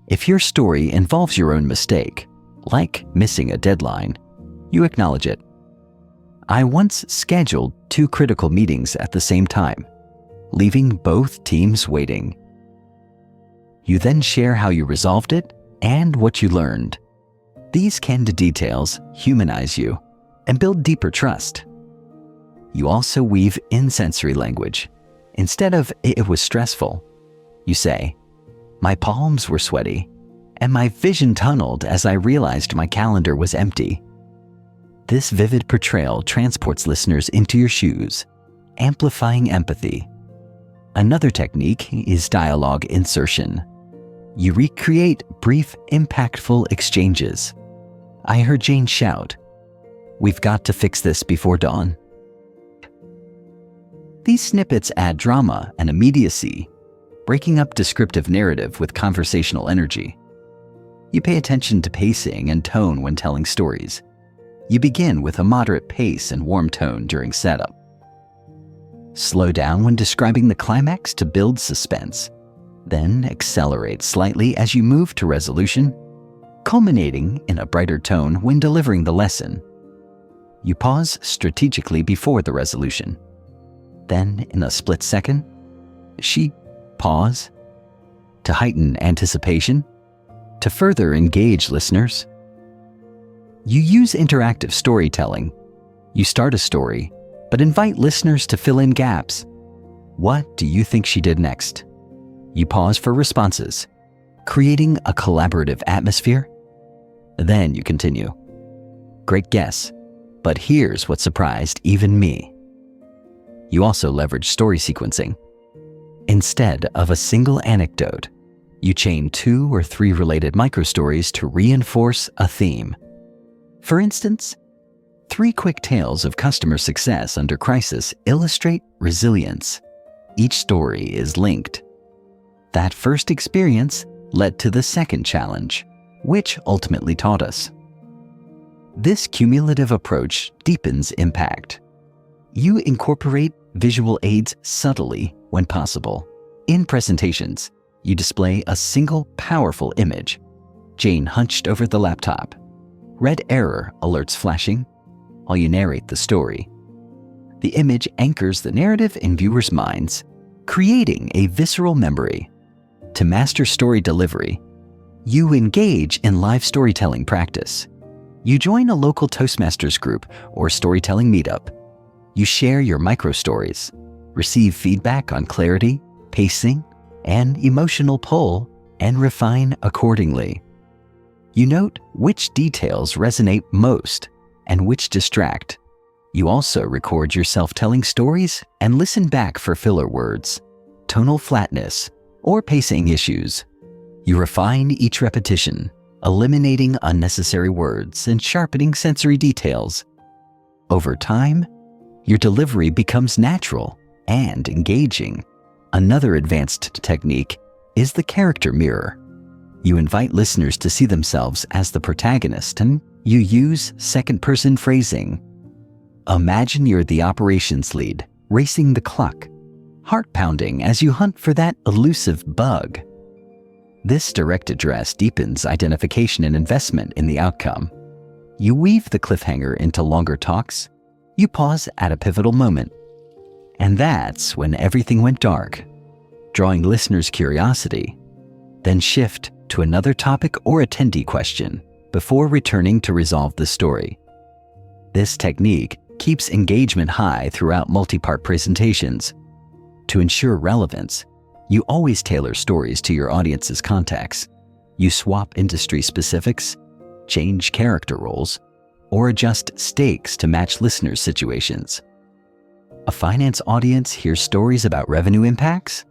If your story involves your own mistake, like missing a deadline, you acknowledge it. I once scheduled 2 critical meetings at the same time, leaving both teams waiting. You then share how you resolved it and what you learned. These candid details humanize you and build deeper trust. You also weave in sensory language. Instead of "it was stressful," you say, "my palms were sweaty, and my vision tunneled as I realized my calendar was empty." This vivid portrayal transports listeners into your shoes, amplifying empathy. Another technique is dialogue insertion. You recreate brief, impactful exchanges. I heard Jane shout, "We've got to fix this before dawn." These snippets add drama and immediacy, breaking up descriptive narrative with conversational energy. You pay attention to pacing and tone when telling stories. You begin with a moderate pace and warm tone during setup. Slow down when describing the climax to build suspense. then accelerate slightly as you move to resolution, culminating in a brighter tone when delivering the lesson. You pause strategically before the resolution. Then, in a split second, she pause to heighten anticipation, to further engage listeners. You use interactive storytelling. You start a story, but invite listeners to fill in gaps. What do you think she did next? You pause for responses, creating a collaborative atmosphere. Then you continue. Great guess, but here's what surprised even me. You also leverage story sequencing. Instead of a single anecdote, you chain 2 or 3 related microstories to reinforce a theme. For instance, 3 quick tales of customer success under crisis illustrate resilience. Each story is linked. That first experience led to the second challenge, which ultimately taught us. This cumulative approach deepens impact. You incorporate visual aids subtly when possible. In presentations, you display a single powerful image. Jane hunched over the laptop. Red error alerts flashing while you narrate the story. The image anchors the narrative in viewers' minds, creating a visceral memory. To master story delivery, you engage in live storytelling practice. You join a local Toastmasters group or storytelling meetup. You share your micro-stories, receive feedback on clarity, pacing, and emotional pull, and refine accordingly. You note which details resonate most and which distract. You also record yourself telling stories and listen back for filler words, tonal flatness, or pacing issues. You refine each repetition, eliminating unnecessary words and sharpening sensory details. Over time, your delivery becomes natural and engaging. Another advanced technique is the character mirror. You invite listeners to see themselves as the protagonist, and you use second-person phrasing. Imagine you're the operations lead, racing the clock, heart-pounding as you hunt for that elusive bug. This direct address deepens identification and investment in the outcome. You weave the cliffhanger into longer talks. You pause at a pivotal moment. And that's when everything went dark, drawing listeners' curiosity. Then shift to another topic or attendee question before returning to resolve the story. This technique keeps engagement high throughout multi-part presentations. To ensure relevance, you always tailor stories to your audience's context. You swap industry specifics, change character roles, or adjust stakes to match listeners' situations. A finance audience hears stories about revenue impacts.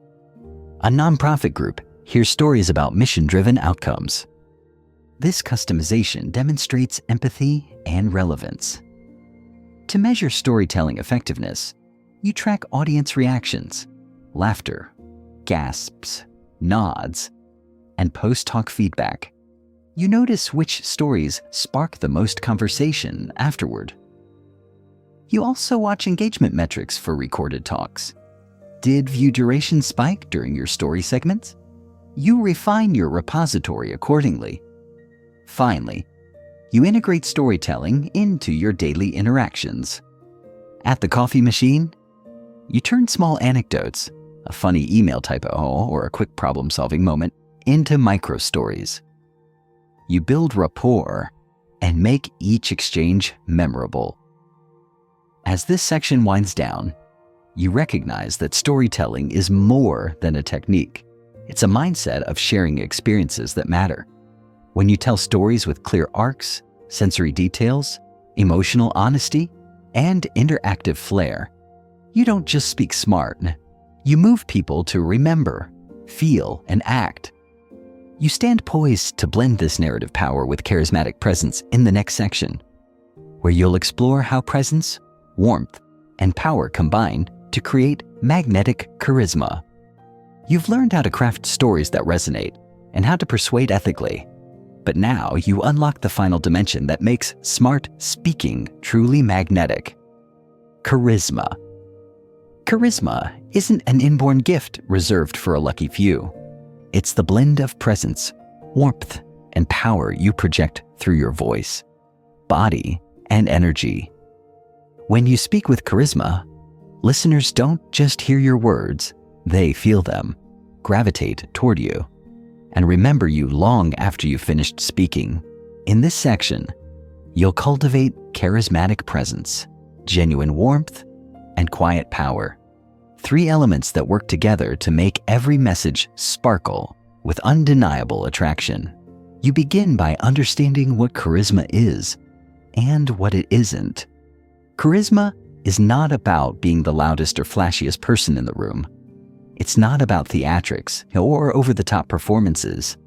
A nonprofit group hears stories about mission-driven outcomes. This customization demonstrates empathy and relevance. To measure storytelling effectiveness, you track audience reactions, laughter, gasps, nods, and post-talk feedback. You notice which stories spark the most conversation afterward. You also watch engagement metrics for recorded talks. Did view duration spike during your story segments? You refine your repository accordingly. Finally, you integrate storytelling into your daily interactions. At the coffee machine, you turn small anecdotes, a funny email typo, or a quick problem-solving moment, into micro-stories. You build rapport and make each exchange memorable. As this section winds down, you recognize that storytelling is more than a technique. It's a mindset of sharing experiences that matter. When you tell stories with clear arcs, sensory details, emotional honesty, and interactive flair, you don't just speak smart. You move people to remember, feel, and act. You stand poised to blend this narrative power with charismatic presence in the next section, where you'll explore how presence, warmth, and power combine to create magnetic charisma. You've learned how to craft stories that resonate and how to persuade ethically. But now you unlock the final dimension that makes smart speaking truly magnetic: charisma. Charisma isn't an inborn gift reserved for a lucky few. It's the blend of presence, warmth, and power you project through your voice, body, and energy. When you speak with charisma, listeners don't just hear your words, they feel them, gravitate toward you, and remember you long after you've finished speaking. In this section, you'll cultivate charismatic presence, genuine warmth, and quiet power. 3 elements that work together to make every message sparkle with undeniable attraction. You begin by understanding what charisma is and what it isn't. Charisma is not about being the loudest or flashiest person in the room. It's not about theatrics or over-the-top performances.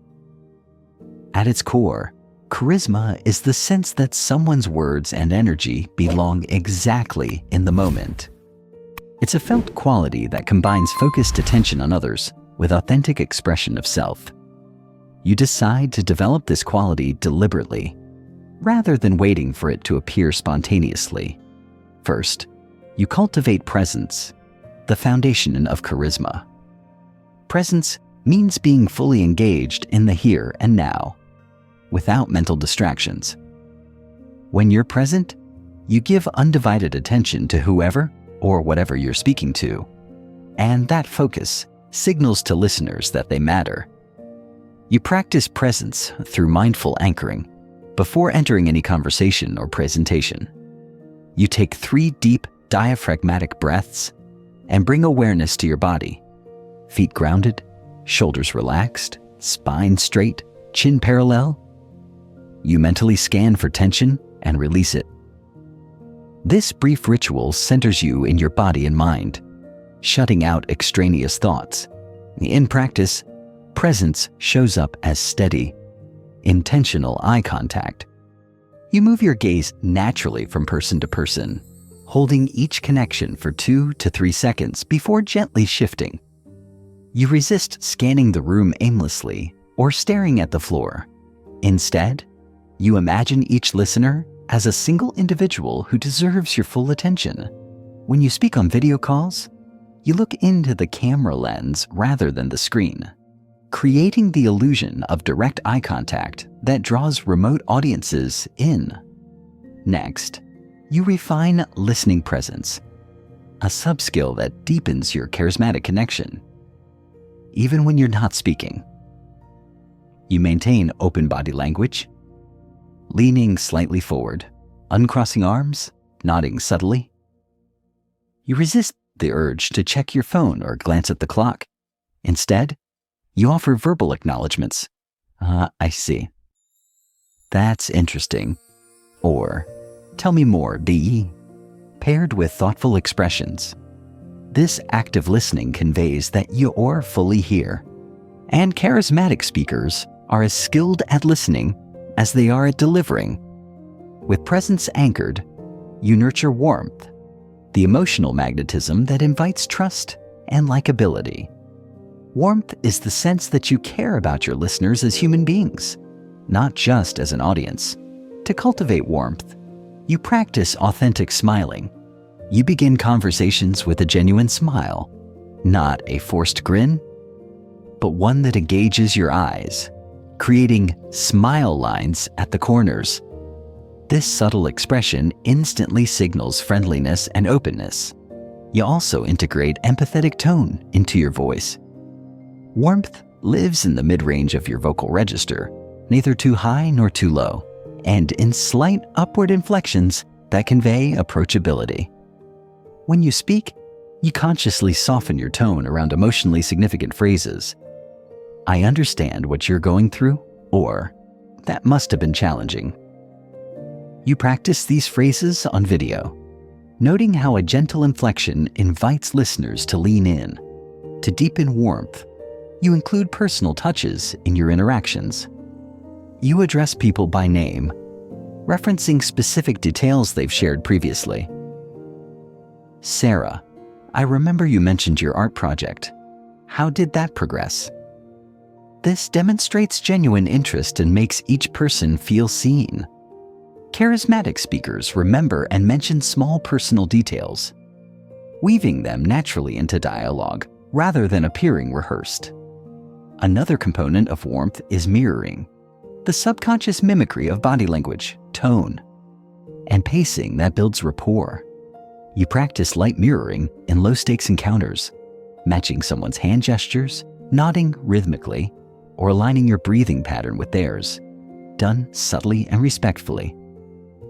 At its core, charisma is the sense that someone's words and energy belong exactly in the moment. It's a felt quality that combines focused attention on others with authentic expression of self. You decide to develop this quality deliberately, rather than waiting for it to appear spontaneously. First, you cultivate presence, the foundation of charisma. Presence means being fully engaged in the here and now, without mental distractions. When you're present, you give undivided attention to whoever or whatever you're speaking to, and that focus signals to listeners that they matter. You practice presence through mindful anchoring before entering any conversation or presentation. You take 3 deep diaphragmatic breaths and bring awareness to your body. Feet grounded, shoulders relaxed, spine straight, chin parallel. You mentally scan for tension and release it. This brief ritual centers you in your body and mind, shutting out extraneous thoughts. In practice, presence shows up as steady, intentional eye contact. You move your gaze naturally from person to person, holding each connection for 2 to 3 seconds before gently shifting. You resist scanning the room aimlessly or staring at the floor. Instead, you imagine each listener as a single individual who deserves your full attention. When you speak on video calls, you look into the camera lens rather than the screen, creating the illusion of direct eye contact that draws remote audiences in. Next, you refine listening presence, a sub-skill that deepens your charismatic connection, even when you're not speaking. You maintain open body language, leaning slightly forward, uncrossing arms, nodding subtly. You resist the urge to check your phone or glance at the clock. Instead, you offer verbal acknowledgments. I see. That's interesting. Or, tell me more, DE. Paired with thoughtful expressions. This active listening conveys that you're fully here. And charismatic speakers are as skilled at listening as they are at delivering. With presence anchored, you nurture warmth, the emotional magnetism that invites trust and likability. Warmth is the sense that you care about your listeners as human beings, not just as an audience. To cultivate warmth, you practice authentic smiling. You begin conversations with a genuine smile, not a forced grin, but one that engages your eyes, creating smile lines at the corners. This subtle expression instantly signals friendliness and openness. You also integrate empathetic tone into your voice. Warmth lives in the mid-range of your vocal register, neither too high nor too low, and in slight upward inflections that convey approachability. When you speak, you consciously soften your tone around emotionally significant phrases. I understand what you're going through, or that must have been challenging. You practice these phrases on video, noting how a gentle inflection invites listeners to lean in. To deepen warmth, you include personal touches in your interactions. You address people by name, referencing specific details they've shared previously. Sarah, I remember you mentioned your art project. How did that progress? This demonstrates genuine interest and makes each person feel seen. Charismatic speakers remember and mention small personal details, weaving them naturally into dialogue rather than appearing rehearsed. Another component of warmth is mirroring, the subconscious mimicry of body language, tone, and pacing that builds rapport. You practice light mirroring in low-stakes encounters, matching someone's hand gestures, nodding rhythmically, or aligning your breathing pattern with theirs, done subtly and respectfully.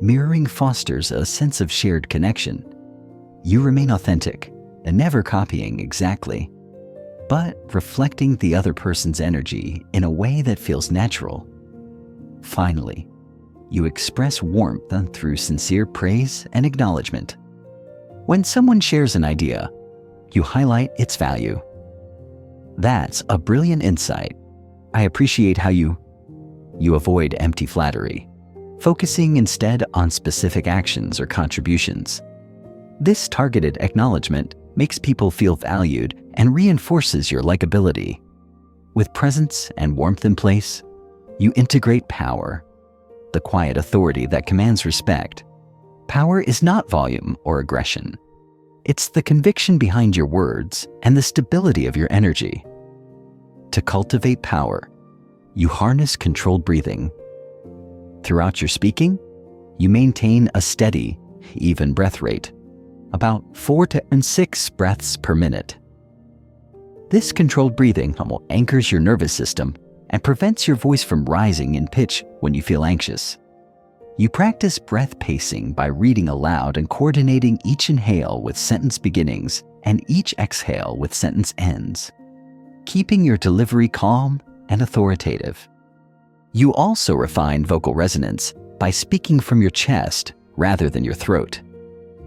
Mirroring fosters a sense of shared connection. You remain authentic and never copying exactly, but reflecting the other person's energy in a way that feels natural. Finally, you express warmth through sincere praise and acknowledgement. When someone shares an idea, you highlight its value. That's a brilliant insight. I appreciate how you avoid empty flattery, focusing instead on specific actions or contributions. This targeted acknowledgement makes people feel valued and reinforces your likability. With presence and warmth in place, you integrate power, the quiet authority that commands respect. Power is not volume or aggression. It's the conviction behind your words and the stability of your energy. To cultivate power, you harness controlled breathing. Throughout your speaking, you maintain a steady, even breath rate, about 4 to 6 breaths per minute. This controlled breathing anchors your nervous system and prevents your voice from rising in pitch when you feel anxious. You practice breath pacing by reading aloud and coordinating each inhale with sentence beginnings and each exhale with sentence ends, keeping your delivery calm and authoritative. You also refine vocal resonance by speaking from your chest rather than your throat.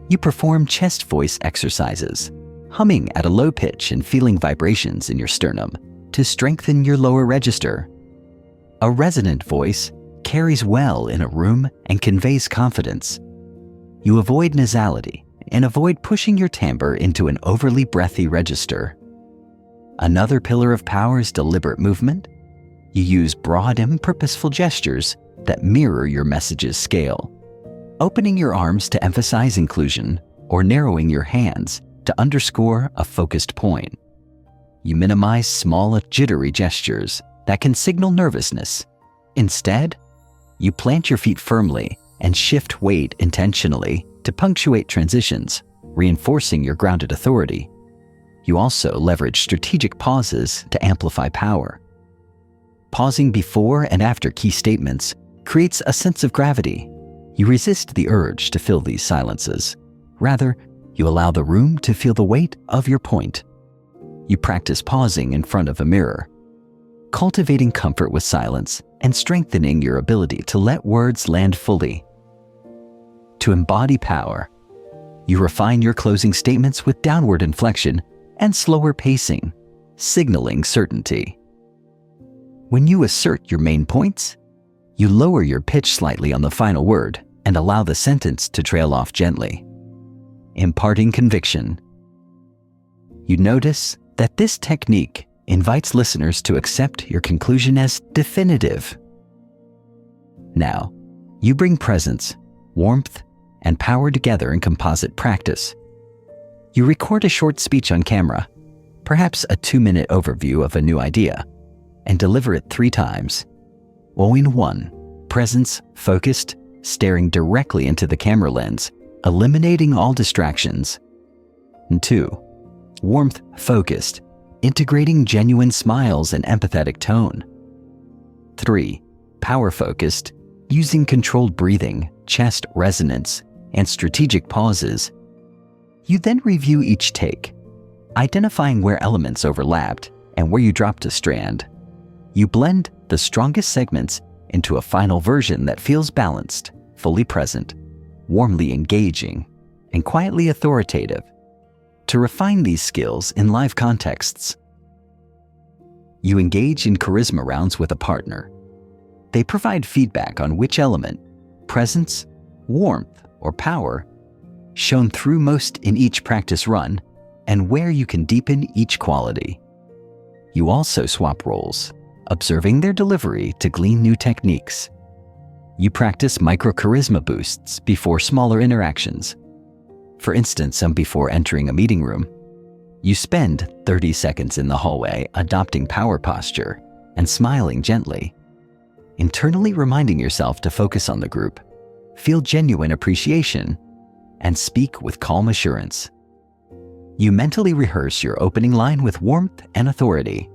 You perform chest voice exercises, humming at a low pitch and feeling vibrations in your sternum to strengthen your lower register. A resonant voice carries well in a room and conveys confidence. You avoid nasality and avoid pushing your timbre into an overly breathy register. Another pillar of power is deliberate movement. You use broad and purposeful gestures that mirror your message's scale, opening your arms to emphasize inclusion or narrowing your hands to underscore a focused point. You minimize small, jittery gestures that can signal nervousness. Instead, you plant your feet firmly and shift weight intentionally to punctuate transitions, reinforcing your grounded authority. You also leverage strategic pauses to amplify power. Pausing before and after key statements creates a sense of gravity. You resist the urge to fill these silences. Rather, you allow the room to feel the weight of your point. You practice pausing in front of a mirror, cultivating comfort with silence and strengthening your ability to let words land fully. To embody power, you refine your closing statements with downward inflection and slower pacing, signaling certainty. When you assert your main points, you lower your pitch slightly on the final word and allow the sentence to trail off gently, imparting conviction. You notice that this technique invites listeners to accept your conclusion as definitive. Now, you bring presence, warmth, and power together in composite practice. You record a short speech on camera, perhaps a 2-minute overview of a new idea, and deliver it 3 times. In 1, presence focused, staring directly into the camera lens, eliminating all distractions. And 2, warmth focused, integrating genuine smiles and empathetic tone. 3, power focused, using controlled breathing, chest resonance, and strategic pauses. You then review each take, identifying where elements overlapped and where you dropped a strand. You blend the strongest segments into a final version that feels balanced, fully present, warmly engaging, and quietly authoritative. To refine these skills in live contexts, you engage in charisma rounds with a partner. They provide feedback on which element, presence, warmth, or power, shone through most in each practice run, and where you can deepen each quality. You also swap roles, observing their delivery to glean new techniques. You practice micro-charisma boosts before smaller interactions. For instance, before entering a meeting room, You spend 30 seconds in the hallway adopting power posture and smiling gently, internally reminding yourself to focus on the group, feel genuine appreciation, and speak with calm assurance. You mentally rehearse your opening line with warmth and authority.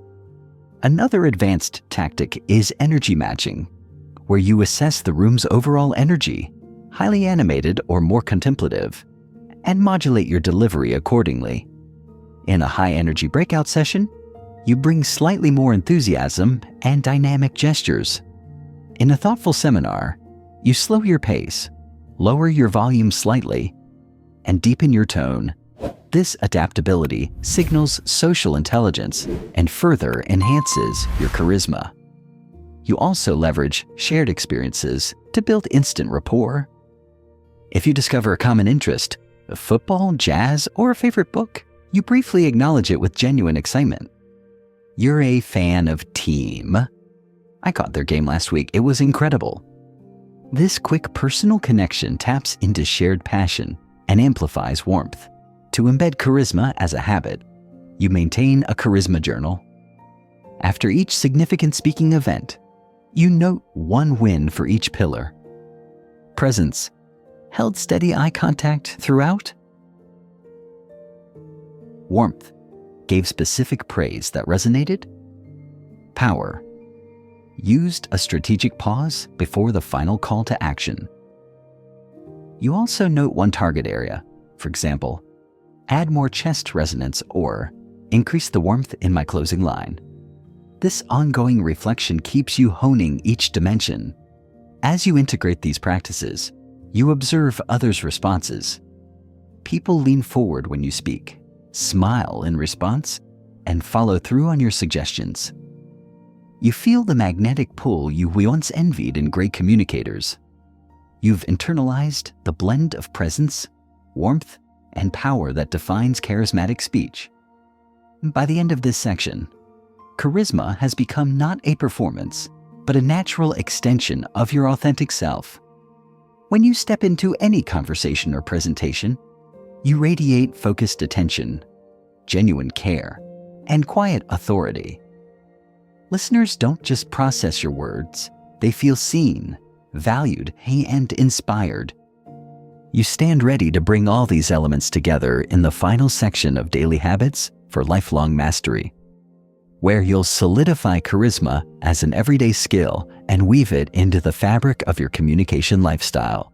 Another advanced tactic is energy matching, where you assess the room's overall energy, highly animated or more contemplative, and modulate your delivery accordingly. In a high-energy breakout session, you bring slightly more enthusiasm and dynamic gestures. In a thoughtful seminar, you slow your pace, lower your volume slightly, and deepen your tone. This adaptability signals social intelligence and further enhances your charisma. You also leverage shared experiences to build instant rapport. If you discover a common interest, football, jazz, or a favorite book, you briefly acknowledge it with genuine excitement. You're a fan of Team. I caught their game last week. It was incredible. This quick personal connection taps into shared passion and amplifies warmth. To embed charisma as a habit, you maintain a charisma journal. After each significant speaking event, you note one win for each pillar. Presence, held steady eye contact throughout. Warmth, gave specific praise that resonated. Power, used a strategic pause before the final call to action. You also note one target area, for example, add more chest resonance or increase the warmth in my closing line. This ongoing reflection keeps you honing each dimension. As you integrate these practices, you observe others' responses. People lean forward when you speak, smile in response, and follow through on your suggestions. You feel the magnetic pull you once envied in great communicators. You've internalized the blend of presence, warmth, and power that defines charismatic speech. By the end of this section, charisma has become not a performance, but a natural extension of your authentic self. When you step into any conversation or presentation, you radiate focused attention, genuine care, and quiet authority. Listeners don't just process your words, they feel seen, valued, and inspired. You stand ready to bring all these elements together in the final section of Daily Habits for Lifelong Mastery, where you'll solidify charisma as an everyday skill and weave it into the fabric of your communication lifestyle.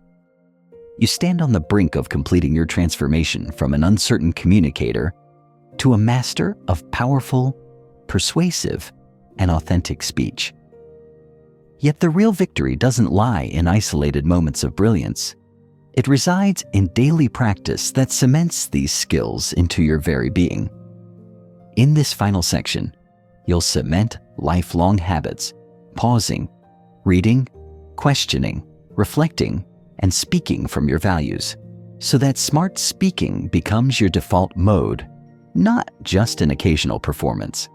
You stand on the brink of completing your transformation from an uncertain communicator to a master of powerful, persuasive, and authentic speech. Yet the real victory doesn't lie in isolated moments of brilliance. It resides in daily practice that cements these skills into your very being. In this final section, you'll cement lifelong habits, pausing, reading, questioning, reflecting, and speaking from your values, so that smart speaking becomes your default mode, not just an occasional performance.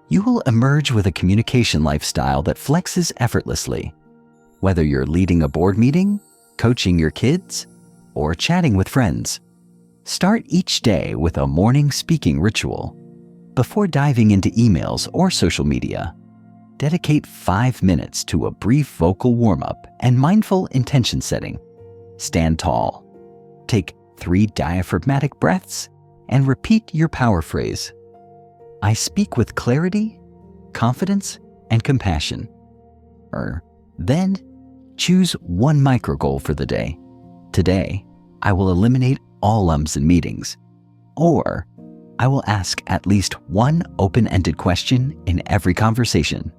You will emerge with a communication lifestyle that flexes effortlessly, whether you're leading a board meeting, coaching your kids, or chatting with friends. Start each day with a morning speaking ritual. Before diving into emails or social media, dedicate 5 minutes to a brief vocal warm-up and mindful intention setting. Stand tall. Take 3 diaphragmatic breaths and repeat your power phrase. I speak with clarity, confidence, and compassion. Then choose one micro goal for the day. Today, I will eliminate all ums in meetings. Or I will ask at least one open-ended question in every conversation.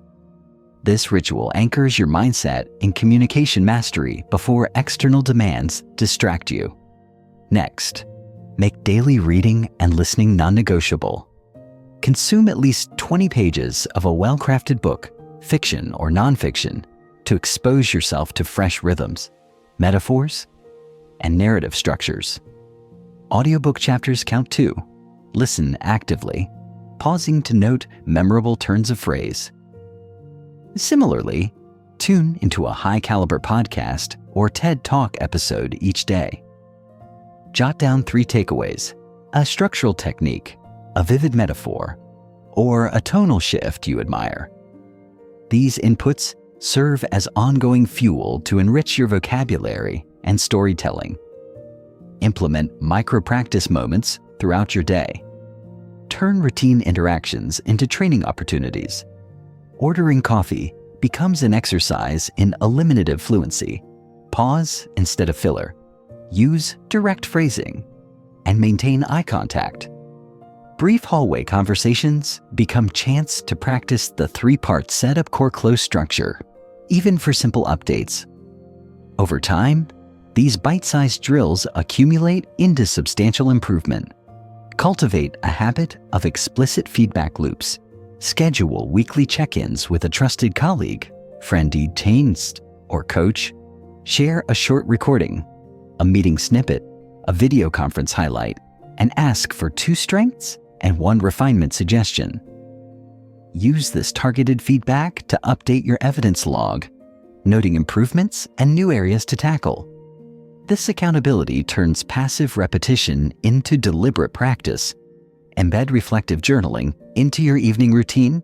This ritual anchors your mindset in communication mastery before external demands distract you. Next, make daily reading and listening non-negotiable. Consume at least 20 pages of a well-crafted book, fiction or nonfiction, to expose yourself to fresh rhythms, metaphors, and narrative structures. Audiobook chapters count too. Listen actively, pausing to note memorable turns of phrase. Similarly, tune into a high-caliber podcast or TED Talk episode each day. Jot down 3 takeaways, a structural technique, a vivid metaphor, or a tonal shift you admire. These inputs serve as ongoing fuel to enrich your vocabulary and storytelling. Implement micro-practice moments throughout your day. Turn routine interactions into training opportunities. Ordering coffee becomes an exercise in eliminative fluency. Pause instead of filler. Use direct phrasing. And maintain eye contact. Brief hallway conversations become chance to practice the three-part setup core close structure, even for simple updates. Over time, these bite-sized drills accumulate into substantial improvement. Cultivate a habit of explicit feedback loops. Schedule weekly check-ins with a trusted colleague, friendly taste, or coach. Share a short recording, a meeting snippet, a video conference highlight, and ask for 2 strengths and 1 refinement suggestion. Use this targeted feedback to update your evidence log, noting improvements and new areas to tackle. This accountability turns passive repetition into deliberate practice. Embed reflective journaling into your evening routine.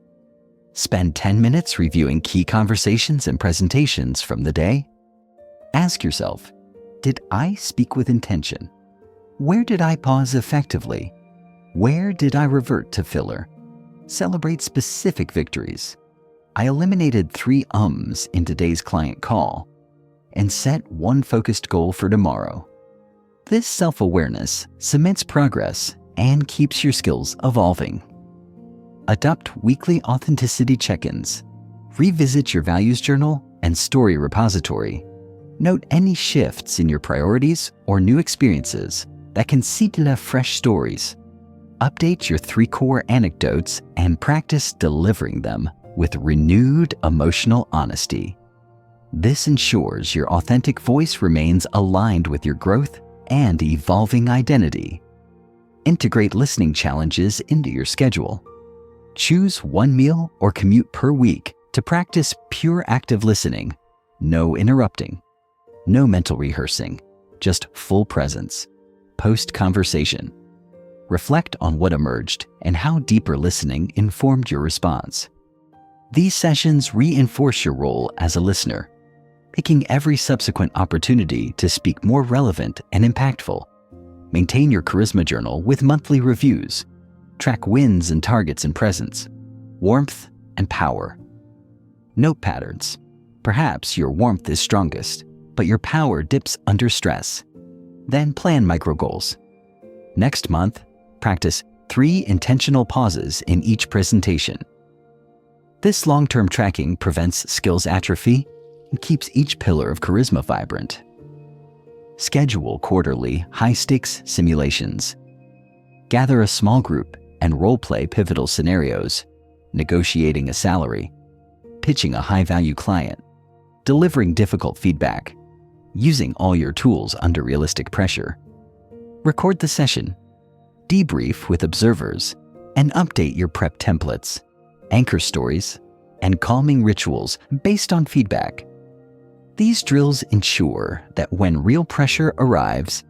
Spend 10 minutes reviewing key conversations and presentations from the day. Ask yourself, did I speak with intention? Where did I pause effectively? Where did I revert to filler? Celebrate specific victories. I eliminated 3 ums in today's client call, and set 1 focused goal for tomorrow. This self-awareness cements progress and keeps your skills evolving. Adopt weekly authenticity check-ins. Revisit your values journal and story repository. Note any shifts in your priorities or new experiences that can seed fresh stories. Update your 3 core anecdotes and practice delivering them with renewed emotional honesty. This ensures your authentic voice remains aligned with your growth and evolving identity. Integrate listening challenges into your schedule. Choose 1 meal or commute per week to practice pure active listening. No interrupting. No mental rehearsing. Just full presence. Post-conversation. Reflect on what emerged and how deeper listening informed your response. These sessions reinforce your role as a listener, making every subsequent opportunity to speak more relevant and impactful. Maintain your charisma journal with monthly reviews. Track wins and targets in presence, warmth, and power. Note patterns. Perhaps your warmth is strongest, but your power dips under stress. Then plan micro goals. Next month, practice 3 intentional pauses in each presentation. This long-term tracking prevents skills atrophy and keeps each pillar of charisma vibrant. Schedule quarterly high-stakes simulations. Gather a small group and role-play pivotal scenarios, negotiating a salary, pitching a high-value client, delivering difficult feedback, using all your tools under realistic pressure. Record the session, debrief with observers, and update your prep templates, anchor stories, and calming rituals based on feedback. These drills ensure that when real pressure arrives,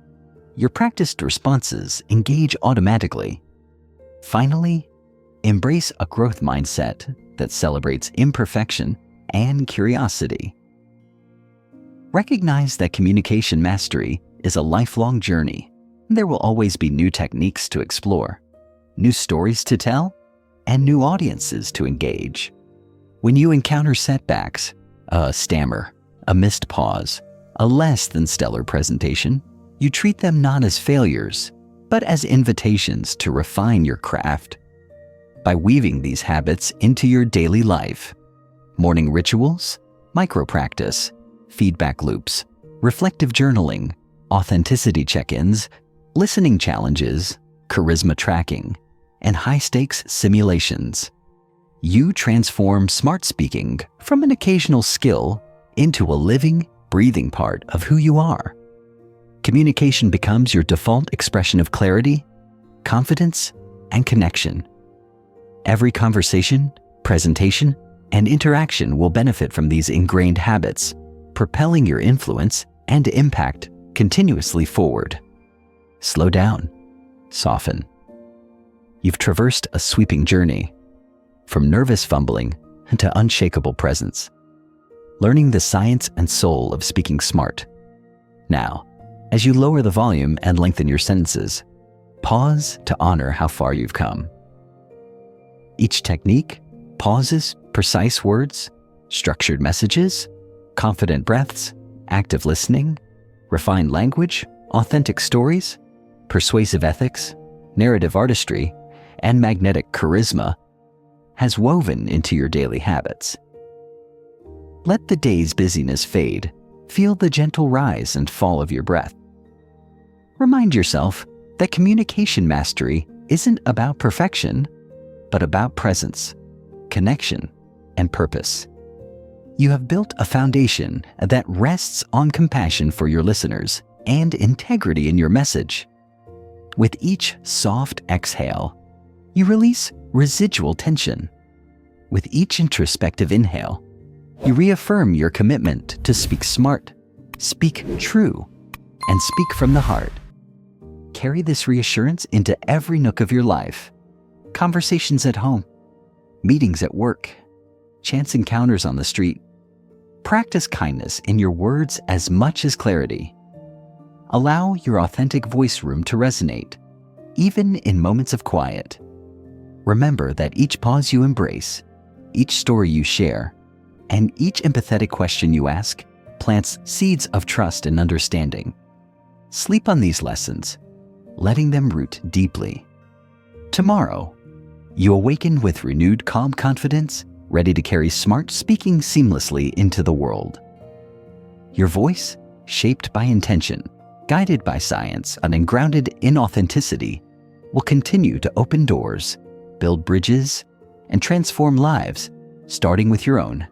your practiced responses engage automatically. Finally, embrace a growth mindset that celebrates imperfection and curiosity. Recognize that communication mastery is a lifelong journey. There will always be new techniques to explore, new stories to tell, and new audiences to engage. When you encounter setbacks, a stammer, a missed pause, a less than stellar presentation, you treat them not as failures, but as invitations to refine your craft. By weaving these habits into your daily life, morning rituals, micro-practice, feedback loops, reflective journaling, authenticity check-ins, listening challenges, charisma tracking, and high-stakes simulations, you transform smart speaking from an occasional skill into a living, breathing part of who you are. Communication becomes your default expression of clarity, confidence, and connection. Every conversation, presentation, and interaction will benefit from these ingrained habits, propelling your influence and impact continuously forward. Slow down. Soften. You've traversed a sweeping journey, from nervous fumbling to unshakable presence, learning the science and soul of speaking smart. Now, as you lower the volume and lengthen your sentences, pause to honor how far you've come. Each technique, pauses, precise words, structured messages, confident breaths, active listening, refined language, authentic stories, persuasive ethics, narrative artistry, and magnetic charisma has woven into your daily habits. Let the day's busyness fade. Feel the gentle rise and fall of your breath. Remind yourself that communication mastery isn't about perfection, but about presence, connection, and purpose. You have built a foundation that rests on compassion for your listeners and integrity in your message. With each soft exhale, you release residual tension. With each introspective inhale, you reaffirm your commitment to speak smart, speak true, and speak from the heart. Carry this reassurance into every nook of your life. Conversations at home, meetings at work, chance encounters on the street. Practice kindness in your words as much as clarity. Allow your authentic voice room to resonate, even in moments of quiet. Remember that each pause you embrace, each story you share, and each empathetic question you ask plants seeds of trust and understanding. Sleep on these lessons, letting them root deeply. Tomorrow, you awaken with renewed calm confidence, ready to carry smart speaking seamlessly into the world. Your voice, shaped by intention, guided by science, and grounded in authenticity, will continue to open doors, build bridges, and transform lives, starting with your own.